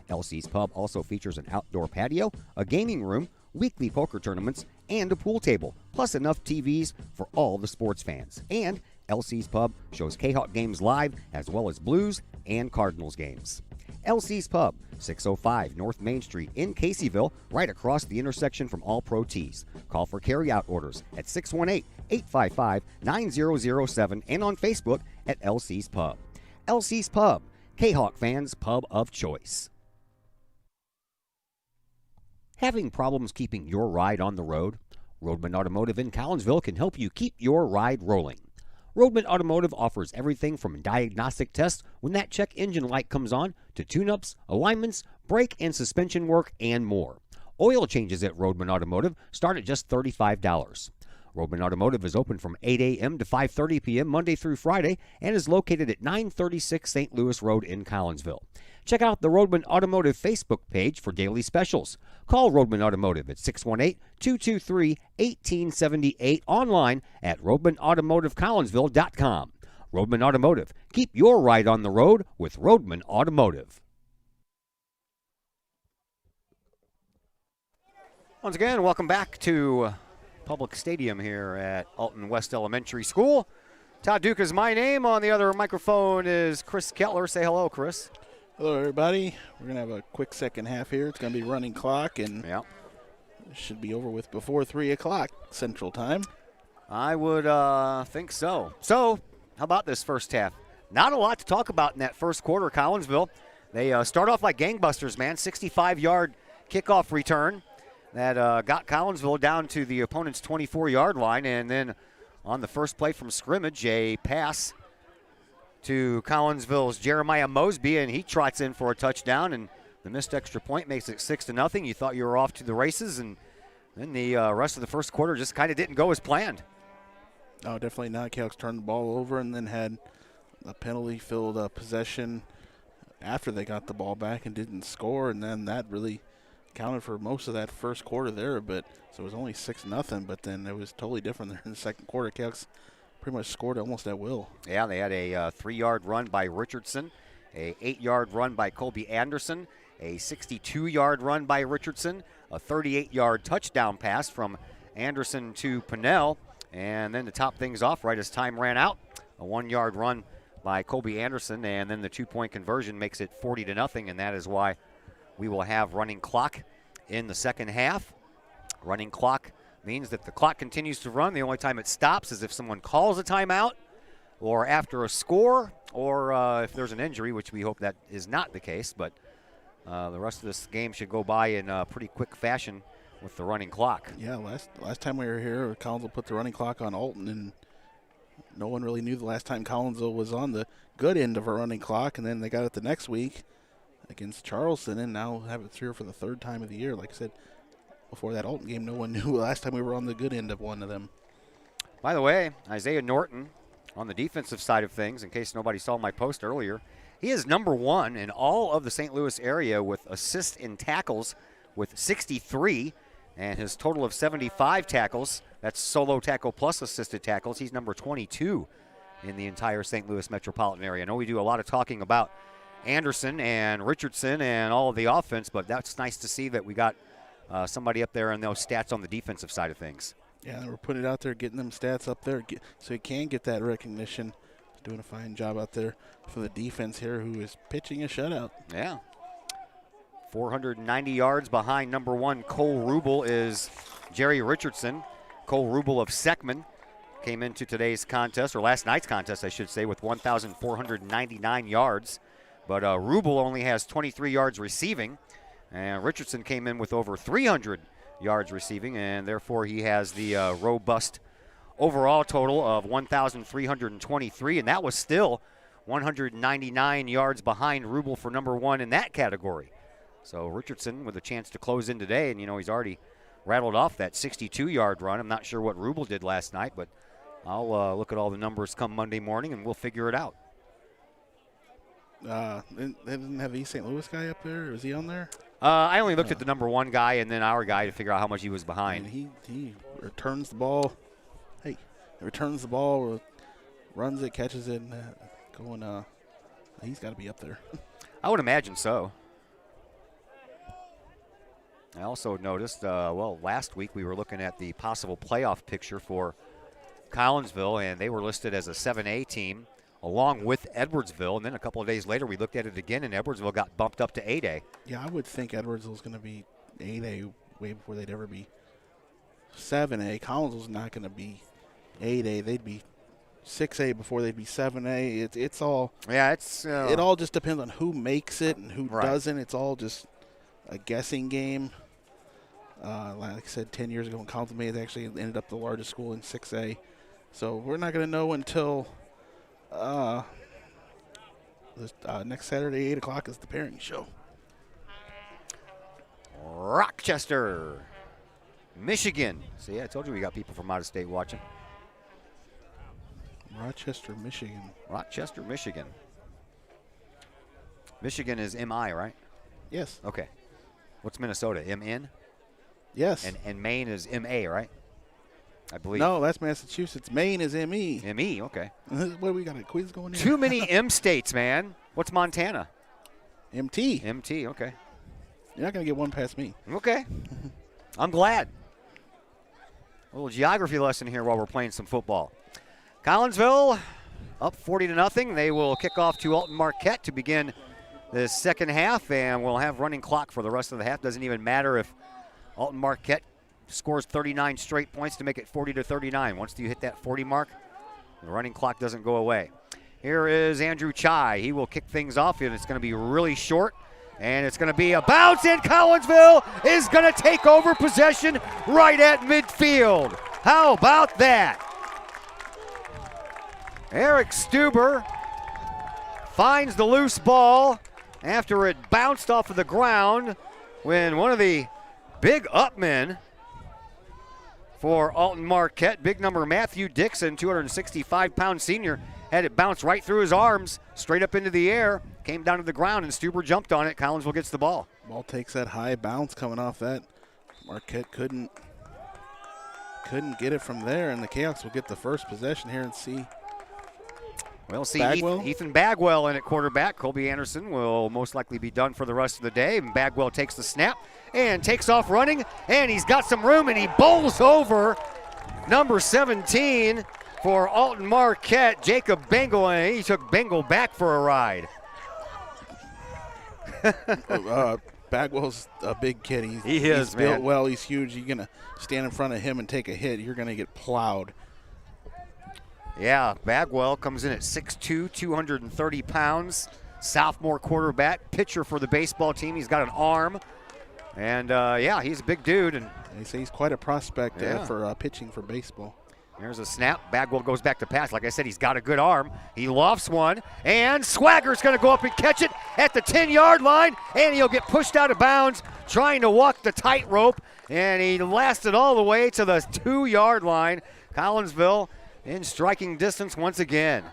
LC's Pub also features an outdoor patio, a gaming room, weekly poker tournaments, and a pool table, plus enough TVs for all the sports fans. And LC's Pub shows Kahok games live, as well as Blues and Cardinals games. LC's Pub, 605 North Main Street in Caseyville, right across the intersection from All Pro Tees. Call for carryout orders at 618-855-9007 and on Facebook at LC's Pub. LC's Pub, Kahok fans' pub of choice. Having problems keeping your ride on the road? Roadman Automotive in Collinsville can help you keep your ride rolling. Roadman Automotive offers everything from diagnostic tests when that check engine light comes on to tune-ups, alignments, brake and suspension work, and more. Oil changes at Roadman Automotive start at just $35. Roadman Automotive is open from 8 a.m. to 5:30 p.m. Monday through Friday and is located at 936 St. Louis Road in Collinsville. Check out the Roadman Automotive Facebook page for daily specials. Call Roadman Automotive at 618-223-1878, online at roadmanautomotivecollinsville.com. Roadman Automotive. Keep your ride on the road with Roadman Automotive. Once again, welcome back to Public Stadium here at Alton West Elementary School. Todd Duke is my name. On the other microphone is Chris Kettler. Say hello, Chris. Hello, everybody. We're going to have a quick second half here. It's going to be running clock, and it should be over with before 3 o'clock Central Time. I would think so. So, how about this first half? Not a lot to talk about in that first quarter, Collinsville. They start off like gangbusters, man. 65-yard kickoff return that got Collinsville down to the opponent's 24-yard line, and then on the first play from scrimmage, a pass to Collinsville's Jeremiah Mosby, and he trots in for a touchdown, and the missed extra point makes it 6-0. You thought you were off to the races, and then the rest of the first quarter just kind of didn't go as planned. No, definitely not. Kahok's turned the ball over and then had a penalty-filled possession after they got the ball back and didn't score, and then that really counted for most of that first quarter there, but so it was only 6-0, but then it was totally different there in the second quarter. Kahok's pretty much scored almost at will. Yeah, they had a 3-yard run by Richardson, a 8-yard run by Colby Anderson, a 62-yard run by Richardson, a 38-yard touchdown pass from Anderson to Pinnell, and then to top things off right as time ran out, a 1-yard run by Colby Anderson, and then the 2-point conversion makes it 40-0, and that is why we will have running clock in the second half. Running clock means that the clock continues to run. The only time it stops is if someone calls a timeout or after a score or if there's an injury, which we hope that is not the case. But the rest of this game should go by in pretty quick fashion with the running clock. Yeah, last time we were here, Collinsville put the running clock on Alton, and no one really knew the last time Collinsville was on the good end of a running clock, and then they got it the next week against Charleston, and now have it here for the third time of the year. Like I said, before that Alton game, no one knew last time we were on the good end of one of them. By the way, Isaiah Norton on the defensive side of things, in case nobody saw my post earlier, he is number 1 in all of the St. Louis area with assists in tackles with 63, and his total of 75 tackles. That's solo tackle plus assisted tackles. He's number 22 in the entire St. Louis metropolitan area. I know we do a lot of talking about Anderson and Richardson and all of the offense, but that's nice to see that we got somebody up there in those stats on the defensive side of things. Yeah, we're putting it out there, getting them stats up there so he can get that recognition. He's doing a fine job out there for the defense here, who is pitching a shutout. Yeah. 490 yards behind number 1 Cole Rubel is Jerry Richardson. Cole Rubel of Seckman came into today's contest, or last night's contest, I should say, with 1,499 yards. But Rubel only has 23 yards receiving, and Richardson came in with over 300 yards receiving, and therefore he has the robust overall total of 1,323, and that was still 199 yards behind Rubel for number 1 in that category. So Richardson with a chance to close in today, and he's already rattled off that 62-yard run. I'm not sure what Rubel did last night, but I'll look at all the numbers come Monday morning, and we'll figure it out. They didn't have the East St. Louis guy up there? Was he on there? I only looked at the number 1 guy and then our guy to figure out how much he was behind. And he returns the ball. Hey, returns the ball, runs it, catches it, and going. He's got to be up there. I would imagine so. I also noticed, last week we were looking at the possible playoff picture for Collinsville, and they were listed as a 7A team along with Edwardsville. And then a couple of days later we looked at it again, and Edwardsville got bumped up to 8A. Yeah, I would think Edwardsville's going to be 8A way before they'd ever be 7A. Collinsville's not going to be 8A. They'd be 6A before they'd be 7A. It's all. Yeah, it's. It all just depends on who makes it and who Right. doesn't. It's all just a guessing game. Like I said, 10 years ago when Collinsville made it, they actually ended up the largest school in 6A. So we're not going to know until next Saturday, 8 o'clock is the pairing show. Rochester, Michigan. See, I told you we got people from out of state watching. Rochester, Michigan. Rochester, Michigan. Michigan is MI, right? Yes. Okay. What's Minnesota? MN? Yes. And Maine is MA, right? I believe. No, that's Massachusetts. Maine is ME. ME, okay. What, we got a quiz going in? Too many M states, man. What's Montana? MT. MT, okay. You're not going to get one past me. Okay. I'm glad. A little geography lesson here while we're playing some football. Collinsville up 40-0. They will kick off to Alton Marquette to begin the second half, and we'll have running clock for the rest of the half. Doesn't even matter if Alton Marquette scores 39 straight points to make it 40-39. Once you hit that 40 mark, the running clock doesn't go away. Here is Andrew Chai. He will kick things off, and it's going to be really short, and it's going to be a bounce, and Collinsville is going to take over possession right at midfield. How about that? Eric Stuber finds the loose ball after it bounced off of the ground when one of the big upmen for Alton Marquette, big number Matthew Dixon, 265-pound senior, had it bounce right through his arms, straight up into the air, came down to the ground, and Stuber jumped on it. Collinsville gets the ball. Ball takes that high bounce coming off that. Marquette couldn't get it from there, and the Cahoks will get the first possession here and see. We'll see Bagwell? Ethan Bagwell in at quarterback. Colby Anderson will most likely be done for the rest of the day. And Bagwell takes the snap and takes off running, and he's got some room, and he bowls over number 17 for Alton Marquette, Jacob Bengal, and he took Bengal back for a ride. Bagwell's a big kid. He's built man. well. He's huge. You're going to stand in front of him and take a hit. You're going to get plowed. Yeah, Bagwell comes in at 6'2", 230 pounds. Sophomore quarterback, pitcher for the baseball team. He's got an arm. And, he's a big dude. And they say he's quite a prospect for pitching for baseball. Here's a snap. Bagwell goes back to pass. Like I said, he's got a good arm. He lofts one, and Swagger's going to go up and catch it at the 10-yard line, and he'll get pushed out of bounds trying to walk the tightrope, and he lasted all the way to the 2-yard line. Collinsville in striking distance once again.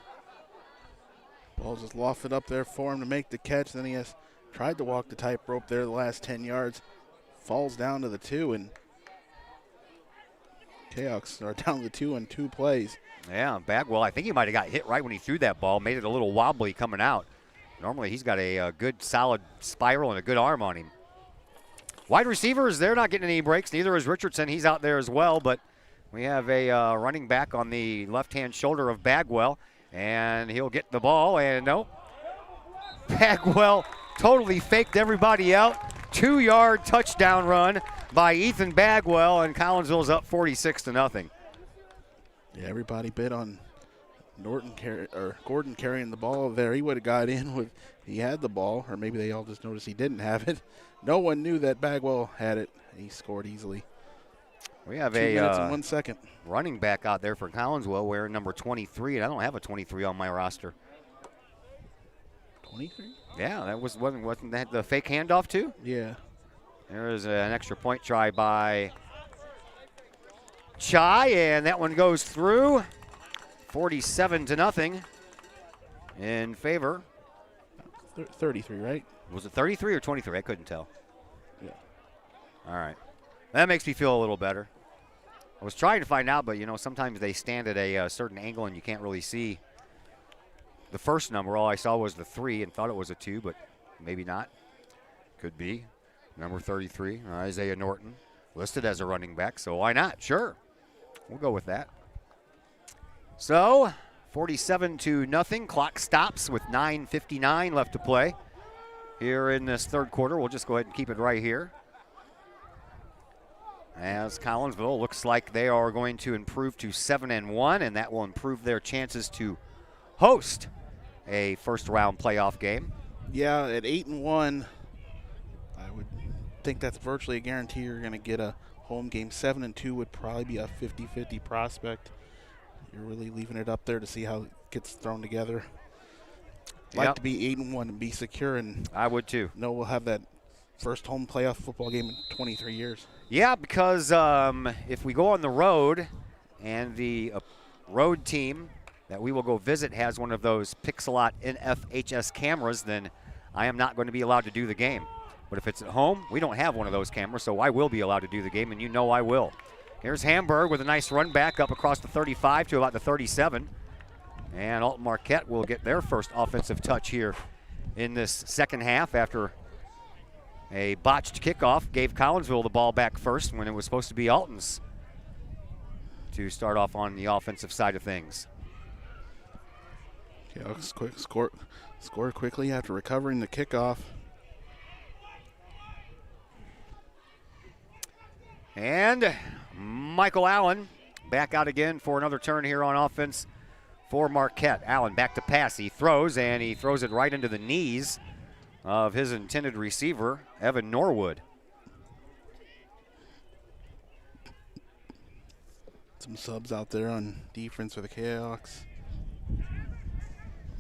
Ball just lofted up there for him to make the catch. Then he has tried to walk the tightrope there the last 10 yards. Falls down to the 2, and Cahoks are down to the 2 in 2 plays. Yeah, Bagwell, I think he might have got hit right when he threw that ball. Made it a little wobbly coming out. Normally he's got a good solid spiral and a good arm on him. Wide receivers, they're not getting any breaks. Neither is Richardson. He's out there as well, but we have a running back on the left-hand shoulder of Bagwell, and he'll get the ball, and nope. Bagwell totally faked everybody out. 2-yard touchdown run by Ethan Bagwell, and Collinsville's up 46-0. Yeah, everybody bid on Gordon carrying the ball there. He would have got in with he had the ball, or maybe they all just noticed he didn't have it. No one knew that Bagwell had it. He scored easily. We have 2 minutes and 1 second. Running back out there for Collinsville wearing number 23, and I don't have a 23 on my roster. 23? Yeah, that wasn't that the fake handoff too? Yeah. There is an extra point try by Chai, and that one goes through. 47-0 in favor. 33, right? Was it 33 or 23? I couldn't tell. Yeah. All right. That makes me feel a little better. I was trying to find out, but, sometimes they stand at a certain angle and you can't really see the first number. All I saw was the 3 and thought it was a 2, but maybe not. Could be. Number 33, Isaiah Norton, listed as a running back, so why not? Sure. We'll go with that. So, 47-0. Clock stops with 9:59 left to play here in this third quarter. We'll just go ahead and keep it right here. As Collinsville looks like they are going to improve to 7-1, and that will improve their chances to host a first-round playoff game. Yeah, at 8-1, I would think that's virtually a guarantee you're going to get a home game. 7-2 would probably be a 50-50 prospect. You're really leaving it up there to see how it gets thrown together. Like to be 8-1 and be secure, and I would too. No, we'll have that first home playoff football game in 23 years. Yeah, because if we go on the road and the road team that we will go visit has one of those Pixelot NFHS cameras, then I am not going to be allowed to do the game. But if it's at home, we don't have one of those cameras, so I will be allowed to do the game, and I will. Here's Hamburg with a nice run back up across the 35 to about the 37. And Alton Marquette will get their first offensive touch here in this second half after a botched kickoff gave Collinsville the ball back first when it was supposed to be Alton's to start off on the offensive side of things. Scored quickly after recovering the kickoff. And Michael Allen back out again for another turn here on offense for Marquette. Allen back to pass. He throws, and he throws it right into the knees of his intended receiver, Evan Norwood. Some subs out there on defense for the Kahawks.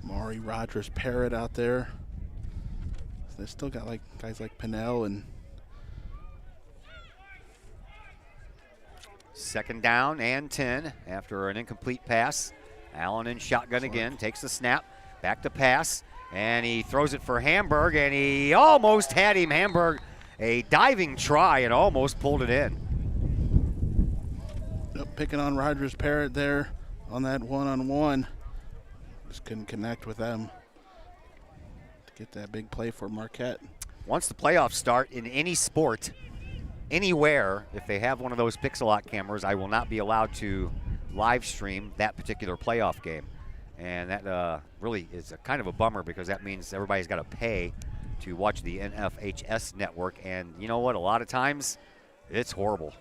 Maury Rogers Parrott out there. So they still got guys like Pinnell and. Second down and 10 after an incomplete pass. Allen in shotgun again, takes the snap, back to pass, and he throws it for Hamburg, and he almost had him. Hamburg, a diving try, and almost pulled it in. Picking on Rogers Parrott there on that one-on-one. Just couldn't connect with them to get that big play for Marquette. Once the playoffs start in any sport, anywhere, if they have one of those Pixelot cameras, I will not be allowed to live stream that particular playoff game. And that really is a kind of a bummer because that means everybody's got to pay to watch the NFHS network. And you know what? A lot of times, it's horrible.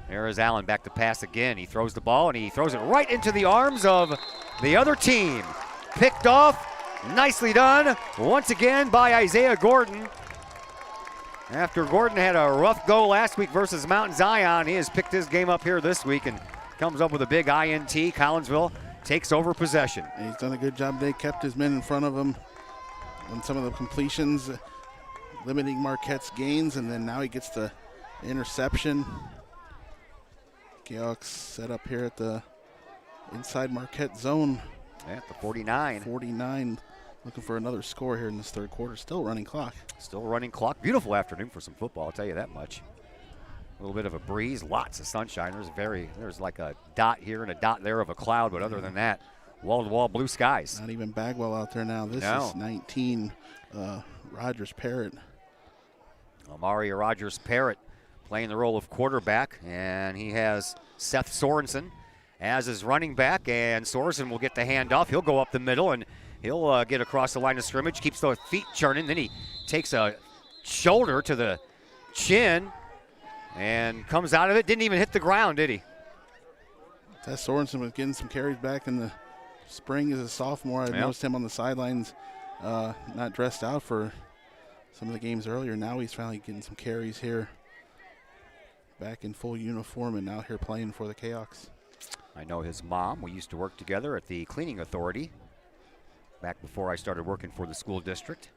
There is Allen back to pass again. He throws the ball, and he throws it right into the arms of the other team. Picked off. Nicely done once again by Isaiah Gordon. After Gordon had a rough go last week versus Mount Zion, he has picked his game up here this week and comes up with a big INT. Collinsville takes over possession. He's done a good job. They kept his men in front of him on some of the completions, limiting Marquette's gains, and then now he gets the interception. Kahawks set up here at the inside Marquette zone. At the 49. 49. Looking for another score here in this third quarter. Still running clock. Still running clock. Beautiful afternoon for some football, I'll tell you that much. A little bit of a breeze, lots of sunshine. There's like a dot here and a dot there of a cloud, but other than that, wall-to-wall blue skies. Not even Bagwell out there now. This is 19, Rogers Parrott. Amari Rogers Parrott playing the role of quarterback, and he has Seth Sorensen as his running back, and Sorensen will get the handoff. He'll go up the middle, and he'll get across the line of scrimmage, keeps those feet churning, then he takes a shoulder to the chin and comes out of it. Didn't even hit the ground, did he? Seth Sorensen was getting some carries back in the spring as a sophomore. I noticed him on the sidelines, not dressed out for some of the games earlier. Now he's finally getting some carries here. Back in full uniform and now here playing for the Kahawks. I know his mom. We used to work together at the cleaning authority back before I started working for the school district.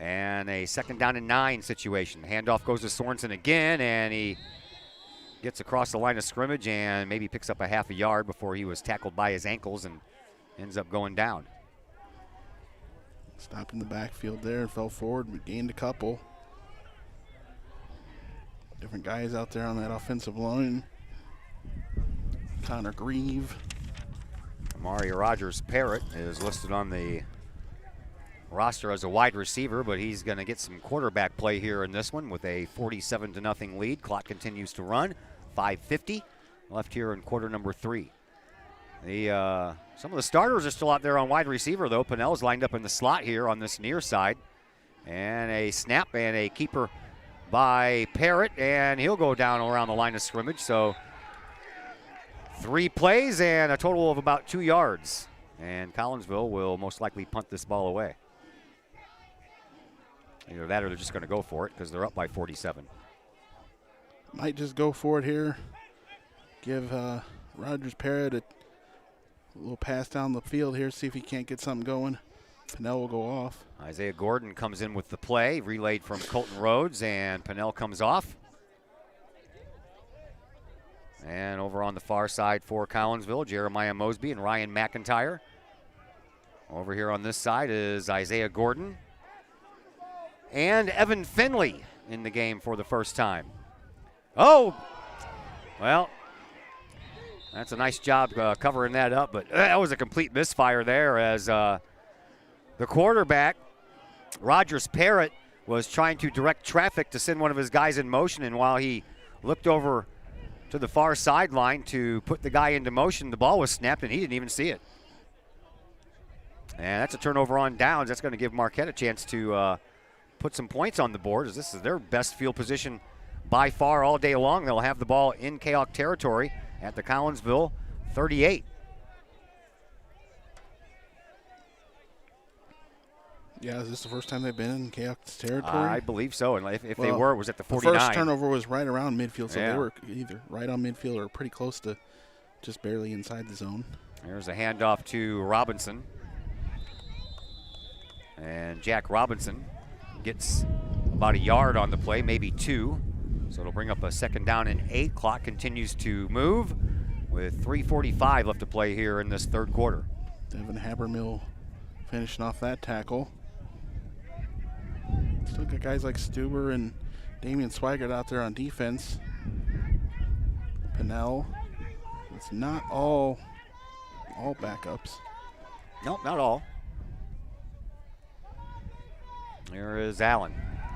And a 2nd down and 9 situation. Handoff goes to Sorensen again, and he gets across the line of scrimmage and maybe picks up a half a yard before he was tackled by his ankles and ends up going down. Stopped in the backfield there and fell forward, but gained a couple. Different guys out there on that offensive line. Connor Grieve. Amari Rogers-Parrott is listed on the roster as a wide receiver, but he's going to get some quarterback play here in this one with a 47-0 lead. Clock continues to run. 5:50 left here in quarter number 3. Some of the starters are still out there on wide receiver, though. Pinnell's lined up in the slot here on this near side. And a snap and a keeper by Parrott, and he'll go down around the line of scrimmage. So 3 plays and a total of about 2 yards. And Collinsville will most likely punt this ball away. Either that or they're just going to go for it because they're up by 47. Might just go for it here. Give Rogers-Parrott a little pass down the field here, see if he can't get something going. Pinnell will go off. Isaiah Gordon comes in with the play, relayed from Colton Rhodes, and Pinnell comes off. And over on the far side for Collinsville, Jeremiah Mosby and Ryan McIntyre. Over here on this side is Isaiah Gordon and Evan Finley in the game for the first time. Oh, well, that's a nice job covering that up, but that was a complete misfire there as the quarterback, Rogers-Parrott, was trying to direct traffic to send one of his guys in motion, and while he looked over to the far sideline to put the guy into motion, the ball was snapped and he didn't even see it. And that's a turnover on downs. That's going to give Marquette a chance to put some points on the board, as this is their best field position by far all day long. They'll have the ball in Kahok territory at the Collinsville 38. Yeah, is this the first time they've been in Kahok's territory? I believe so, and if they were, it was at the 49. The first turnover was right around midfield, so they were either right on midfield or pretty close to just barely inside the zone. There's a handoff to Robinson. And Jack Robinson gets about a yard on the play, maybe 2. So it'll bring up a 2nd down and 8. Clock continues to move with 3:45 left to play here in this 3rd quarter. Devin Habermill finishing off that tackle. Still got guys like Stuber and Damian Swigert out there on defense. Pinnell. It's not all backups. Nope, not all. There is Allen.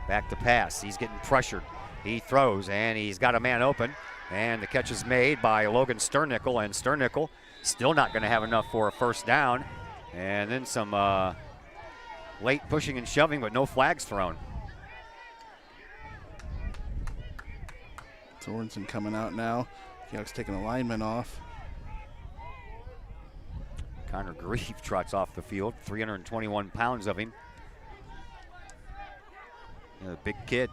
Back to pass. He's getting pressured. He throws, and he's got a man open. And the catch is made by Logan Sternickel, and Sternickel still not going to have enough for a 1st down. And then some late pushing and shoving, but no flags thrown. Sorensen coming out now. Kahok's taking a lineman off. Connor Grieve trots off the field, 321 pounds of him. A big kid.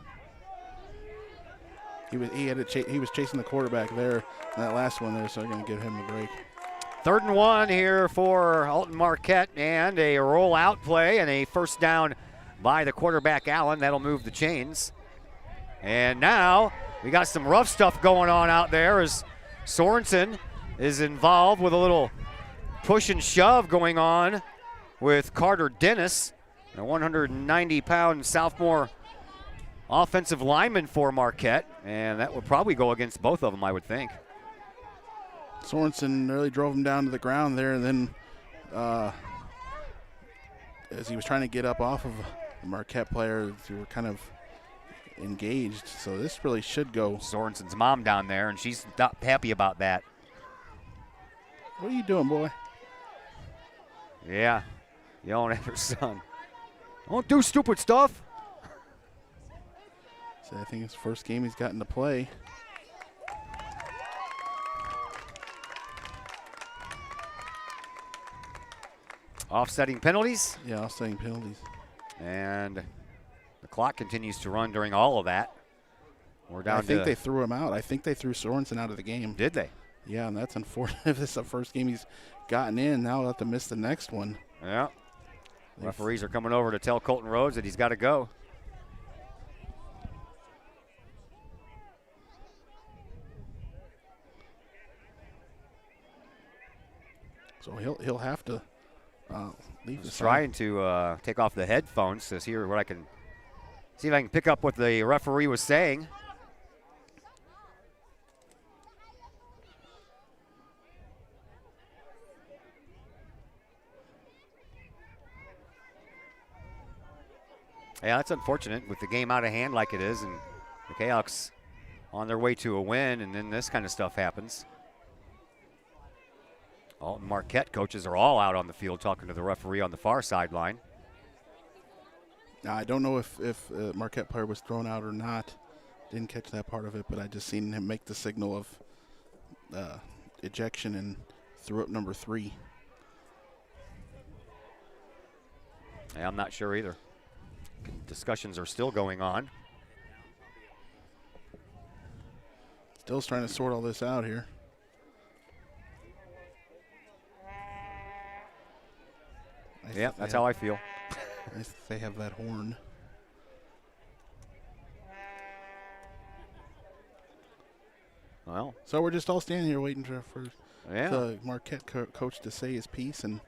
He was chasing the quarterback there in that last one there, so they're going to give him a break. 3rd and 1 here for Alton Marquette, and a rollout play and a 1st down by the quarterback Allen. That'll move the chains. And now we got some rough stuff going on out there as Sorensen is involved with a little push and shove going on with Carter Dennis, a 190-pound sophomore offensive lineman for Marquette, and that would probably go against both of them, I would think. Sorensen really drove him down to the ground there, and then as he was trying to get up off of the Marquette players, who were kind of engaged, so this really should go. Sorensen's mom down there, and she's not happy about that. What are you doing, boy? Yeah, yelling at her son. Don't do stupid stuff. So I think it's the first game he's gotten to play. Offsetting penalties. Yeah, offsetting penalties. And the clock continues to run during all of that. We're down I think they threw him out. I think they threw Sorensen out of the game. Did they? Yeah, and that's unfortunate. If this is the first game he's gotten in, now he'll have to miss the next one. Yeah. Referees are coming over to tell Colton Rhodes that he's got to go. So he'll have to leave the trying to take off the headphones to see what I can see if I can pick up what the referee was saying. Yeah, that's unfortunate with the game out of hand like it is, and the Kahawks on their way to a win, and then this kind of stuff happens. Alton Marquette coaches are all out on the field talking to the referee on the far sideline. Now, I don't know if Marquette player was thrown out or not. Didn't catch that part of it, but I just seen him make the signal of ejection and threw up number 3. Yeah, I'm not sure either. Discussions are still going on. Still trying to sort all this out here. Yeah, that's how I feel. They have that horn. Well, so we're just all standing here waiting for yeah. the Marquette coach to say his piece, and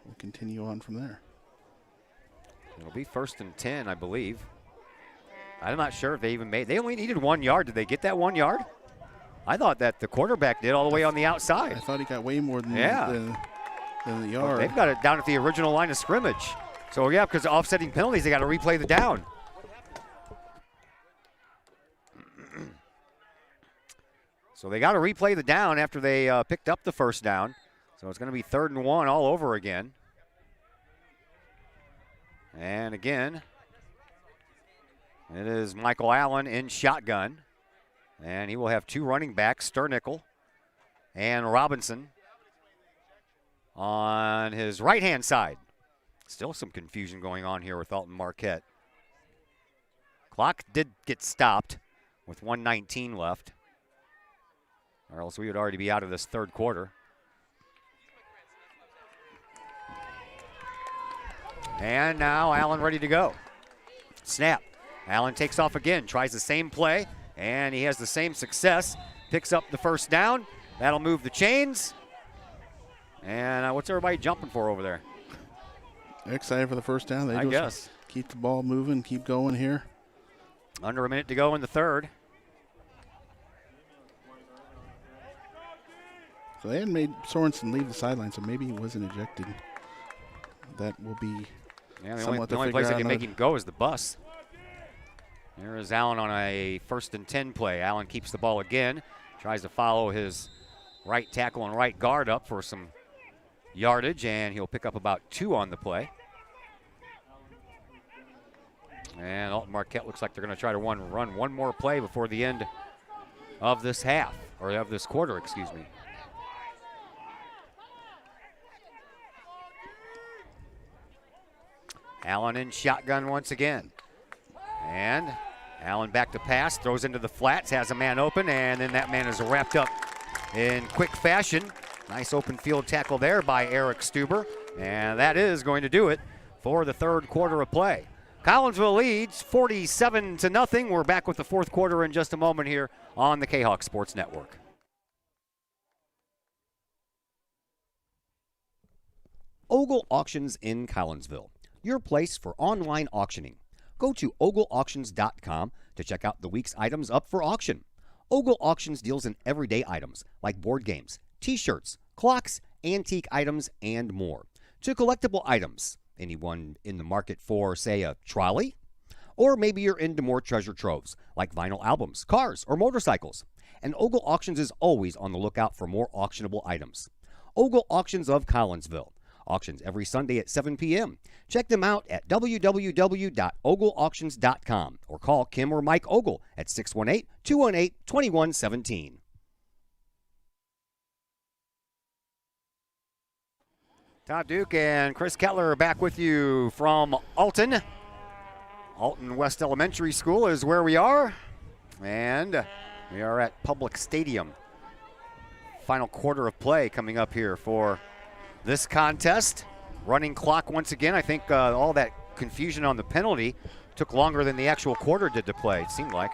we'll continue on from there. It'll be 1st and 10, I believe. I'm not sure if they even made. They only needed 1 yard. Did they get that 1 yard? I thought that the quarterback did all the way on the outside. I thought he got way more than the yard. Well, they've got it down at the original line of scrimmage. So, yeah, because of offsetting penalties, they got to replay the down. So they got to replay the down after they picked up the first down. So it's going to be 3rd and 1 all over again. And again, it is Michael Allen in shotgun. And he will have 2 running backs, Sternickel and Robinson, on his right-hand side. Still some confusion going on here with Alton Marquette. Clock did get stopped with 1:19 left, or else we would already be out of this 3rd quarter. And now Allen ready to go. Snap. Allen takes off again, tries the same play, and he has the same success. Picks up the first down. That'll move the chains. And what's everybody jumping for over there? Excited for the first down. They I guess. Keep the ball moving, keep going here. Under a minute to go in the 3rd. So they hadn't made Sorensen leave the sideline, so maybe he wasn't ejected. That will be the only place they can make him go is the bus. There is Allen on a 1st and 10 play. Allen keeps the ball again. Tries to follow his right tackle and right guard up for some yardage, and he'll pick up about 2 on the play. And Alton Marquette looks like they're going to try to run one more play before the end of this half, or of this quarter, excuse me. Allen in shotgun once again. And Allen back to pass, throws into the flats, has a man open, and then that man is wrapped up in quick fashion. Nice open field tackle there by Eric Stuber. And that is going to do it for the 3rd quarter of play. Collinsville leads 47-0. We're back with the 4th quarter in just a moment here on the Kahok Sports Network. Ogle Auctions in Collinsville, your place for online auctioning. Go to ogleauctions.com to check out the week's items up for auction. Ogle Auctions deals in everyday items like board games, t-shirts, clocks, antique items, and more. To collectible items, anyone in the market for, say, a trolley? Or maybe you're into more treasure troves like vinyl albums, cars, or motorcycles. And Ogle Auctions is always on the lookout for more auctionable items. Ogle Auctions of Collinsville. Auctions every Sunday at 7 p.m. Check them out at www.ogleauctions.com or call Kim or Mike Ogle at 618-218-2117. Todd Duke and Chris Kettler are back with you from Alton. Alton West Elementary School is where we are. And we are at Public Stadium. Final quarter of play coming up here for this contest. Running clock once again. I think all that confusion on the penalty took longer than the actual quarter did to play, it seemed like.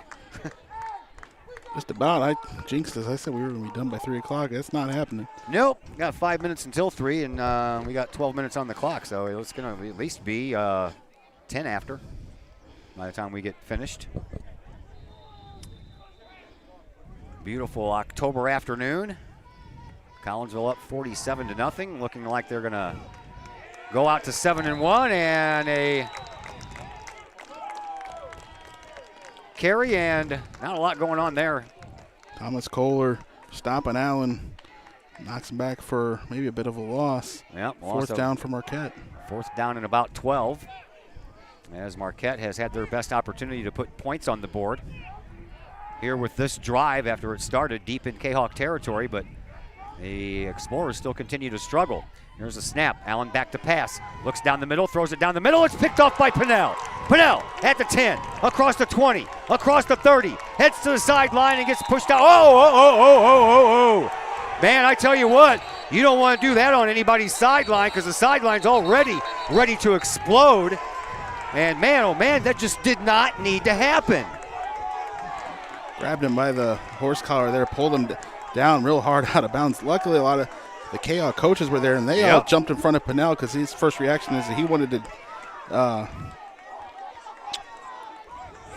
Just about. I jinxed us. I said we were going to be done by 3 o'clock. That's not happening. Nope. Got 5 minutes until 3, and we got 12 minutes on the clock, so it's going to at least be 10 after by the time we get finished. Beautiful October afternoon. Collinsville up 47-0, looking like they're going to go out to 7-1, and a carry, and not a lot going on there. Thomas Kohler stopping Allen. Knocks him back for maybe a bit of a loss. Yep, fourth down for Marquette. Fourth down and about 12. As Marquette has had their best opportunity to put points on the board here with this drive after it started deep in Kahok territory, but the Explorers still continue to struggle. Here's a snap. Allen back to pass. Looks down the middle, throws it down the middle. It's picked off by Pinnell. Pinnell at the 10, across the 20, across the 30, heads to the sideline and gets pushed out. Oh. Man, I tell you what, you don't want to do that on anybody's sideline because the sideline's already ready to explode. And man, oh man, that just did not need to happen. Grabbed him by the horse collar there, pulled him down real hard out of bounds. Luckily, a lot of the Kahok coaches were there, and they all jumped in front of Pinnell because his first reaction is that he wanted to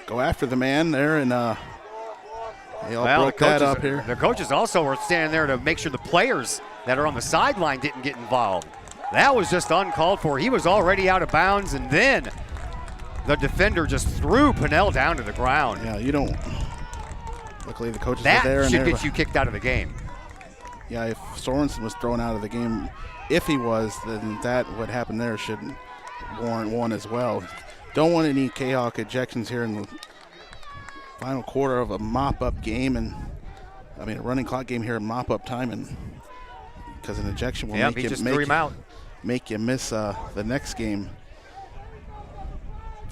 go after the man there, and they all broke that up here. The coaches also were standing there to make sure the players that are on the sideline didn't get involved. That was just uncalled for. He was already out of bounds, and then the defender just threw Pinnell down to the ground. Yeah, you don't. Luckily, the coaches that were there. That should get you kicked out of the game. Yeah, if Sorensen was thrown out of the game, if he was, then that what happened there should warrant one as well. Don't want any Kahok ejections here in the final quarter of a mop-up game, and I mean a running clock game here in mop-up time, and because an ejection will make you miss the next game.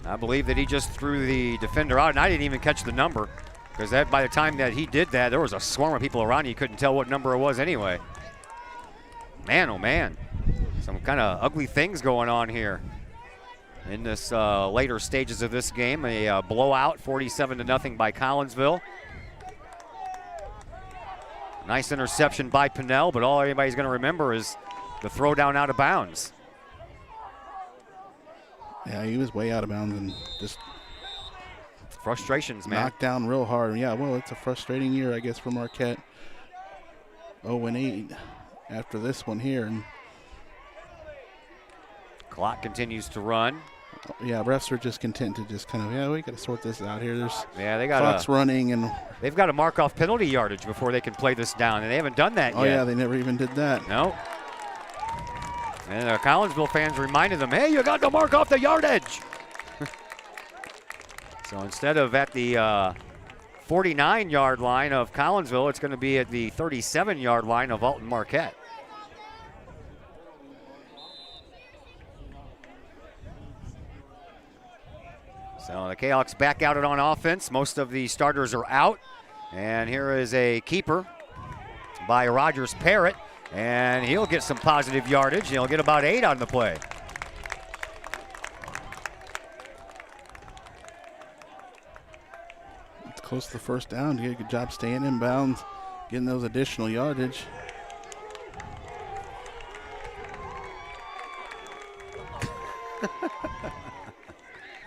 I believe that he just threw the defender out, and I didn't even catch the number. Because that by the time that he did that, there was a swarm of people around. You couldn't tell what number it was anyway. Man, oh man. Some kind of ugly things going on here in this later stages of this game. A blowout, 47-0 by Collinsville. Nice interception by Pinnell, but all anybody's going to remember is the throw down out of bounds. Yeah, he was way out of bounds and just frustrations, man. Knocked down real hard. Yeah, well, it's a frustrating year, I guess, for Marquette. 0-8 after this one here. And clock continues to run. Yeah, refs are just content to just kind of, we got to sort this out here. There's they got clock's running, and they've got to mark off penalty yardage before they can play this down, and they haven't done that yet. Oh, yeah, they never even did that. No. And the Collinsville fans reminded them, hey, you got to mark off the yardage. So instead of at the 49-yard line of Collinsville, it's going to be at the 37-yard line of Alton Marquette. So the Kahoks back out it on offense. Most of the starters are out. And here is a keeper by Rogers Parrott. And he'll get some positive yardage. He'll get about 8 on the play. Close to the first down. You did a good job staying in bounds, getting those additional yardage.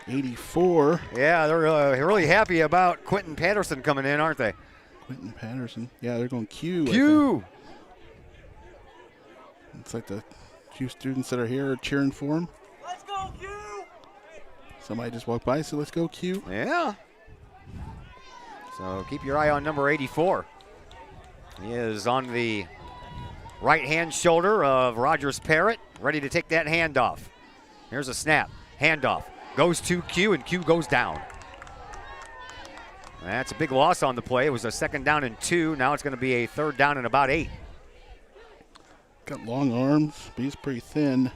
'84. Yeah, they're really happy about Quentin Patterson coming in, aren't they? Quentin Patterson. Yeah, they're going Q. Q. It's like the few students that are here are cheering for him. Let's go, Q. Somebody just walked by, so let's go Q. Yeah. So keep your eye on number 84. He is on the right-hand shoulder of Rogers Parrott, ready to take that handoff. Here's a snap. Handoff. Goes to Q, and Q goes down. That's a big loss on the play. It was a 2nd down and 2. Now it's going to be a 3rd down and about 8. Got long arms, but he's pretty thin.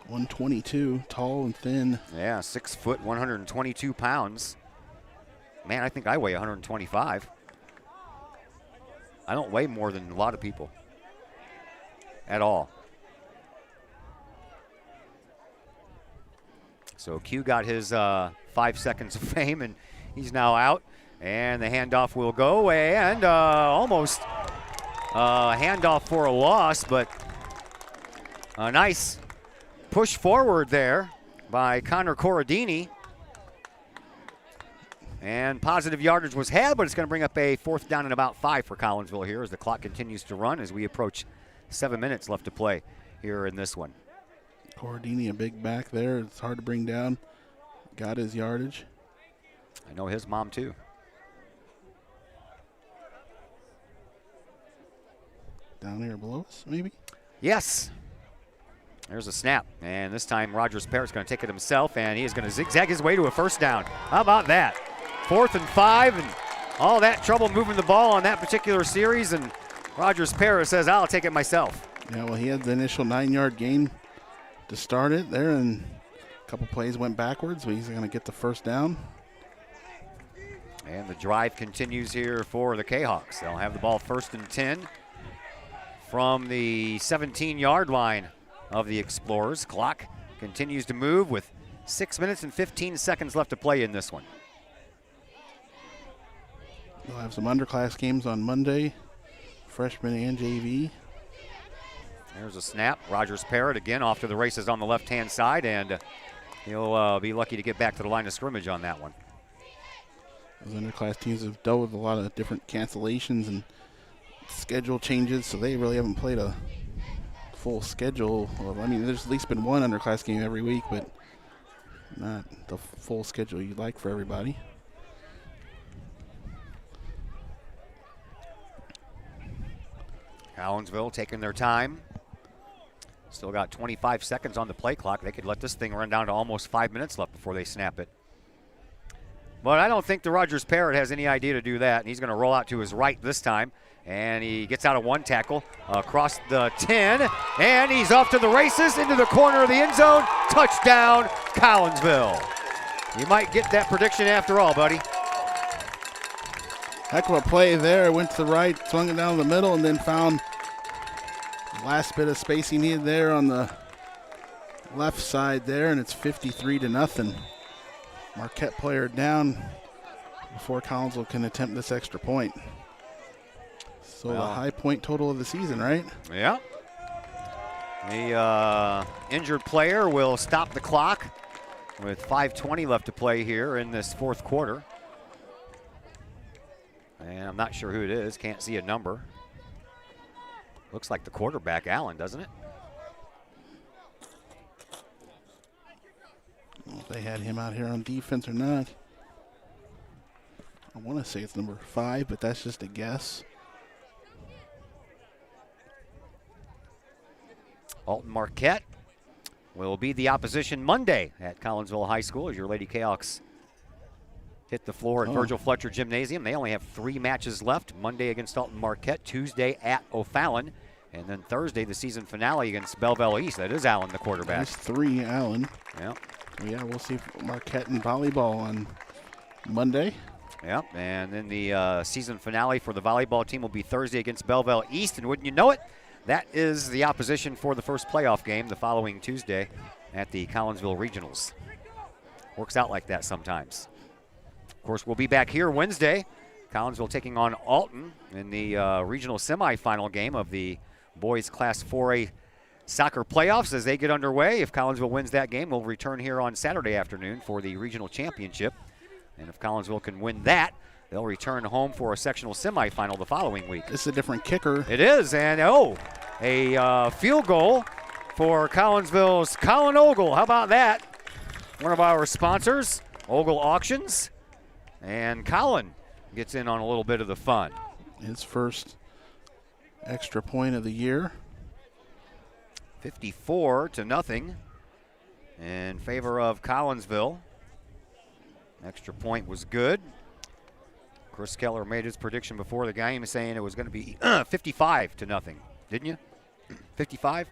122, tall and thin. Yeah, 6 foot, 122 pounds. Man, I think I weigh 125. I don't weigh more than a lot of people at all. So Q got his 5 seconds of fame, and he's now out. And the handoff will go, and almost handoff for a loss, but a nice push forward there by Connor Corradini. And positive yardage was had, but it's going to bring up a 4th down and about 5 for Collinsville here as the clock continues to run as we approach 7 minutes left to play here in this one. Corradini, a big back there. It's hard to bring down. Got his yardage. I know his mom too. Down here below us, maybe? Yes. There's a snap, and this time Rogers Parrott's going to take it himself, and he is going to zigzag his way to a first down. How about that? 4th and 5, and all that trouble moving the ball on that particular series, and Rogers Parrott says, I'll take it myself. Yeah, well, he had the initial 9-yard gain to start it there, and a couple plays went backwards, but he's going to get the first down. And the drive continues here for the Kahawks. They'll have the ball 1st and 10 from the 17-yard line of the Explorers. Clock continues to move with 6 minutes and 15 seconds left to play in this one. We'll have some underclass games on Monday, freshman and JV. There's a snap. Rogers Parrott again off to the races on the left-hand side, and he'll be lucky to get back to the line of scrimmage on that one. Those underclass teams have dealt with a lot of different cancellations and schedule changes, so they really haven't played a full schedule. Well, I mean, there's at least been one underclass game every week, but not the full schedule you'd like for everybody. Collinsville taking their time. Still got 25 seconds on the play clock. They could let this thing run down to almost 5 minutes left before they snap it. But I don't think the Rogers Parrott has any idea to do that, and he's going to roll out to his right this time. And he gets out of one tackle across the 10, and he's off to the races into the corner of the end zone. Touchdown, Collinsville. You might get that prediction after all, buddy. Heck of a play there. Went to the right, swung it down the middle, and then found the last bit of space he needed there on the left side there, and it's 53-0. Marquette player down before Collinsville can attempt this extra point. So the high point total of the season, right? Yeah. The injured player will stop the clock with 5:20 left to play here in this fourth quarter. And I'm not sure who it is. Can't see a number. Looks like the quarterback, Allen, doesn't it? If they had him out here on defense or not. I want to say it's number 5, but that's just a guess. Alton Marquette will be the opposition Monday at Collinsville High School as your Lady Kahawks hit the floor at Virgil Fletcher Gymnasium. They only have 3 matches left. Monday against Alton Marquette, Tuesday at O'Fallon, and then Thursday the season finale against Belleville East. That is Allen, the quarterback. There's 3, Allen. Yeah. Well, yeah, we'll see Marquette in volleyball on Monday. Yep, and then the season finale for the volleyball team will be Thursday against Belleville East, and wouldn't you know it, that is the opposition for the first playoff game the following Tuesday at the Collinsville Regionals. Works out like that sometimes. Of course, we'll be back here Wednesday. Collinsville taking on Alton in the regional semifinal game of the boys Class 4A soccer playoffs as they get underway. If Collinsville wins that game, we'll return here on Saturday afternoon for the regional championship. And if Collinsville can win that, they'll return home for a sectional semifinal the following week. This is a different kicker. It is, and a field goal for Collinsville's Colin Ogle. How about that? One of our sponsors, Ogle Auctions. And Colin gets in on a little bit of the fun. His first extra point of the year. 54-0 in favor of Collinsville. Extra point was good. Chris Keller made his prediction before the game saying it was going to be 55-0, didn't you? 55?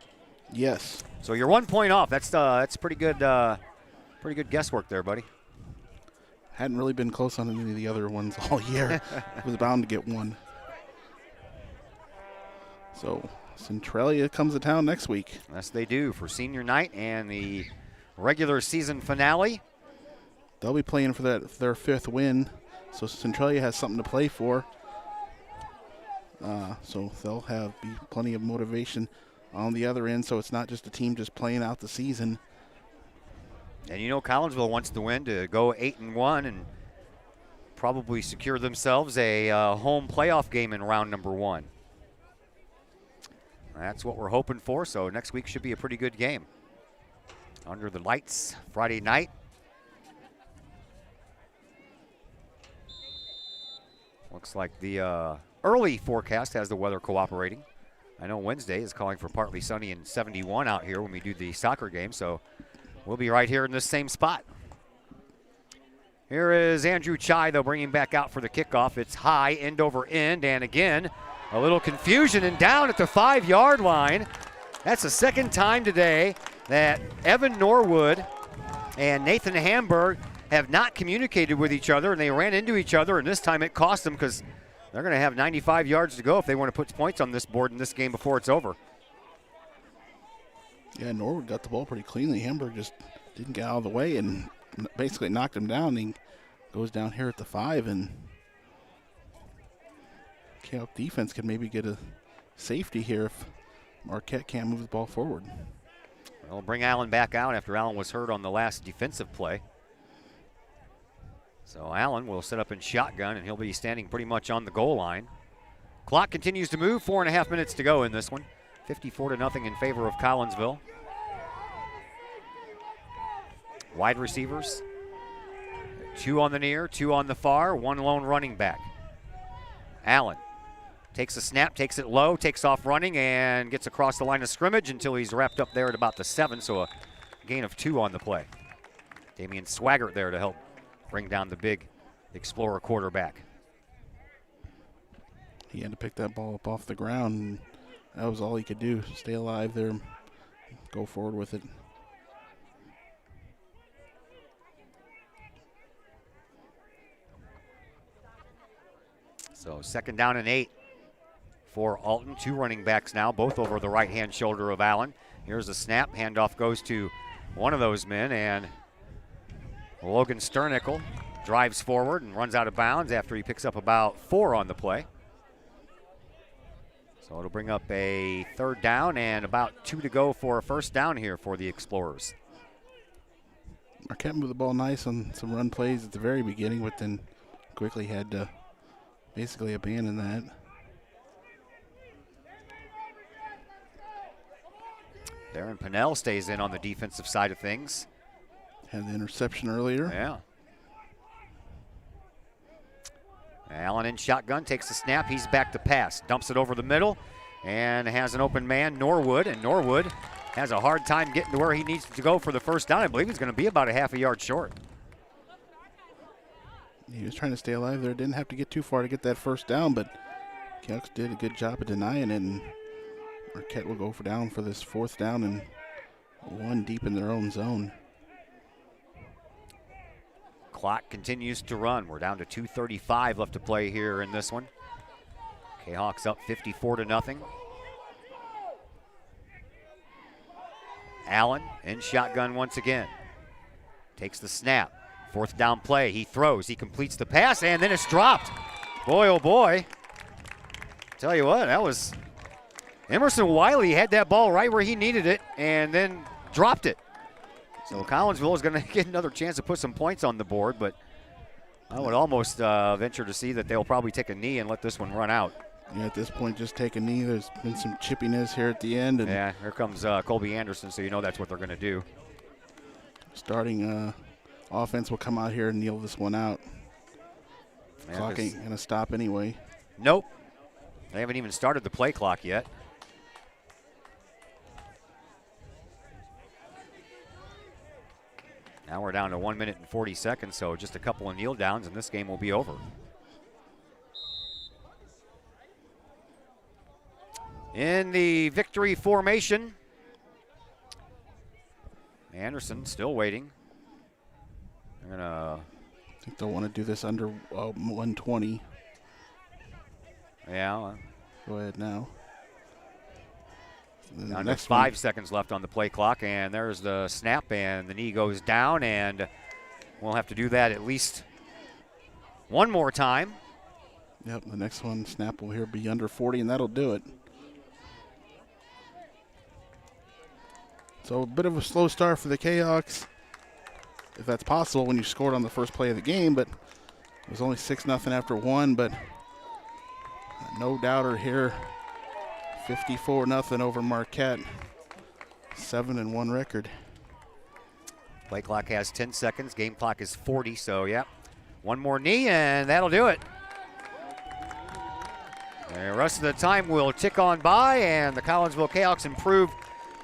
Yes. So you're 1 point off. That's pretty good guesswork there, buddy. Hadn't really been close on any of the other ones all year. Was bound to get one. So Centralia comes to town next week. Yes, they do, for senior night and the regular season finale. They'll be playing for their 5th win, so Centralia has something to play for. So they'll be plenty of motivation on the other end, so it's not just a team just playing out the season. And you know Collinsville wants to win to go 8-1 and probably secure themselves a home playoff game in round number 1. That's what we're hoping for, so next week should be a pretty good game. Under the lights, Friday night. Looks like the early forecast has the weather cooperating. I know Wednesday is calling for partly sunny and 71 out here when we do the soccer game, so we'll be right here in this same spot. Here is Andrew Chai, though, bringing back out for the kickoff. It's high, end over end, and again, a little confusion and down at the 5-yard line. That's the second time today that Evan Norwood and Nathan Hamburg have not communicated with each other, and they ran into each other, and this time it cost them because they're going to have 95 yards to go if they want to put points on this board in this game before it's over. Yeah, Norwood got the ball pretty cleanly. Hamburg just didn't get out of the way and basically knocked him down. He goes down here at the 5, and Kahok defense can maybe get a safety here if Marquette can't move the ball forward. We'll bring Allen back out after Allen was hurt on the last defensive play. So Allen will set up in shotgun, and he'll be standing pretty much on the goal line. Clock continues to move, 4.5 minutes to go in this one. 54-0 in favor of Collinsville. Wide receivers. 2 on the near, 2 on the far, 1 lone running back. Allen takes a snap, takes it low, takes off running, and gets across the line of scrimmage until he's wrapped up there at about the 7, so a gain of 2 on the play. Damian Swaggart there to help bring down the big Explorer quarterback. He had to pick that ball up off the ground, and that was all he could do. Stay alive there, go forward with it. So 2nd down and 8 for Alton. 2 running backs now, both over the right-hand shoulder of Allen. Here's the snap. Handoff goes to one of those men, and Logan Sternickel drives forward and runs out of bounds after he picks up about 4 on the play. So it'll bring up a 3rd down and about 2 to go for a 1st down here for the Explorers. Marquette moved the ball nice on some run plays at the very beginning, but then quickly had to basically abandon that. Darren Pinnell stays in on the defensive side of things. Had the interception earlier. Yeah. Allen in shotgun, takes the snap. He's back to pass. Dumps it over the middle and has an open man, Norwood. And Norwood has a hard time getting to where he needs to go for the 1st down. I believe he's going to be about a half a yard short. He was trying to stay alive there. Didn't have to get too far to get that 1st down, but Canucks did a good job of denying it. And Marquette will go for down for this 4th down and 1 deep in their own zone. Clock continues to run. We're down to 2:35 left to play here in this one. Kahawks up 54-0. Allen in shotgun once again. Takes the snap. 4th down play. He throws. He completes the pass, and then it's dropped. Boy, oh boy. Tell you what, that was Emerson Wiley had that ball right where he needed it and then dropped it. So Collinsville is going to get another chance to put some points on the board, but I would almost venture to see that they'll probably take a knee and let this one run out. Yeah, at this point, just take a knee. There's been some chippiness here at the end. And yeah, here comes Colby Anderson, so you know that's what they're going to do. Starting offense will come out here and kneel this one out. Yeah, clock ain't going to stop anyway. Nope. They haven't even started the play clock yet. Now we're down to 1 minute and 40 seconds, so just a couple of kneel downs and this game will be over. In the victory formation, Anderson still waiting. They're gonna. I think they'll want to do this under 120. Yeah. Go ahead now. Under 5 seconds left on the play clock, and there's the snap, and the knee goes down, and we'll have to do that at least one more time. Yep, the next one, snap will here be under 40, and that'll do it. So a bit of a slow start for the Kahawks, if that's possible when you scored on the first play of the game, but it was only 6-0 after 1, but no doubter here. 54-0 over Marquette. 7-1 record. Play clock has 10 seconds. Game clock is 40, so yeah. One more knee, and that'll do it. The rest of the time will tick on by, and the Collinsville Kahawks improve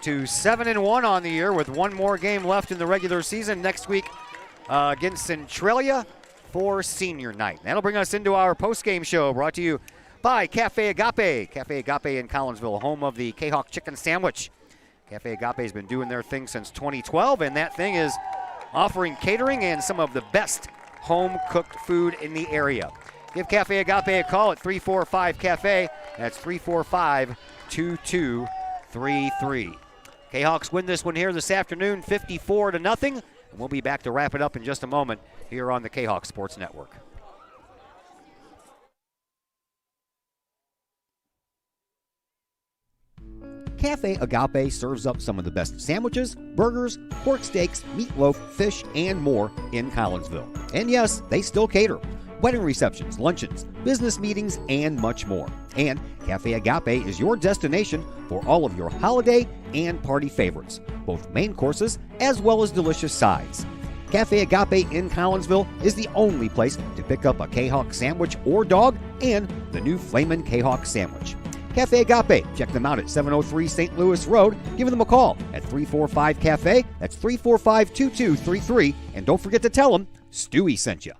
to 7-1 on the year with one more game left in the regular season next week against Centralia for senior night. That'll bring us into our post-game show brought to you by Cafe Agape. Cafe Agape in Collinsville, home of the Kahok chicken sandwich. Cafe Agape has been doing their thing since 2012, and that thing is offering catering and some of the best home-cooked food in the area. Give Cafe Agape a call at 345-CAFE. That's 345-2233. Kahawks win this one here this afternoon, 54-0. And we'll be back to wrap it up in just a moment here on the Kahawk Sports Network. Cafe Agape serves up some of the best sandwiches, burgers, pork steaks, meatloaf, fish, and more in Collinsville. And yes, they still cater. Wedding receptions, luncheons, business meetings, and much more. And Cafe Agape is your destination for all of your holiday and party favorites, both main courses as well as delicious sides. Cafe Agape in Collinsville is the only place to pick up a Kahawk sandwich or dog and the new Flamin' Kahawk sandwich. Cafe Agape, check them out at 703 St. Louis Road. Give them a call at 345-CAFE. That's 345-2233. And don't forget to tell them Stewie sent you.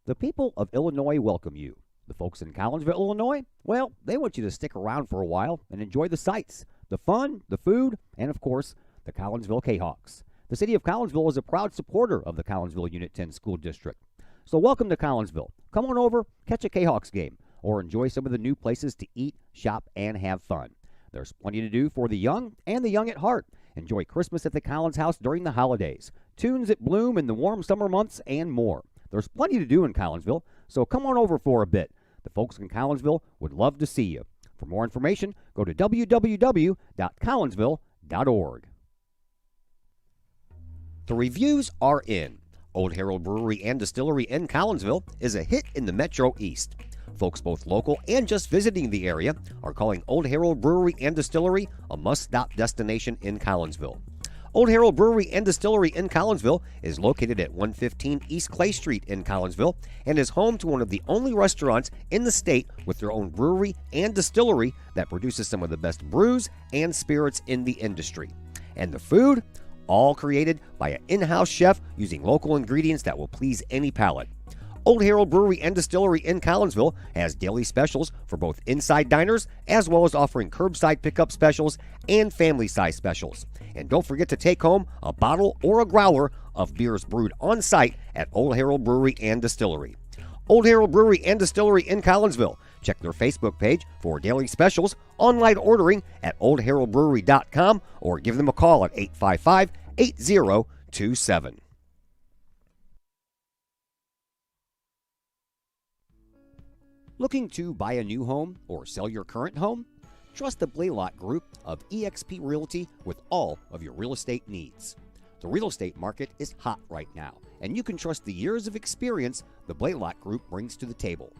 The people of Illinois welcome you. The folks in Collinsville, Illinois, well, they want you to stick around for a while and enjoy the sights, the fun, the food, and of course, the Collinsville Kahawks. The city of Collinsville is a proud supporter of the Collinsville Unit 10 School District. So welcome to Collinsville. Come on over, catch a Kahawks game, or enjoy some of the new places to eat, shop, and have fun. There's plenty to do for the young and the young at heart. Enjoy Christmas at the Collins House during the holidays, tunes at Bloom in the warm summer months, and more. There's plenty to do in Collinsville, so come on over for a bit. The folks in Collinsville would love to see you. For more information, go to www.collinsville.org. The reviews are in. Old Herald Brewery and Distillery in Collinsville is a hit in the Metro East. Folks both local and just visiting the area are calling Old Herald Brewery and Distillery a must-stop destination in Collinsville. Old Herald Brewery and Distillery in Collinsville is located at 115 East Clay Street in Collinsville and is home to one of the only restaurants in the state with their own brewery and distillery that produces some of the best brews and spirits in the industry. And the food? All created by an in-house chef using local ingredients that will please any palate. Old Herald Brewery and Distillery in Collinsville has daily specials for both inside diners as well as offering curbside pickup specials and family size specials. And don't forget to take home a bottle or a growler of beers brewed on site at Old Herald Brewery and Distillery. Old Herald Brewery and Distillery in Collinsville. Check their Facebook page for daily specials, online ordering at oldheraldbrewery.com, or give them a call at 855-8027. Looking to buy a new home or sell your current home? Trust the Blaylock Group of eXp Realty with all of your real estate needs. The real estate market is hot right now, and you can trust the years of experience the Blaylock Group brings to the table.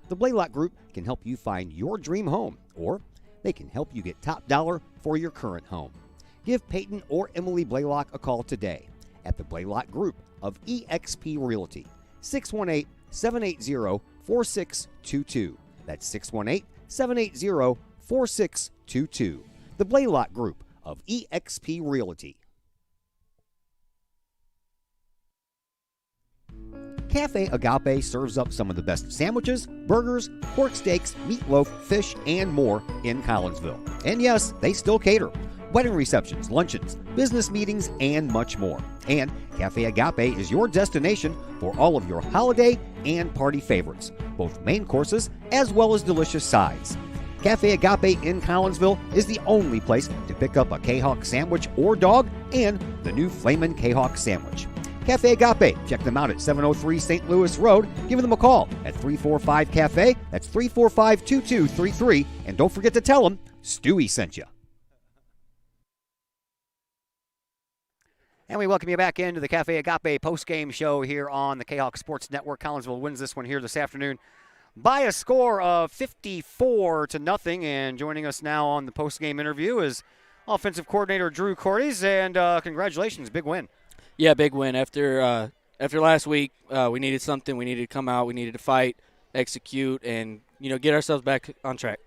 The Blaylock Group can help you find your dream home, or they can help you get top dollar for your current home. Give Peyton or Emily Blaylock a call today at the Blaylock Group of eXp Realty, 618-780-4622. That's 618-780-4622. The Blaylock Group of eXp Realty. Cafe Agape serves up some of the best sandwiches, burgers, pork steaks, meatloaf, fish, and more in Collinsville. And yes, they still cater. Wedding receptions, luncheons, business meetings, and much more. And Cafe Agape is your destination for all of your holiday and party favorites, both main courses as well as delicious sides. Cafe Agape in Collinsville is the only place to pick up a Kahawk sandwich or dog and the new Flamin' Kahawk sandwich. Cafe Agape, check them out at 703 St. Louis Road. Give them a call at 345-CAFE. That's 345-2233. And don't forget to tell them Stewie sent you. And we welcome you back into the Cafe Agape post-game show here on the Kahawk Sports Network. Collinsville wins this one here this afternoon by a score of 54-0. And joining us now on the post-game interview is offensive coordinator Drew Cordes. And congratulations, big win. Yeah, big win. After last week, we needed something. We needed to come out. We needed to fight. execute, and, get ourselves back on track.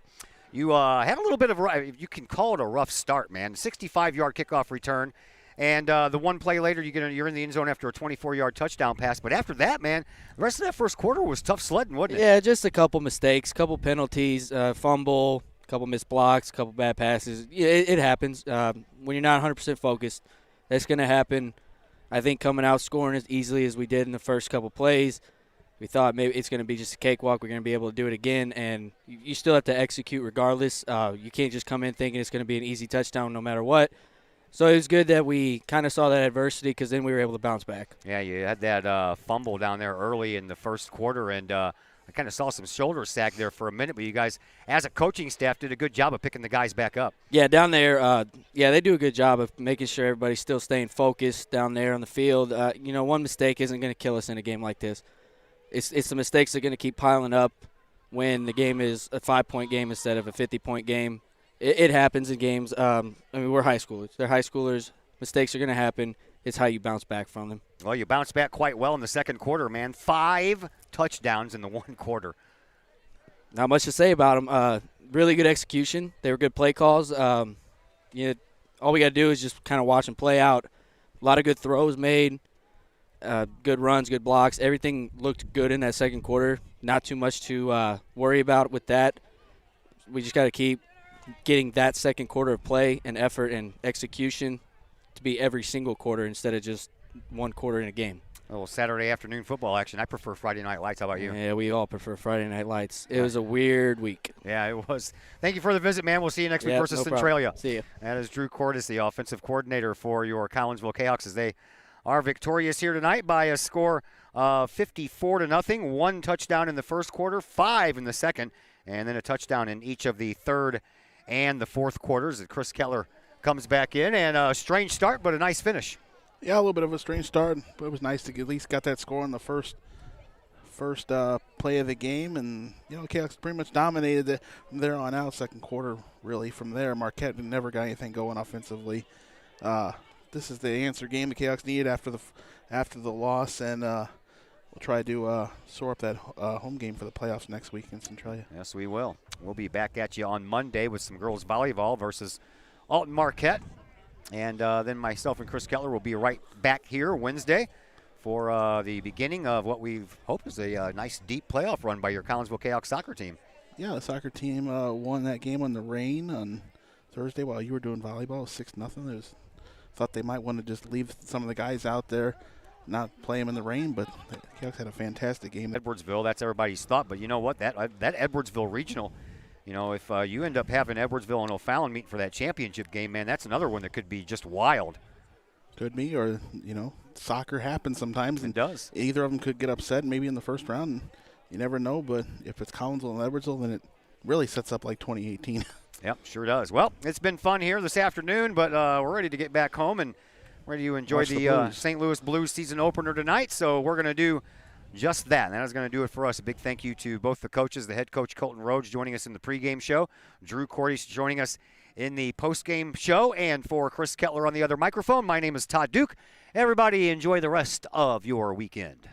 You had a little bit of, you can call it a rough start, man. 65-yard kickoff return. And the one play later, you're in the end zone after a 24-yard touchdown pass. But after that, man, the rest of that first quarter was tough sledding, wasn't it? Yeah, just a couple mistakes, couple penalties, fumble, couple missed blocks, couple bad passes. Yeah, it happens. When you're not 100% focused, that's going to happen. I think coming out scoring as easily as we did in the first couple plays, we thought maybe it's going to be just a cakewalk. We're going to be able to do it again, and you still have to execute regardless. You can't just come in thinking it's going to be an easy touchdown no matter what. So it was good that we kind of saw that adversity because then we were able to bounce back. Yeah, you had that fumble down there early in the first quarter, and I kind of saw some shoulder sag there for a minute, but you guys, as a coaching staff, did a good job of picking the guys back up. Yeah, down there, they do a good job of making sure everybody's still staying focused down there on the field. One mistake isn't going to kill us in a game like this. It's the mistakes that are going to keep piling up when the game is a 5-point game instead of a 50-point game. It happens in games. We're high schoolers. They're high schoolers. Mistakes are going to happen. It's how you bounce back from them. Well, you bounced back quite well in the second quarter, man. 5 touchdowns in the one quarter. Not much to say about them. Really good execution. They were good play calls. All we got to do is just kind of watch them play out. A lot of good throws made. Good runs, good blocks. Everything looked good in that second quarter. Not too much to worry about with that. We just got to keep getting that second quarter of play and effort and execution to be every single quarter instead of just one quarter in a game. A little Saturday afternoon football action. I prefer Friday Night Lights. How about you? Yeah, we all prefer Friday Night Lights. It was a weird week. Yeah, it was. Thank you for the visit, man. We'll see you next week versus Centralia. See you. That is Drew Cordes, the offensive coordinator for your Collinsville Kahawks, as they are victorious here tonight by a score of 54-0. 1 touchdown in the first quarter, 5 in the second, and then a touchdown in each of the third and the fourth quarters. And Chris Kettler comes back in, and a strange start, but a nice finish. Yeah, a little bit of a strange start, but it was nice to at least got that score in the first play of the game. And, Kahawks pretty much dominated from there on out. Second quarter, really, from there. Marquette never got anything going offensively. This is the answer game the Kahawks needed after the loss, and we'll try to shore up that home game for the playoffs next week in Centralia. Yes, we will. We'll be back at you on Monday with some girls volleyball versus Alton Marquette. And then myself and Chris Kettler will be right back here Wednesday for the beginning of what we hope is a nice, deep playoff run by your Collinsville Kahawks soccer team. Yeah, the soccer team won that game on the rain on Thursday while you were doing volleyball, 6-0. Thought they might want to just leave some of the guys out there, not play them in the rain, but the Kahawks had a fantastic game. Edwardsville, that's everybody's thought, but you know what? That Edwardsville regional, if you end up having Edwardsville and O'Fallon meet for that championship game, man, that's another one that could be just wild. Could be, or, soccer happens sometimes. It does. Either of them could get upset maybe in the first round. You never know, but if it's Collinsville and Edwardsville, then it really sets up like 2018. Yep, sure does. Well, it's been fun here this afternoon, but we're ready to get back home and ready to enjoy the St. Louis Blues season opener tonight. So we're going to do just that. And that is going to do it for us. A big thank you to both the coaches, the head coach Colton Rhodes joining us in the pregame show, Drew Cordes joining us in the postgame show, and for Chris Kettler on the other microphone, my name is Todd Duke. Everybody enjoy the rest of your weekend.